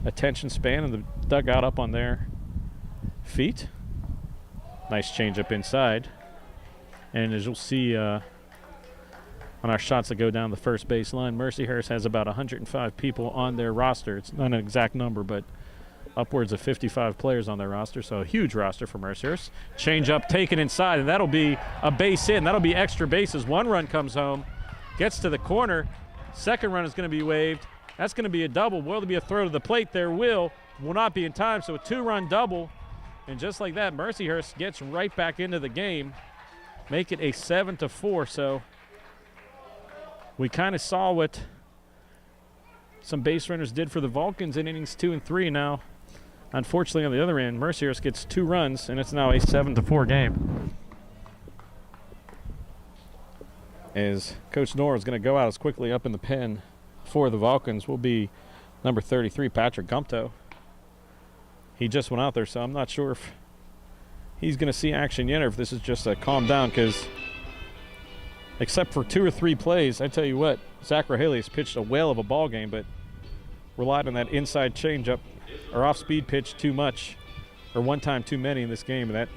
attention span, and the dugout up on their feet. Nice changeup inside. And as you'll see on our shots that go down the first base line, Mercyhurst has about 105 people on their roster. It's not an exact number, but upwards of 55 players on their roster, so a huge roster for Mercyhurst. Changeup taken inside, and that'll be a base hit, and that'll be extra bases. 1 run comes home, gets to the corner. Second run is going to be waved. That's going to be a double. Will there be a throw to the plate? There will not be in time, so a 2-run double. And just like that, Mercyhurst gets right back into the game, make it a 7-4. So we kind of saw what some base runners did for the Vulcans in innings 2 and 3. Now, unfortunately, on the other end, Mercyhurst gets 2 runs, and it's now a 7-4 game. As Coach Nora is going to go out as quickly up in the pen for the Vulcans will be number 33, Patrick Gumpto. He just went out there, so I'm not sure if he's going to see action yet or if this is just a calm down, because except for 2 or 3 plays, I tell you what, Zach Rahaley has pitched a whale of a ball game, but relied on that inside changeup or off-speed pitch too much, or one time too many in this game, and that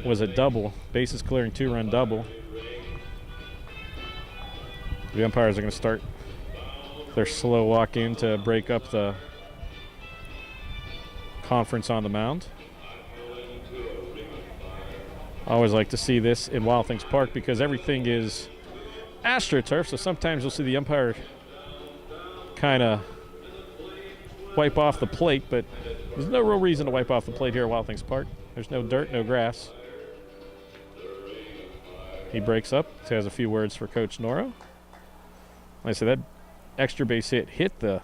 was a double, bases clearing 2-run double. The umpires are going to start their slow walk in to break up the conference on the mound. I always like to see this in Wild Things Park because everything is AstroTurf, so sometimes you'll see the umpire kind of wipe off the plate, but there's no real reason to wipe off the plate here at Wild Things Park. There's no dirt, no grass. He breaks up, has a few words for Coach Noro. Like I said, that extra base hit hit the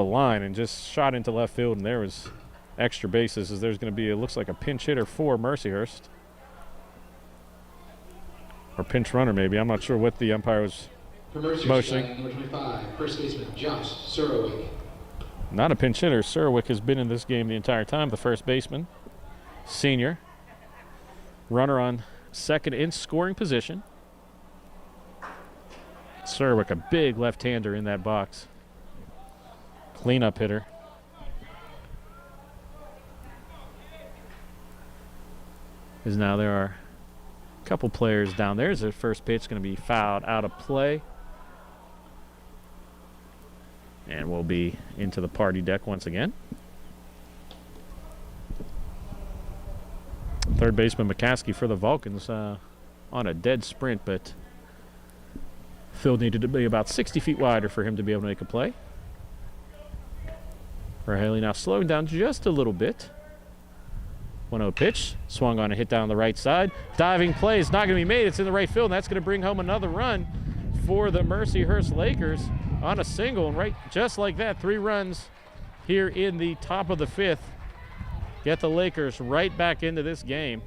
line and just shot into left field, and there was extra bases as there's going to be, it looks like a pinch hitter for Mercyhurst. Or pinch runner maybe. I'm not sure what the umpire was motioning.
Number 25, first baseman Josh Surowick.
Not a pinch hitter. Surowick has been in this game the entire time, the first baseman. Senior. Runner on second in scoring position. Surowick, a big left-hander in that box. Cleanup hitter. As now there are a couple players down there. As the first pitch going to be fouled out of play. And we'll be into the party deck once again. Third baseman McCaskey for the Vulcans on a dead sprint, but field needed to be about 60 feet wider for him to be able to make a play. Haley now slowing down just a little bit. 1-0 pitch, swung on a hit down the right side. Diving play is not going to be made. It's in the right field, and that's going to bring home another run for the Mercyhurst Lakers on a single. And right just like that, 3 runs here in the top of the 5th. Get the Lakers right back into this game.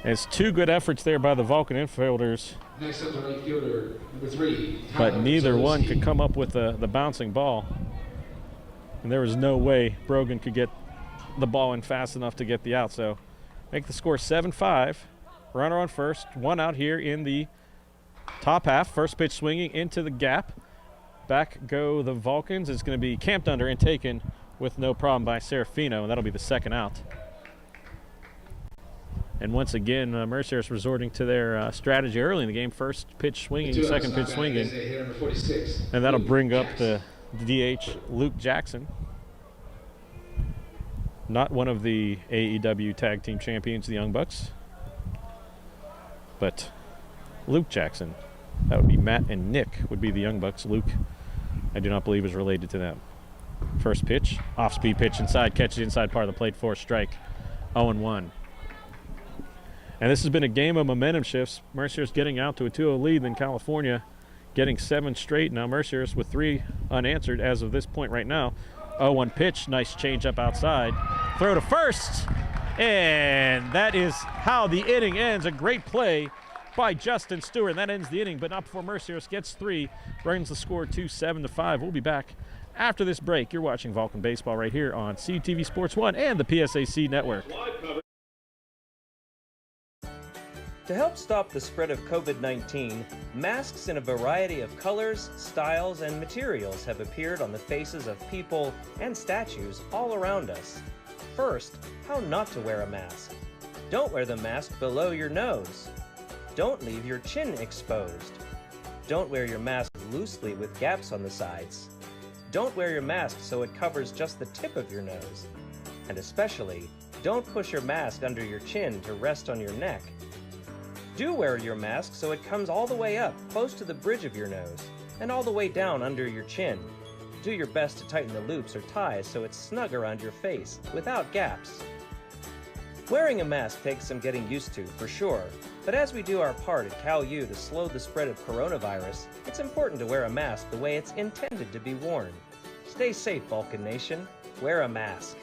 It's 2 good efforts there by the Vulcan infielders.
Next up, the right fielder, number 3.
But neither one could come up with the bouncing ball. And there was no way Brogan could get the ball in fast enough to get the out. So make the score 7-5. Runner on first, 1 out here in the top half. First pitch swinging into the gap. Back go the Vulcans. It's going to be camped under and taken with no problem by Serafino, and that'll be the second out. And once again, Mercyhurst resorting to their strategy early in the game. First pitch swinging, second pitch swinging. And that'll bring up the DH, Luke Jackson. Not one of the AEW Tag Team Champions, the Young Bucks. But Luke Jackson. That would be Matt and Nick would be the Young Bucks. Luke, I do not believe, is related to them. First pitch, off-speed pitch inside, catches inside part of the plate for a strike. 0-1. And this has been a game of momentum shifts. Mercyhurst getting out to a 2-0 lead, then California getting 7 straight. Now Mercyhurst with 3 unanswered as of this point right now. 0-1 pitch, nice changeup outside. Throw to first, and that is how the inning ends. A great play by Justin Stewart. That ends the inning, but not before Mercyhurst gets 3, brings the score to 7-5. We'll be back after this break. You're watching Vulcan Baseball right here on CTV Sports 1 and the PSAC Network.
To help stop the spread of COVID-19, masks in a variety of colors, styles, and materials have appeared on the faces of people and statues all around us. First, how not to wear a mask. Don't wear the mask below your nose. Don't leave your chin exposed. Don't wear your mask loosely with gaps on the sides. Don't wear your mask so it covers just the tip of your nose. And especially, don't push your mask under your chin to rest on your neck. Do wear your mask so it comes all the way up, close to the bridge of your nose, and all the way down under your chin. Do your best to tighten the loops or ties so it's snug around your face, without gaps. Wearing a mask takes some getting used to, for sure, but as we do our part at Cal U to slow the spread of coronavirus, it's important to wear a mask the way it's intended to be worn. Stay safe, Vulcan Nation. Wear a mask.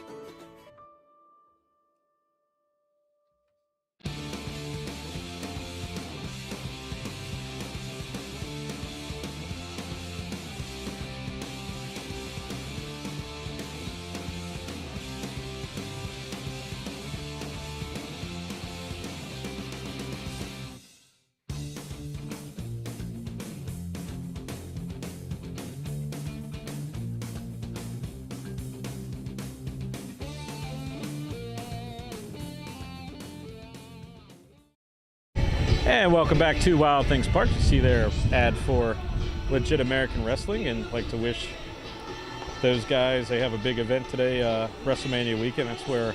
And welcome back to Wild Things Park. You see their ad for Legit American Wrestling, and I'd like to wish those guys, they have a big event today, WrestleMania weekend. That's where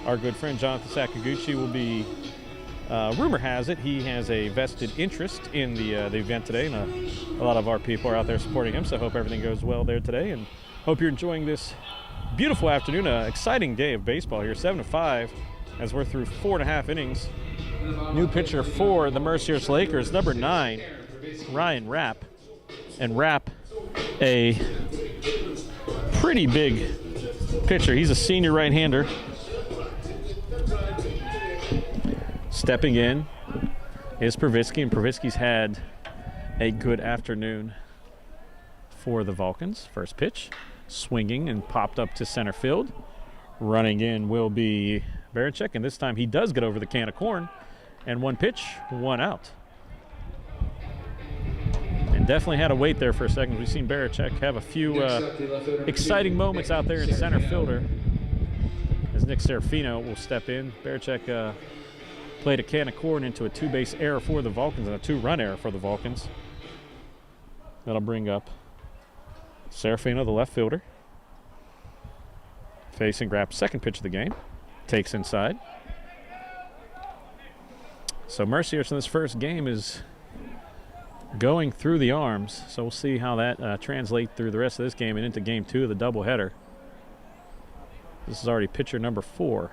our good friend Jonathan Sakaguchi will be, rumor has it, he has a vested interest in the event today, and a lot of our people are out there supporting him, so I hope everything goes well there today, and hope you're enjoying this beautiful afternoon, exciting day of baseball here, 7-5, as we're through 4.5 innings. New pitcher for the Mercyhurst Lakers, number 9, Ryan Rapp. And Rapp, a pretty big pitcher. He's a senior right-hander. Stepping in is Pravitsky, and Pravitsky's had a good afternoon for the Vulcans. First pitch, swinging and popped up to center field. Running in will be Barachek, and this time he does get over the can of corn. And 1 pitch, 1 out. And definitely had to wait there for a second. We've seen Barachek have a few exciting moments out there in center fielder as Nick Serafino will step in. Barachek played a can of corn into a 2-base error for the Vulcans and a 2-run error for the Vulcans. That'll bring up Serafino, the left fielder. Facing Rapp, second pitch of the game. Takes inside. So Mercyhurst in this first game is going through the arms, so we'll see how that translates through the rest of this game and into game 2 of the doubleheader. This is already pitcher number 4.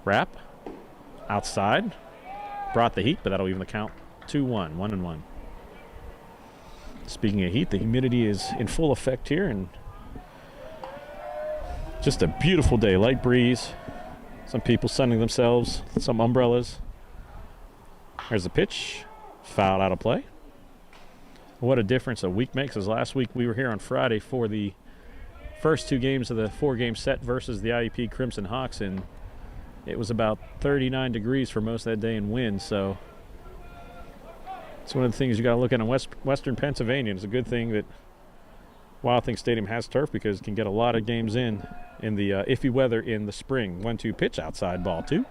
Rapp outside, brought the heat, but that'll even the count 2-1, 1-1. Speaking of heat, the humidity is in full effect here, and just a beautiful day. Light breeze, some people sunning themselves, some umbrellas. There's the pitch, foul out of play. What a difference a week makes, as last week we were here on Friday for the first 2 games of the 4-game set versus the IUP Crimson Hawks, and it was about 39 degrees for most of that day and wind, so it's one of the things you got to look at in Western Pennsylvania. It's a good thing that Wild Thing Stadium has turf, because it can get a lot of games in the iffy weather in the spring. 1-2 pitch outside, ball 2.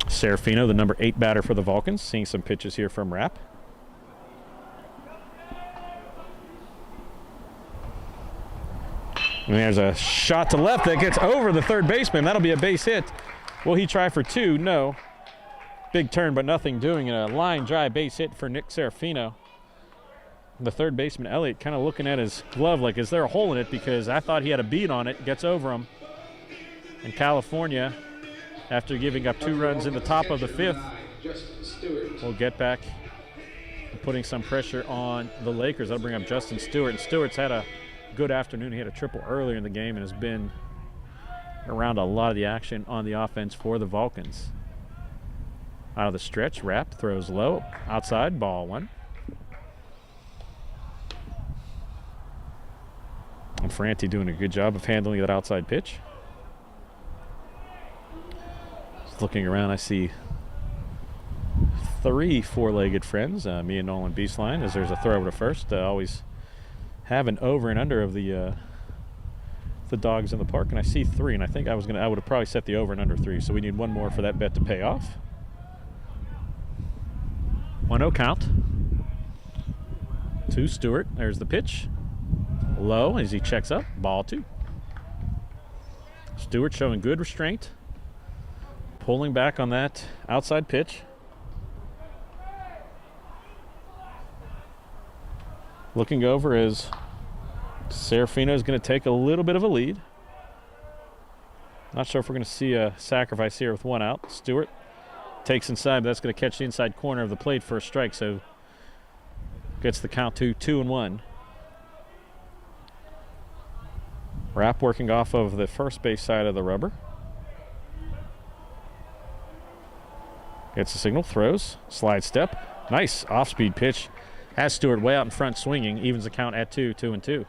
Serafino, the number 8 batter for the Vulcans, seeing some pitches here from Rapp. And there's a shot to left that gets over the third baseman. That'll be a base hit. Will he try for 2? No. Big turn, but nothing doing. And a line drive base hit for Nick Serafino. The third baseman, Elliott, kind of looking at his glove like, is there a hole in it? Because I thought he had a bead on it. Gets over him. And California, after giving up 2 runs in the top of the 5th, will get back and putting some pressure on the Lakers. That'll bring up Justin Stewart. And Stewart's had a good afternoon. He had a triple earlier in the game and has been around a lot of the action on the offense for the Vulcans. Out of the stretch, Rapp throws low, outside, ball 1. And Franti doing a good job of handling that outside pitch. Just looking around, I see 3 four-legged friends, me and Nolan Beastline, as there's a throw over to first. Always have an over and under of the dogs in the park, and I see 3, and I think I would have probably set the over and under 3, so we need 1 more for that bet to pay off. 1-0 count to Stewart. There's the pitch. Low as he checks up. Ball 2. Stewart showing good restraint. Pulling back on that outside pitch. Looking over as Serafino is going to take a little bit of a lead. Not sure if we're going to see a sacrifice here with 1 out. Stewart takes inside, but that's going to catch the inside corner of the plate for a strike, so gets the count to 2-1. Rapp working off of the first base side of the rubber. Gets the signal, throws, slide step. Nice off-speed pitch. Has Stewart way out in front swinging, evens the count at 2-2-2.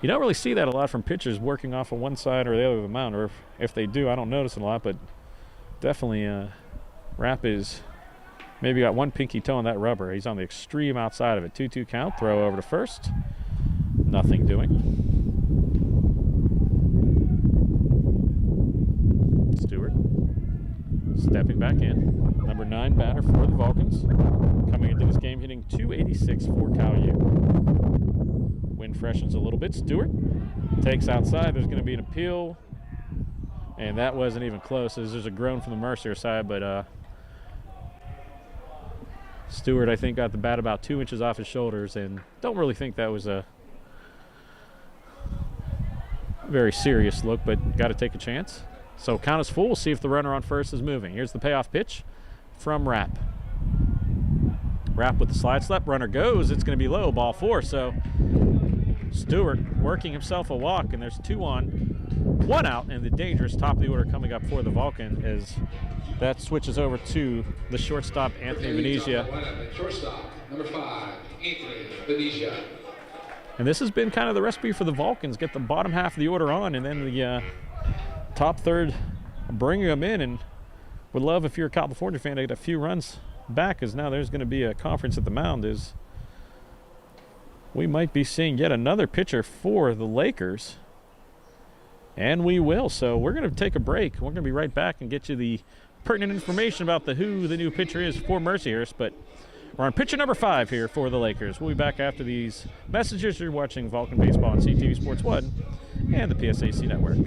You don't really see that a lot from pitchers working off of one side or the other of the mound, or if they do, I don't notice it a lot, but definitely Rapp is maybe got 1 pinky toe on that rubber. He's on the extreme outside of it. 2-2 count, throw over to first. Nothing doing. Stewart stepping back in. Number 9 batter for the Vulcans. Coming into this game hitting .286 for Cal U. Everything freshens a little bit. Stewart takes outside. There's going to be an appeal. And that wasn't even close. There's a groan from the Mercier side, but Stewart, I think, got the bat about 2 inches off his shoulders, and don't really think that was a very serious look, but got to take a chance. So count is full. We'll see if the runner on first is moving. Here's the payoff pitch from Rapp. Rapp with the slide step. Runner goes. It's going to be low. Ball 4. So Stewart working himself a walk, and there's 2 on, 1 out, and the dangerous top of the order coming up for the Vulcan as that switches over to the shortstop, Anthony Venezia.
Shortstop, number 5, Anthony Venezia.
And this has been kind of the recipe for the Vulcans. Get the bottom half of the order on, and then the top third bringing them in. And would love, if you're a California fan, to get a few runs back, as now there's going to be a conference at the mound. Is we might be seeing yet another pitcher for the Lakers. And we will. So we're going to take a break. We're going to be right back and get you the pertinent information about who the new pitcher is for Mercyhurst. But we're on pitcher number 5 here for the Lakers. We'll be back after these messages. You're watching Vulcan Baseball on CTV Sports 1 and the PSAC Network.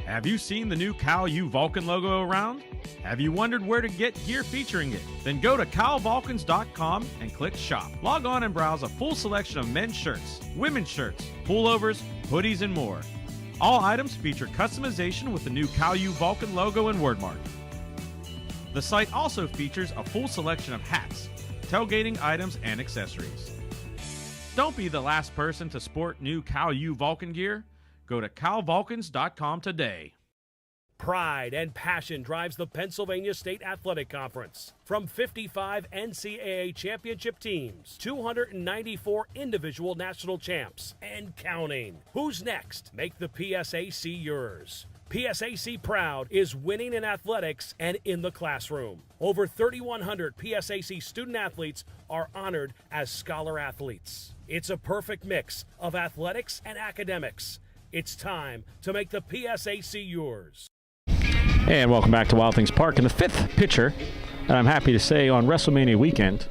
Have you seen the new Cal U Vulcan logo around? Have you wondered where to get gear featuring it? Then go to calvulcans.com and click shop. Log on and browse a full selection of men's shirts, women's shirts, pullovers, hoodies, and more. All items feature customization with the new Cal U Vulcan logo and wordmark. The site also features a full selection of hats, tailgating items, and accessories. Don't be the last person to sport new Cal U Vulcan gear. Go to calvulcans.com today.
Pride and passion drives the Pennsylvania State Athletic Conference. From 55 NCAA championship teams, 294 individual national champs, and counting. Who's next? Make the PSAC yours. PSAC Proud is winning in athletics and in the classroom. Over 3,100 PSAC student athletes are honored as scholar athletes. It's a perfect mix of athletics and academics. It's time to make the PSAC yours.
And welcome back to Wild Things Park. And the 5th pitcher, and I'm happy to say on WrestleMania weekend,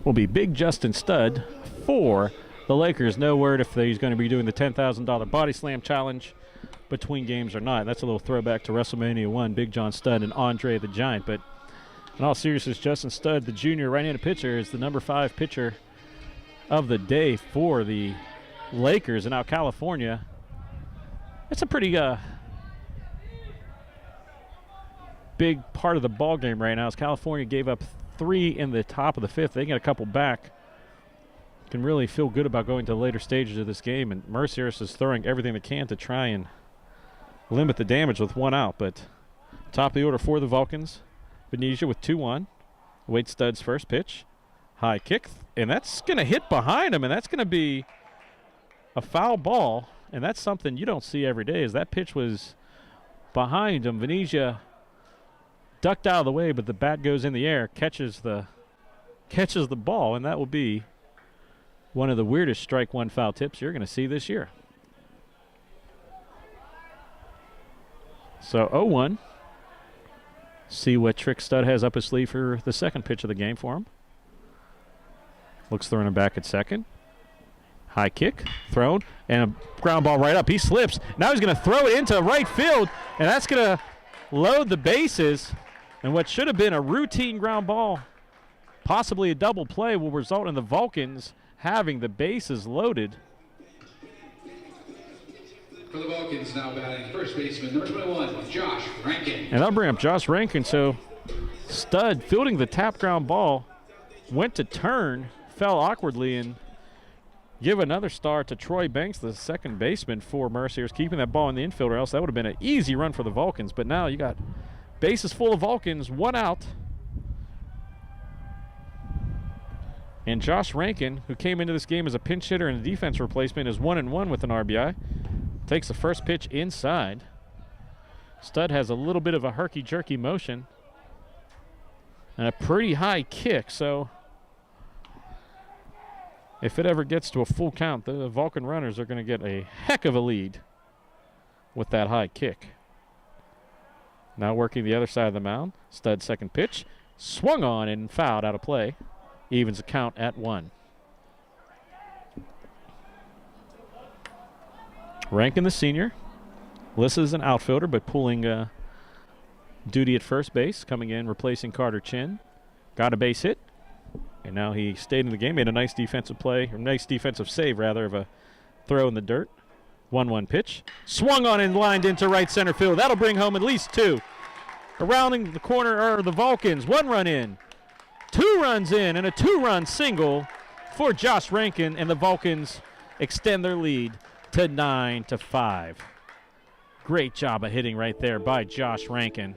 will be Big Justin Studd for the Lakers. No word if he's going to be doing the $10,000 Body Slam Challenge between games or not. That's a little throwback to WrestleMania 1, Big John Studd and Andre the Giant. But in all seriousness, Justin Studd, the junior right-handed pitcher, is the number 5 pitcher of the day for the Lakers. And out California, it's a pretty big part of the ball game right now, as California gave up 3 in the top of the 5th. They get a couple back. Can really feel good about going to the later stages of this game, and Mercyhurst is throwing everything they can to try and limit the damage with 1 out. But top of the order for the Vulcans, Venezia with 2-1. Wade Studd's first pitch. High kick, and that's going to hit behind him, and that's going to be a foul ball. And that's something you don't see every day, as that pitch was behind him. Venezia ducked out of the way, but the bat goes in the air, catches the ball, and that will be one of the weirdest strike one foul tips you're going to see this year. So 0-1. See what trick Studd has up his sleeve for the second pitch of the game for him. Looks throwing him back at second. High kick, thrown, and a ground ball right up. He slips. Now he's going to throw it into right field, and that's going to load the bases. And what should have been a routine ground ball, possibly a double play, will result in the Vulcans having the bases loaded.
For the Vulcans, now batting first baseman, number 21, Josh Rankin.
And I'll bring up Josh Rankin. So Studd fielding the tap ground ball, went to turn, fell awkwardly, and give another star to Troy Banks, the second baseman for Mercyhurst, keeping that ball in the infield, or else that would have been an easy run for the Vulcans. But now you got bases full of Vulcans, 1 out. And Josh Rankin, who came into this game as a pinch hitter and a defense replacement, is 1-1 with an RBI. Takes the first pitch inside. Stud has a little bit of a herky-jerky motion and a pretty high kick, so if it ever gets to a full count, the Vulcan runners are going to get a heck of a lead with that high kick. Now working the other side of the mound. Stud second pitch. Swung on and fouled out of play. Evens the count at 1. Rankin, the senior. Lissa's an outfielder, but pulling duty at first base. Coming in, replacing Carter Chin. Got a base hit. And now he stayed in the game, made a nice defensive play, or nice defensive save, rather, of a throw in the dirt. 1-1 pitch. Swung on and lined into right center field. That'll bring home at least 2. Rounding the corner are the Vulcans. 1 run in. 2 runs in, and a 2-run single for Josh Rankin, and the Vulcans extend their lead to 9-5. Great job of hitting right there by Josh Rankin.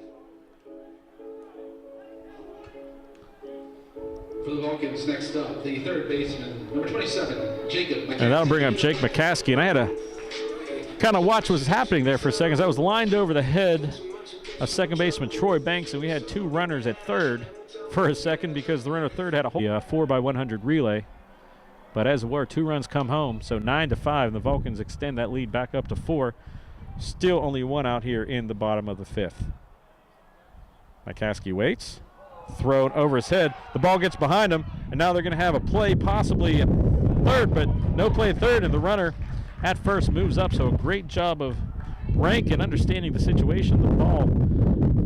For the Vulcans, next up, the third baseman, number 27, Jacob McCaskey.
And that'll bring up Jake McCaskey. And I had to kind of watch what was happening there for a second. I was lined over the head of second baseman Troy Banks, and we had 2 runners at third for a second because the runner third had a 4x100 relay. But as it were, 2 runs come home, so 9-5, and the Vulcans extend that lead back up to 4. Still only 1 out here in the bottom of the 5th. McCaskey waits. Thrown over his head. The ball gets behind him, and now they're going to have a play possibly at third, but no play at third, and the runner at first moves up. So a great job of Rankin understanding the situation. The ball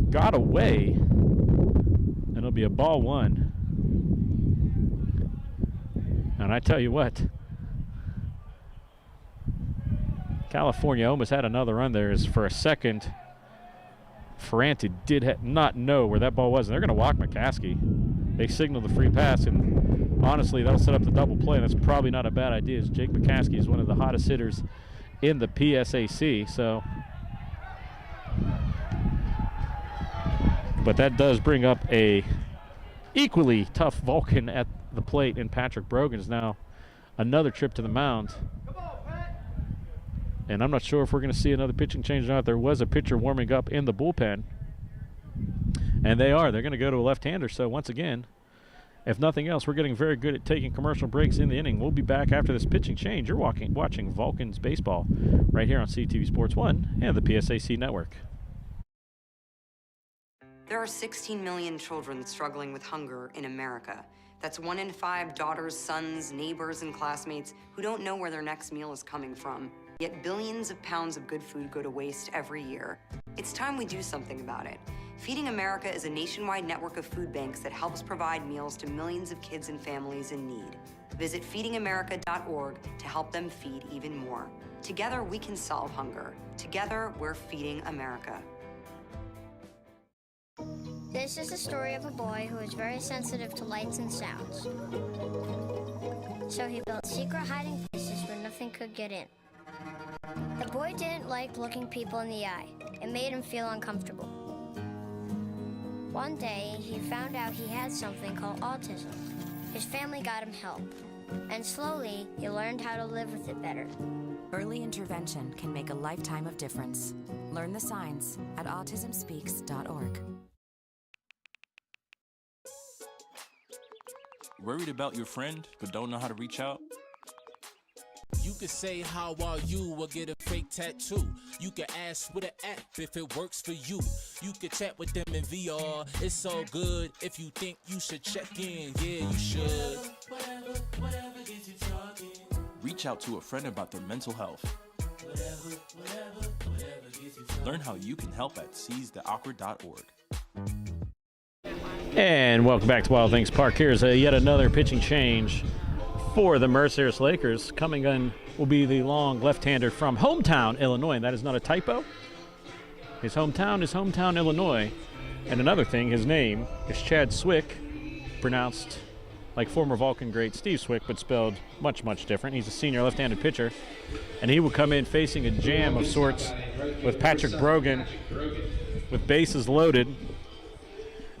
got away, and it'll be a ball 1. And I tell you what, California almost had another run there. As for a second, Ferranti did not know where that ball was, and they're going to walk McCaskey. They signaled the free pass, and honestly, that'll set up the double play, and that's probably not a bad idea, as Jake McCaskey is one of the hottest hitters in the PSAC. So, but that does bring up a equally tough Vulcan at the plate in Patrick Brogan's now. Another trip to the mound. And I'm not sure if we're going to see another pitching change or not. There was a pitcher warming up in the bullpen. And they are. They're going to go to a left-hander. So once again, if nothing else, we're getting very good at taking commercial breaks in the inning. We'll be back after this pitching change. You're watching Vulcans baseball right here on CTV Sports 1 and the PSAC Network.
There are 16 million children struggling with hunger in America. That's 1 in 5 daughters, sons, neighbors, and classmates who don't know where their next meal is coming from. Yet billions of pounds of good food go to waste every year. It's time we do something about it. Feeding America is a nationwide network of food banks that helps provide meals to millions of kids and families in need. Visit feedingamerica.org to help them feed even more. Together, we can solve hunger. Together, we're feeding America.
This is the story of a boy who is very sensitive to lights and sounds. So he built secret hiding places where nothing could get in. The boy didn't like looking people in the eye. It made him feel uncomfortable. One day, he found out he had something called autism. His family got him help, and slowly, he learned how to live with it better.
Early intervention can make a lifetime of difference. Learn the signs at autismspeaks.org.
Worried about your friend, but don't know how to reach out?
You could say how are you or get a fake tattoo. You can ask with an app if it works for you. You could chat with them in VR. It's so good. If you think you should check in, yeah, you should.
Whatever gets you talking. Reach out to a friend about their mental health. Whatever gets you talking. Learn how you can help at seizetheawkward.org.
And welcome back to Wild Things Park. Here's yet another pitching change for the Mercyhurst Lakers. Coming in will be the long left-hander from hometown Illinois, and that is not a typo. His hometown is hometown Illinois. And another thing, his name is Chad Swick, pronounced like former Vulcan great Steve Swick, but spelled much, much different. He's a senior left-handed pitcher, and he will come in facing a jam of sorts with Patrick Brogan with bases loaded.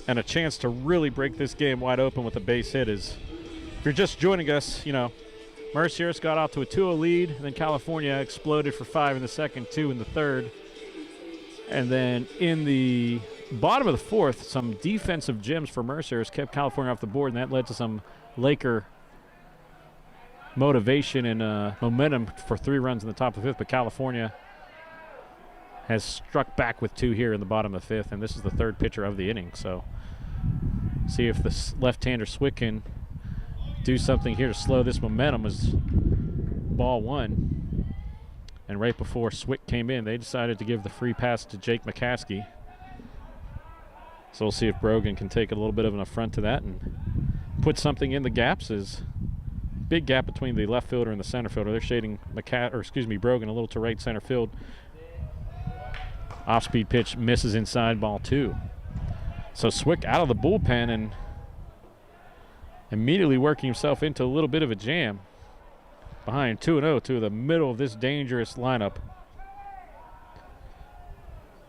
And a chance to really break this game wide open with a base hit is if you're just joining us, Mercyhurst got out to a 2-0 lead, and then California exploded for 5 in the second, 2 in the third. And then in the bottom of the fourth, some defensive gems for Mercyhurst kept California off the board, and that led to some Laker motivation and momentum for 3 runs in the top of the fifth. But California has struck back with 2 here in the bottom of the fifth, and this is the third pitcher of the inning. So see if the left-hander Swick can do something here to slow this momentum as ball 1. And right before Swick came in, they decided to give the free pass to Jake McCaskey. So we'll see if Brogan can take a little bit of an affront to that and put something in the gaps. Is big gap between the left fielder and the center fielder. They're shading Brogan a little to right center field. Off-speed pitch misses inside, ball 2. So Swick out of the bullpen and immediately working himself into a little bit of a jam behind 2-0 to the middle of this dangerous lineup.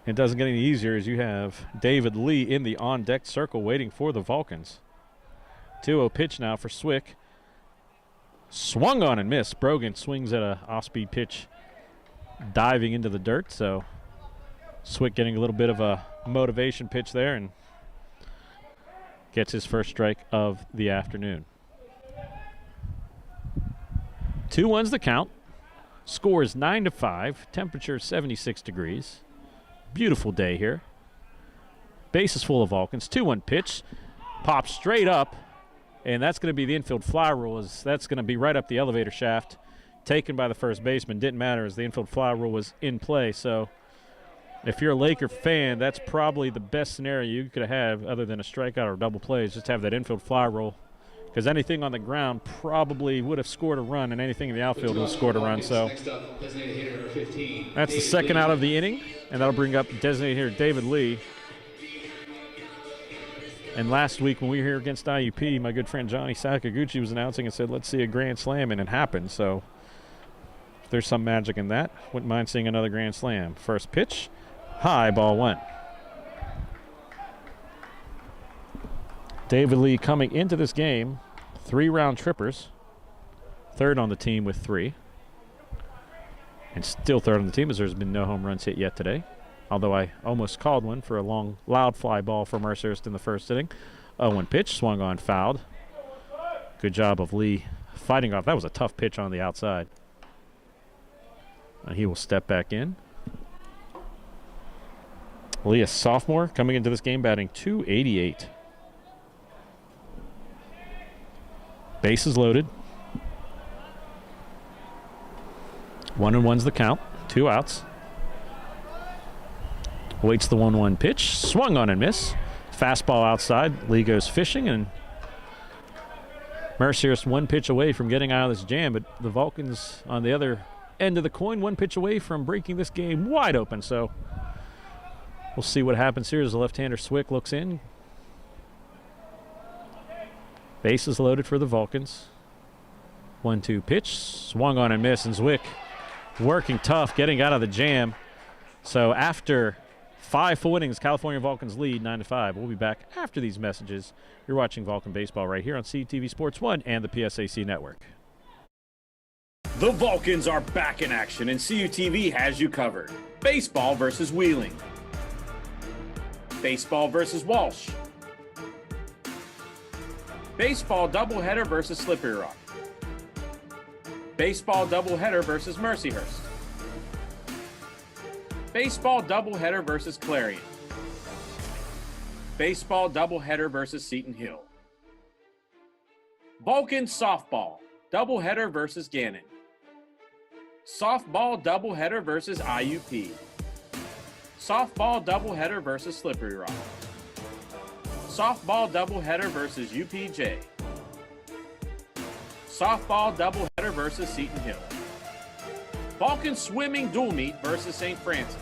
It doesn't get any easier as you have David Lee in the on-deck circle waiting for the Vulcans. 2-0 pitch now for Swick. Swung on and missed. Brogan swings at a off-speed pitch diving into the dirt, so Swick getting a little bit of a motivation pitch there and gets his first strike of the afternoon. 2-1's the count. Score is 9-5. Temperature 76 degrees. Beautiful day here. Base is full of Vulcans. 2-1 pitch. Pops straight up. And that's going to be the infield fly rule. That's going to be right up the elevator shaft. Taken by the first baseman. Didn't matter as the infield fly rule was in play. So if you're a Laker fan, that's probably the best scenario you could have other than a strikeout or double play is just have that infield fly rule. Because anything on the ground probably would have scored a run, and anything in the outfield would have scored a run. So that's the second out of the inning, and that'll bring up designated hitter David Lee. And last week when we were here against IUP, my good friend Johnny Sakaguchi was announcing and said, let's see a grand slam, and it happened. So if there's some magic in that, wouldn't mind seeing another grand slam. First pitch, high, ball 1. David Lee coming into this game, 3 round trippers, third on the team with 3. And still third on the team as there's been no home runs hit yet today. Although I almost called one for a long, loud fly ball for Mercyhurst in the first inning. 0-1 pitch, swung on, fouled. Good job of Lee fighting off. That was a tough pitch on the outside. And he will step back in. Lee, a sophomore, coming into this game batting .288. Bases loaded. 1-1's the count. 2 outs. Waits the 1-1 pitch. Swung on and miss. Fastball outside. Lee goes fishing, and Mercyhurst 1 pitch away from getting out of this jam, but the Vulcans on the other end of the coin, 1 pitch away from breaking this game wide open. So we'll see what happens here as the left-hander Swick looks in. Bases loaded for the Vulcans. 1-2 pitch. Swung on and missed, and Swick working tough, getting out of the jam. So after 5 full innings, California Vulcans lead 9-5. We'll be back after these messages. You're watching Vulcan Baseball right here on CTV Sports 1 and the PSAC Network.
The Vulcans are back in action, and CUTV has you covered. Baseball versus Wheeling. Baseball versus Walsh. Baseball doubleheader versus Slippery Rock. Baseball doubleheader versus Mercyhurst. Baseball doubleheader versus Clarion. Baseball doubleheader versus Seton Hill. Vulcan softball doubleheader versus Gannon. Softball doubleheader versus IUP. Softball doubleheader versus Slippery Rock. Softball doubleheader versus UPJ. Softball doubleheader versus Seton Hill. Vulcan swimming dual meet versus St. Francis.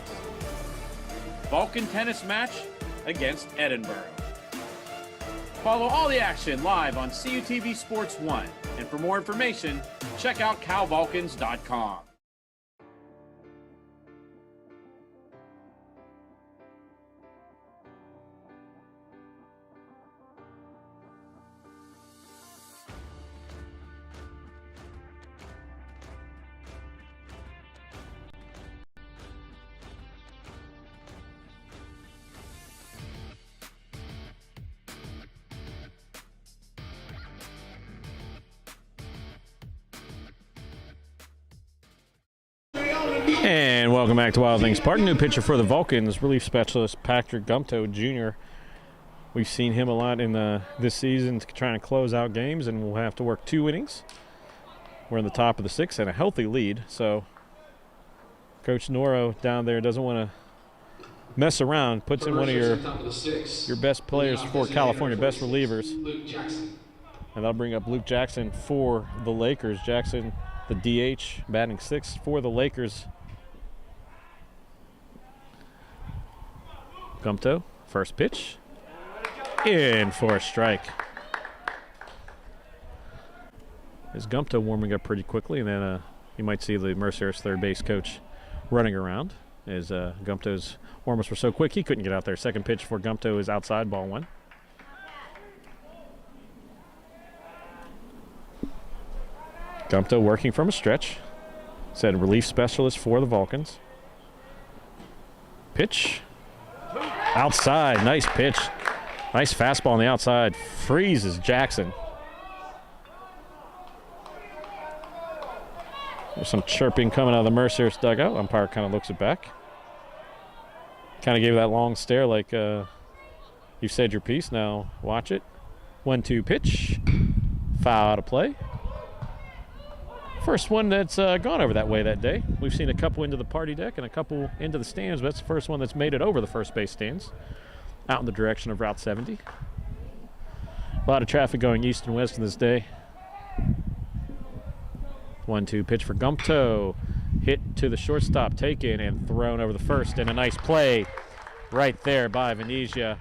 Vulcan tennis match against Edinburgh. Follow all the action live on CUTV Sports 1. And for more information, check out calvulcans.com.
And welcome back to Wild Things Park. New pitcher for the Vulcans, relief specialist Patrick Gumto Jr. We've seen him a lot in this season trying to close out games, and we'll have to work 2 innings. We're in the top of the 6th and a healthy lead, so Coach Noro down there doesn't want to mess around, puts in one of your best players for California, best relievers. And that'll bring up Luke Jackson for the Lakers. Jackson, the DH, batting 6th for the Lakers. Gumto, first pitch, in for a strike. Is Gumto warming up pretty quickly, and then you might see the Mercyhurst third base coach running around as Gumto's warm-ups were so quick he couldn't get out there. Second pitch for Gumto is outside, ball 1. Gumto working from a stretch. Said relief specialist for the Vulcans. Pitch. Outside, nice pitch. Nice fastball on the outside. Freezes Jackson. There's some chirping coming out of the Mercyhurst dugout. Umpire kind of looks it back. Kind of gave that long stare like you've said your piece, now watch it. 1-2 pitch. Foul out of play. First one that's gone over that way that day. We've seen a couple into the party deck and a couple into the stands, but that's the first one that's made it over the first base stands, out in the direction of Route 70. A lot of traffic going east and west on this day. 1-2 pitch for Gumto. Hit to the shortstop, taken and thrown over the first, and a nice play right there by Venezia.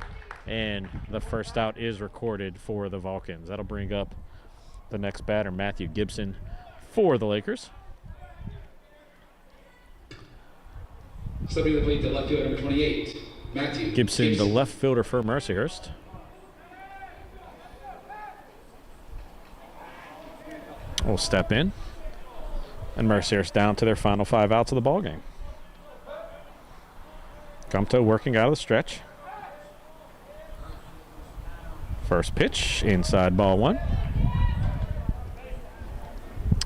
And the first out is recorded for the Vulcans. That'll bring up the next batter, Matthew Gibson, for the Lakers.
Stepping to the plate, the left fielder, number 28, Matthew
Gibson, the left fielder for Mercyhurst. Will step in. And Mercyhurst down to their final 5 outs of the ballgame. Gumto working out of the stretch. First pitch, inside, ball 1.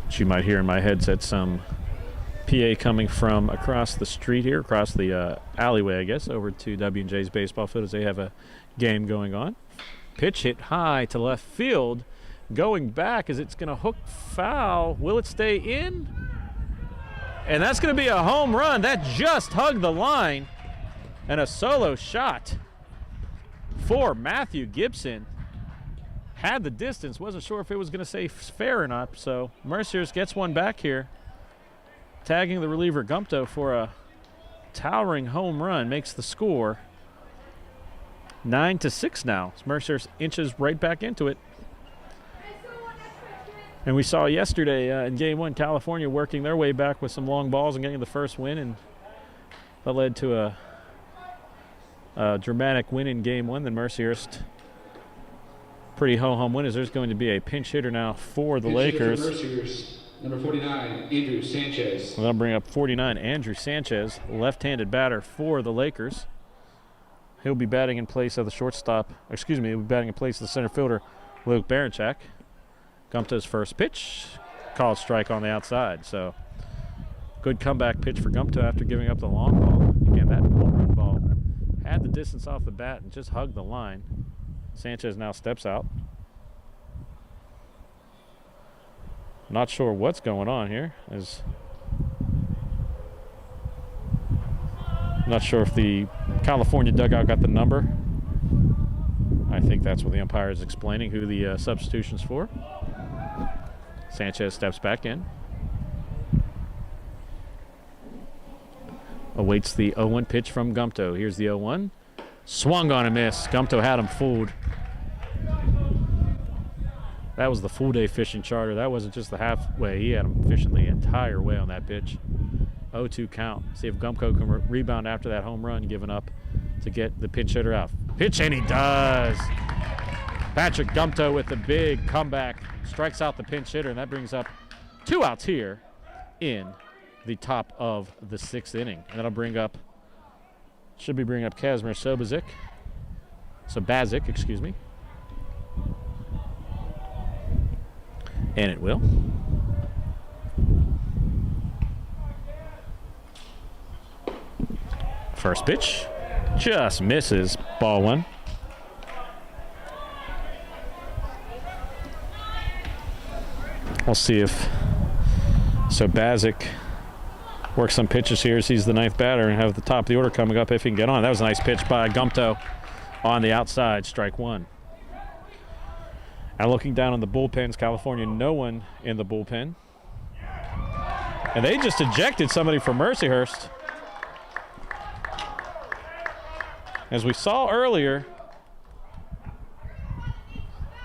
As you might hear in my headset, some PA coming from across the street here, across the alleyway, I guess, over to W&J's baseball field as they have a game going on. Pitch hit high to left field. Going back as it's going to hook foul. Will it stay in? And that's going to be a home run. That just hugged the line. And a solo shot for Matthew Gibson. Had the distance. Wasn't sure if it was going to say fair or not. So Mercyhurst gets one back here. Tagging the reliever Gumto for a towering home run. Makes the score 9-6 now. Mercyhurst inches right back into it. And we saw yesterday in Game 1, California working their way back with some long balls and getting the first win, and that led to a dramatic win in Game 1. Then Mercyhurst, pretty ho-hum win, as there's going to be a pinch hitter now for the Lakers.
Mercyhurst, number 49, Andrew Sanchez.
Well, that'll bring up 49, Andrew Sanchez, left-handed batter for the Lakers. He'll be batting in place of the shortstop, he'll be batting in place of the center fielder, Luke Baranchak. Gumto's first pitch, called strike on the outside. So good comeback pitch for Gumto after giving up the long ball. Again, that home run ball had the distance off the bat and just hugged the line. Sanchez now steps out. Not sure what's going on here. Not sure if the California dugout got the number. I think that's what the umpire is explaining, who the substitution's for. Sanchez steps back in. Awaits the 0-1 pitch from Gumto. Here's the 0-1. Swung on a miss. Gumto had him fooled. That was the full day fishing charter. That wasn't just the halfway. He had him fishing the entire way on that pitch. 0-2 count. See if Gumto can rebound after that home run given up to get the pinch hitter out. Pitch, and he does. Patrick Gumto with the big comeback. Strikes out the pinch hitter, and that brings up 2 outs here in the top of the 6th inning. And that'll bring up, should be bringing up Kazimir Sobazic, excuse me. And it will. First pitch just misses. Ball one. We'll see if Sobazic works some pitches here as he's the ninth batter and have the top of the order coming up if he can get on. That was a nice pitch by Gumto on the outside, strike one. And looking down on the bullpens, California, no one in the bullpen. And they just ejected somebody from Mercyhurst. As we saw earlier,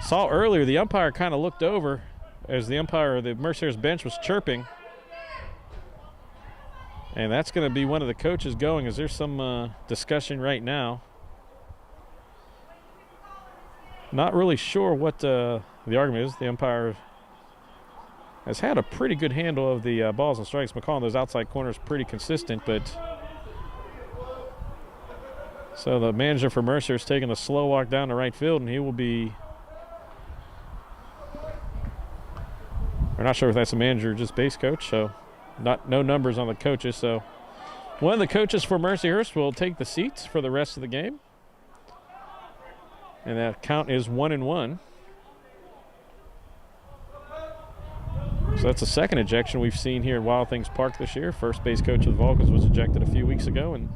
the umpire kind of looked over as the umpire, the Mercyhurst bench was chirping. And that's going to be one of the coaches going, as there's some discussion right now. Not really sure what the argument is. The umpire has had a pretty good handle of the balls and strikes. McCall in those outside corners pretty consistent, but so the manager for Mercer is taking a slow walk down to right field, and he will be, we're not sure if that's a manager or just base coach, so no numbers on the coaches. So one of the coaches for Mercyhurst will take the seats for the rest of the game. And that count is 1-1. So that's the second ejection we've seen here at Wild Things Park this year. First base coach of the Vulcans was ejected a few weeks ago, and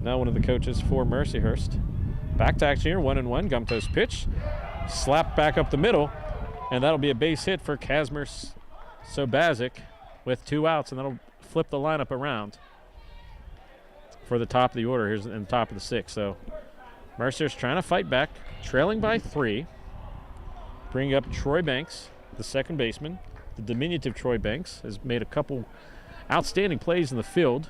now one of the coaches for Mercyhurst. Back to action here, 1-1. Gumto's pitch, slapped back up the middle, and that'll be a base hit for Kazmir Sobazic with 2 outs, and that'll flip the lineup around for the top of the order. Here's in the top of the 6th. So Mercer's trying to fight back, trailing by 3. Bringing up Troy Banks, the second baseman. The diminutive Troy Banks has made a couple outstanding plays in the field.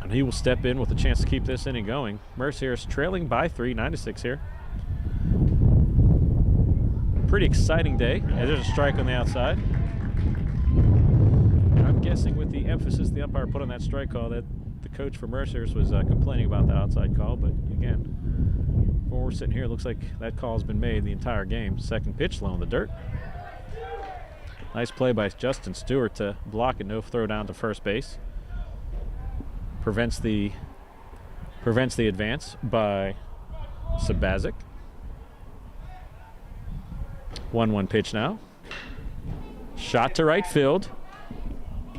And he will step in with a chance to keep this inning going. Mercyhurst trailing by 3, 9-6 here. Pretty exciting day. And there's a strike on the outside. I'm guessing with the emphasis the umpire put on that strike call that the coach for Mercyhurst was complaining about the outside call, but again, when we're sitting here, it looks like that call has been made the entire game. Second pitch, low in the dirt. Nice play by Justin Stewart to block it, no throw down to first base. Prevents the advance by Sobazic. 1-1 pitch now. Shot to right field.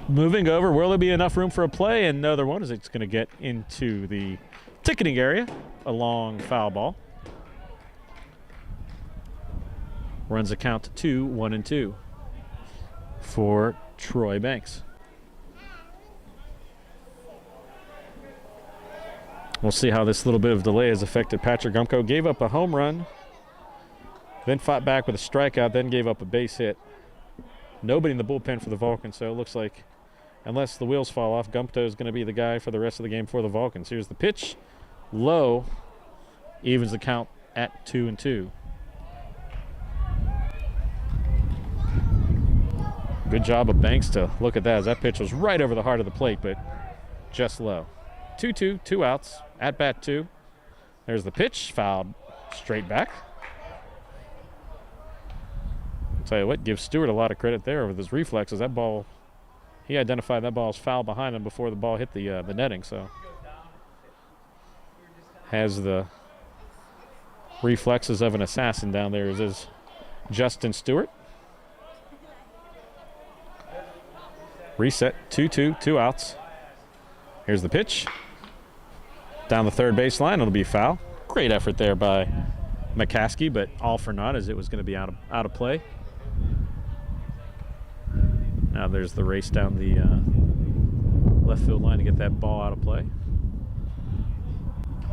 Moving over, will there be enough room for a play? And no, there won't, as it's going to get into the ticketing area. A long foul ball. Runs a count to 1-2 for Troy Banks. We'll see how this little bit of delay has affected Patrick Gumko. Gave up a home run, then fought back with a strikeout, then gave up a base hit. Nobody in the bullpen for the Vulcans, so it looks like unless the wheels fall off, Gumto is going to be the guy for the rest of the game for the Vulcans. Here's the pitch. Low. Evens the count at 2-2. Good job of Banks to look at that, as that pitch was right over the heart of the plate, but just low. 2-2, 2 outs. At bat 2. There's the pitch. Fouled straight back. Tell you what, give Stewart a lot of credit there with his reflexes. That ball, he identified that ball as foul behind him before the ball hit the netting, so has the reflexes of an assassin down there is Justin Stewart. Reset, 2-2, 2 outs. Here's the pitch. Down the third baseline, it'll be foul. Great effort there by McCaskey, but all for naught as it was going to be out of play. Now there's the race down the left field line to get that ball out of play.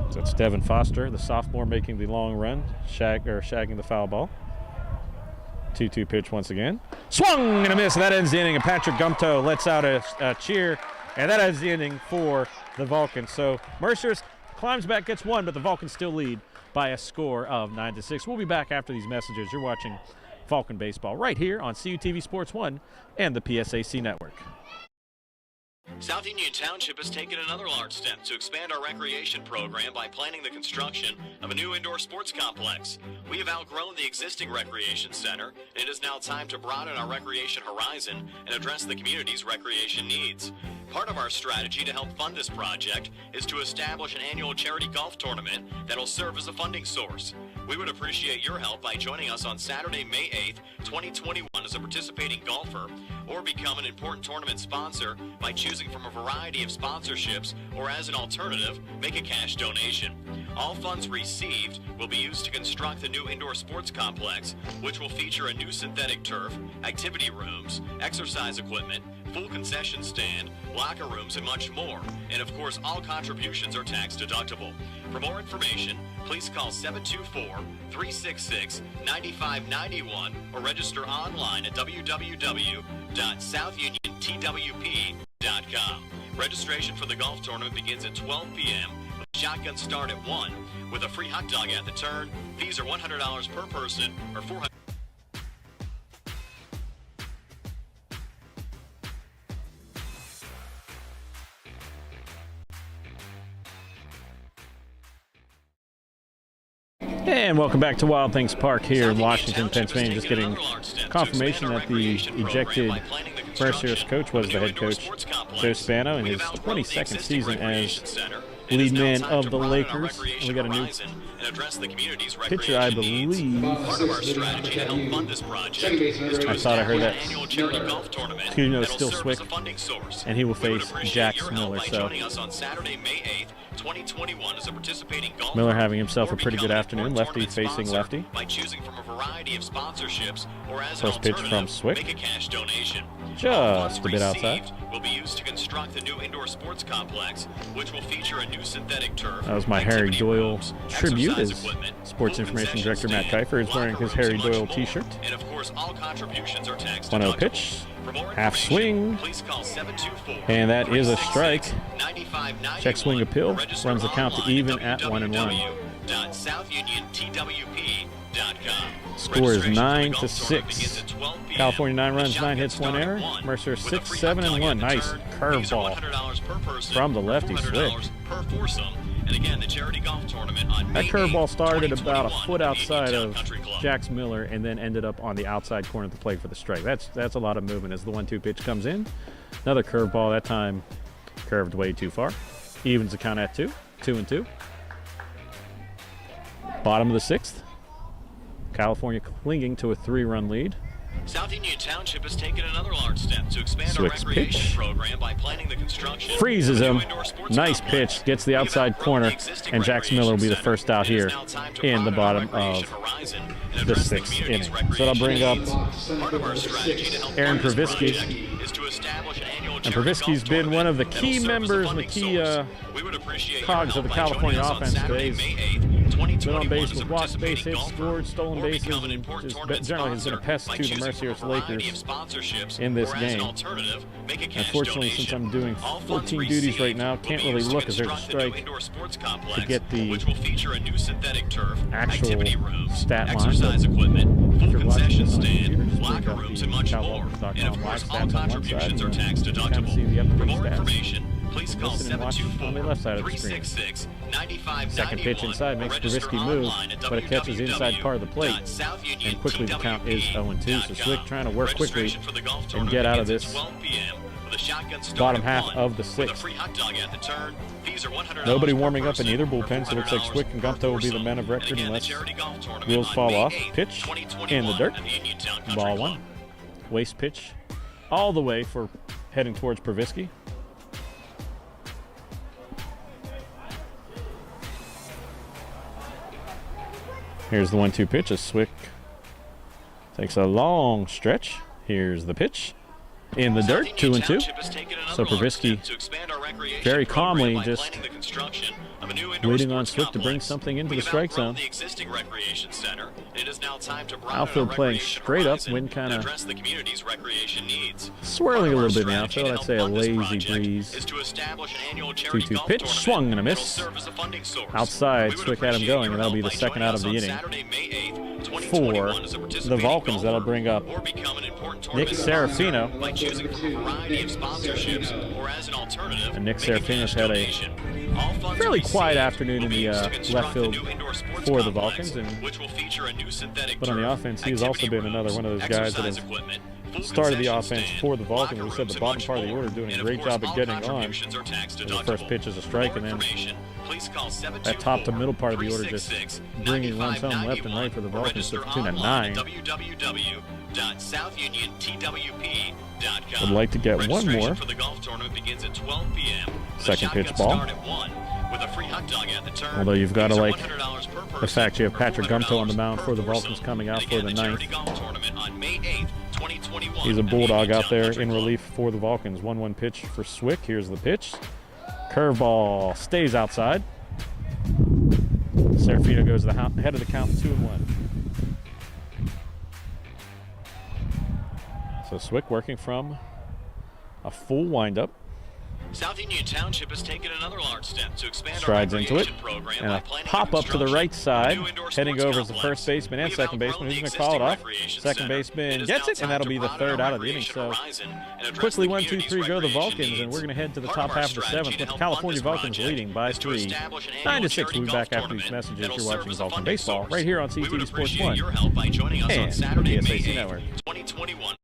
So it's Devin Foster, the sophomore, making the long run, shagging the foul ball. 2-2 pitch once again. Swung and a miss. That ends the inning, and Patrick Gumto lets out a cheer, and that ends the inning for the Vulcans. So Mercyhurst climbs back, gets 1, but the Vulcans still lead by a score of 9-6. We'll be back after these messages. You're watching Vulcan Baseball right here on CUTV Sports 1 and the PSAC Network.
South Union Township has taken another large step to expand our recreation program by planning the construction of a new indoor sports complex. We have outgrown the existing recreation center, and it is now time to broaden our recreation horizon and address the community's recreation needs. Part of our strategy to help fund this project is to establish an annual charity golf tournament that will serve as a funding source. We would appreciate your help by joining us on Saturday, May 8th, 2021 as a participating golfer, or become an important tournament sponsor by choosing from a variety of sponsorships, or as an alternative, make a cash donation. All funds received will be used to construct the new indoor sports complex, which will feature a new synthetic turf, activity rooms, exercise equipment, full concession stand, locker rooms, and much more. And of course, all contributions are tax deductible. For more information, please call 724-366-9591 or register online at www.southuniontwp.com. Registration for the golf tournament begins at 12 p.m. Shotguns start at 1 with a free hot dog at the turn. Fees are $100 per person or $400.
And welcome back to Wild Things Park here in Washington, Pennsylvania. Just getting confirmation that the ejected Mercyhurst coach was the head coach, Joe Spano, in his 22nd season as lead man of the Lakers. And we got a new pitcher, I believe. I thought I heard that. You know, still Swick, and he will face Jax Miller. So Miller having himself a pretty good afternoon. Lefty facing lefty. First pitch from Swick. Just a bit outside.
Will be used to construct the new indoor sports complex, which will feature a new synthetic turf.
That was my Harry Doyle tribute, as Sports Information Director Matt Kiefer is wearing his Harry Doyle t-shirt.
And of course, all contributions are tax
1-0 pitch, half swing, and that is a strike. Check swing appeal, runs the count to even at 1-1. Score is 9-6. California 9 runs, 9 hits, 1 error. Mercer 6, 7, and 1. Nice curveball from the lefty Swick. That curveball started about a foot outside of Jax Miller and then ended up on the outside corner of the plate for the strike. That's a lot of movement as the 1-2 pitch comes in. Another curveball, that time curved way too far. Evens the count at 2, 2-2. Bottom of the 6th. California clinging to a 3-run lead.
South Union Township has taken another large step to expand our recreation program by planning the construction.
Freezes him. Nice pitch. Gets the outside corner, and Jax Miller will be the first out here in the bottom of the 6th inning. So that'll bring up Aaron Provisky. And Provisky's been one of the key members and the key cogs of the California offense today. He's been on base with walks, base hits, scored, stolen bases, and just generally has been a pest to the Mercyhurst Lakers in this game. Unfortunately, since I'm doing 14 duties right now, can't really look as there's a strike to get the actual stat line. But if you're watching this on the computer, just bring up the CalWalkers.com live stats on one side and kind of see the up-to-date stats. Listen and watch on the left side of the screen. Second pitch inside makes Provisky move, but it catches the inside part of the plate, and quickly the count is 0-2. So Swick trying to work quickly and get out of this bottom half of the 6th. Nobody warming up in either bullpen, so it looks like Swick and Gumpto will be the men of record unless wheels fall off. Pitch in the dirt. Ball 1. Waste pitch all the way for heading towards Provisky. Here's the 1-2 pitch as Swick takes a long stretch. Here's the pitch in the dirt, 2-2. So Provisky very calmly just waiting on Swick to bring something into the strike zone. Outfield playing straight up, wind kind of swirling a little bit in the outfield. I'd say a lazy breeze. 2-2 pitch, swung and a miss. Outside, Swick had him going, and that'll be the second out of the inning for the Vulcans. That'll bring up Nick Serafino. And Nick Serafino's had a fairly quiet afternoon in the left field for the Vulcans, but on the offense, he's also been another one of those guys that have started the offense for the Vulcans. We said the bottom part of the order doing a great job at getting on. The first pitch is a strike, and then that top to middle part of the order just bringing runs home left and right for the Vulcans to the tune of 9. Would like to get one more. Second pitch ball. Although you've got to like the fact you have Patrick Gumtow on the mound for the Vulcans coming out for the 9th. He's a bulldog out there in relief for the Vulcans. 1-1 pitch for Swick. Here's the pitch. Curveball stays outside. Serafino goes to the head of the count, 2-1. So Swick working from a full windup.
South Union Township has taken another large step to expand
Strides
our
into it,
program
and a pop up to the right side, heading over as the first baseman and second baseman. Who's going to call it off? Second baseman gets it, and that'll be the 3rd out of the inning. So quickly 1, 2, 3 go the Vulcans, and we're going to head to the top half of the 7th with the California Vulcans leading by 3, 9-6. We'll be back after these messages. You're watching Vulcan Baseball right here on CTV Sports 1 and the PSAC Network.
2021.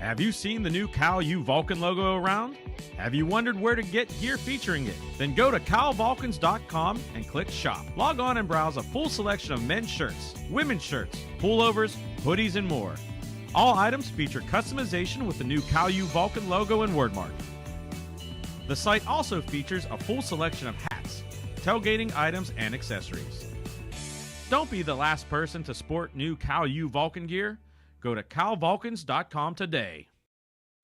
Have you seen the new Cal U Vulcan logo around? Have you wondered where to get gear featuring it? Then go to calvulcans.com and click shop. Log on and browse a full selection of men's shirts, women's shirts, pullovers, hoodies, and more. All items feature customization with the new Cal U Vulcan logo and wordmark. The site also features a full selection of hats, tailgating items, and accessories. Don't be the last person to sport new Cal U Vulcan gear. Go to calvulcans.com today.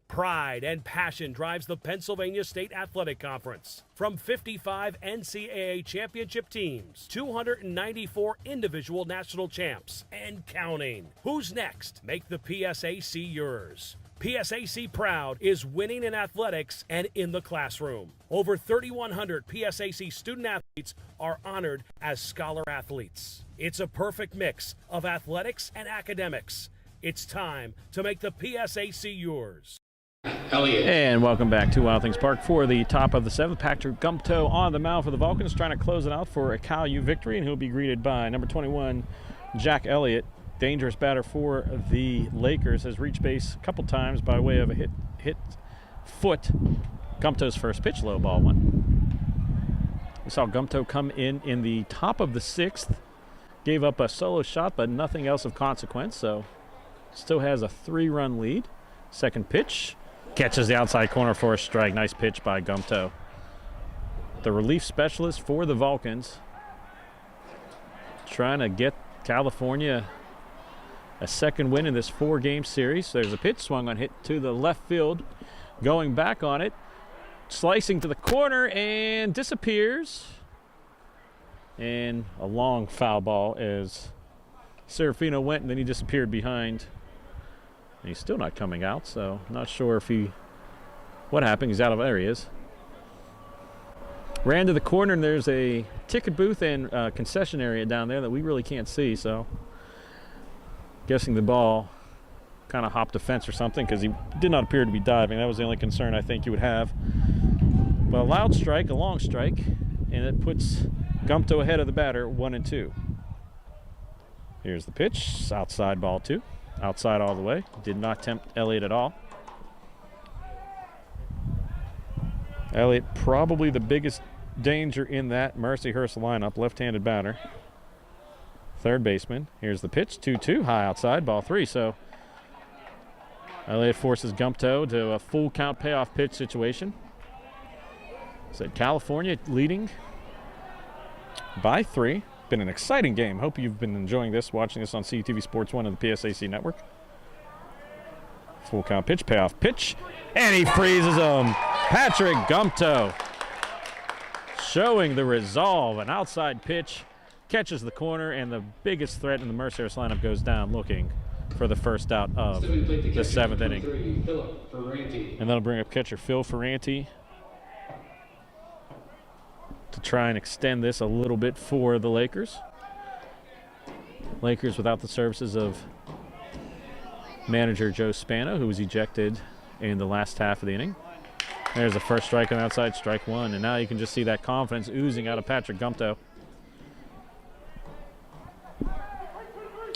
Pride and passion drives the Pennsylvania State Athletic Conference. From 55 NCAA championship teams, 294 individual national champs, and counting. Who's next? Make the PSAC yours. PSAC Proud is winning in athletics and in the classroom. Over 3,100 PSAC student athletes are honored as scholar athletes. It's a perfect mix of athletics and academics. It's time to make the PSAC yours.
Elliott.
And welcome back to Wild Things Park for the top of the 7th. Patrick Gumtow on the mound for the Vulcans, trying to close it out for a Cal U victory, and he'll be greeted by number 21, Jack Elliott. Dangerous batter for the Lakers, has reached base a couple times by way of a hit foot. Gumtow's first pitch, low ball 1. We saw Gumtow come in the top of the 6th, gave up a solo shot, but nothing else of consequence, so still has a 3-run lead. Second pitch, catches the outside corner for a strike. Nice pitch by Gumtow. The relief specialist for the Vulcans, trying to get California a second win in this 4-game series. There's a pitch swung on, hit to the left field, going back on it, slicing to the corner and disappears. And a long foul ball as Serafino went, and then he disappeared behind. And he's still not coming out, so not sure if what happened. He's out of there. He is. Ran to the corner, and there's a ticket booth and concession area down there that we really can't see, so guessing the ball kind of hopped a fence or something, because he did not appear to be diving. That was the only concern I think you would have. But a loud strike, a long strike, and it puts Gumtow ahead of the batter, 1-2. Here's the pitch, outside ball 2. Outside all the way. Did not tempt Elliott at all. Elliott probably the biggest danger in that Mercyhurst lineup, left-handed batter. Third baseman. Here's the pitch, 2-2, high outside, ball 3. So Elliott forces Gumtow to a full count payoff pitch situation. So California leading by 3. Been an exciting game. Hope you've been enjoying this, watching this on CTV Sports 1 and the PSAC Network. Full count pitch, payoff pitch, and he freezes him. Patrick Gumtow showing the resolve. An outside pitch, catches the corner, and the biggest threat in the Mercyhurst lineup goes down looking for the first out of the seventh inning. And that'll bring up catcher Phil Ferranti to try and extend this a little bit for the Lakers. Lakers without the services of manager Joe Spano, who was ejected in the last half of the inning. There's the first strike on the outside, strike one. And now you can just see that confidence oozing out of Patrick Gumpto.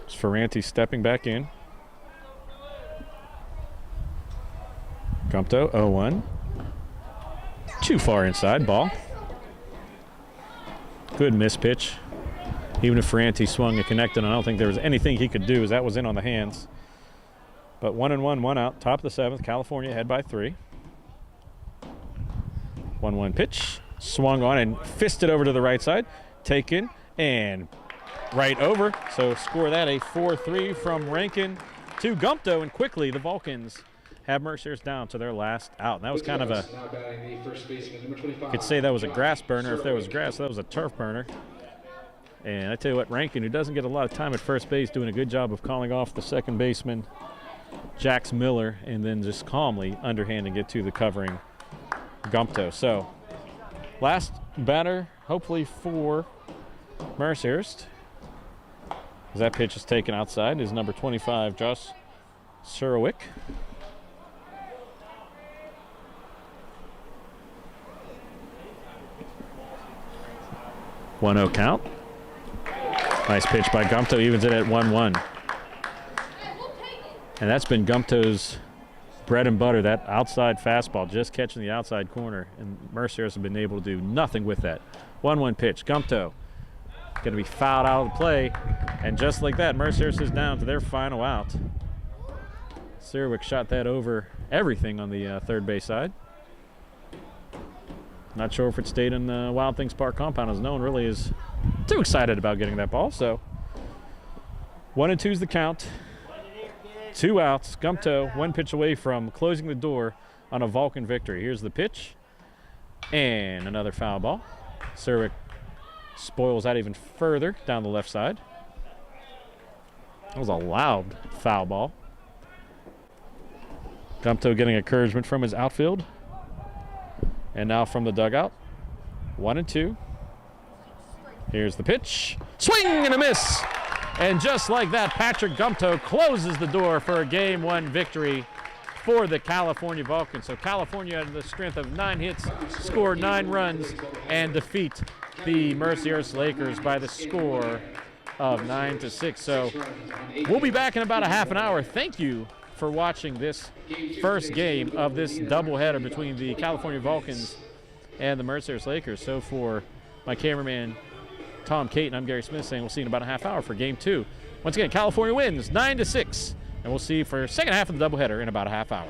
It's Ferranti stepping back in. Gumpto, 0-1. Too far inside, ball. Good miss pitch. Even if Ferranti swung and connected, I don't think there was anything he could do, as that was in on the hands. But 1-1, 1 out, top of the seventh. California ahead by 3. 1-1 pitch. Swung on and fisted over to the right side. Taken and right over. So score that, a 4-3 from Rankin to Gumpto. And quickly the Vulcans have Mercyhurst down to their last out. And that was kind of a, you could say that was a grass burner. If there was grass, that was a turf burner. And I tell you what, Rankin, who doesn't get a lot of time at first base, doing a good job of calling off the second baseman, Jax Miller, and then just calmly underhanding it to the covering Gumpto. So last batter, hopefully for Mercyhurst, as that pitch is taken outside, is number 25, Josh Surowick. 1-0 count. Nice pitch by Gumpto, evens it at 1-1. And that's been Gumpto's bread and butter, that outside fastball, just catching the outside corner. And Mercyhurst has been able to do nothing with that. 1-1 pitch. Gumpto going to be fouled out of the play. And just like that, Mercyhurst is down to their final out. Surowick shot that over everything on the third base side. Not sure if it stayed in the Wild Things Park compound, as no one really is too excited about getting that ball. So 1-2 is the count. 2 outs. Gumpto 1 pitch away from closing the door on a Vulcan victory. Here's the pitch. And another foul ball. Surowick spoils that even further down the left side. That was a loud foul ball. Gumpto getting encouragement from his outfield. And now from the dugout, 1-2. Here's the pitch. Swing and a miss. And just like that, Patrick Gumpto closes the door for a Game 1 victory for the California Vulcans. So California, at the strength of 9 hits, scored 9 runs and defeat the Mercyhurst Lakers by the score of 9-6. So we'll be back in about a half an hour. Thank you for watching this first game of this doubleheader between the California Vulcans and the Mercyhurst Lakers. So for my cameraman, Tom Caton, I'm Gary Smith saying we'll see you in about a half hour for Game 2. Once again, California wins 9-6, and we'll see you for second half of the doubleheader in about a half hour.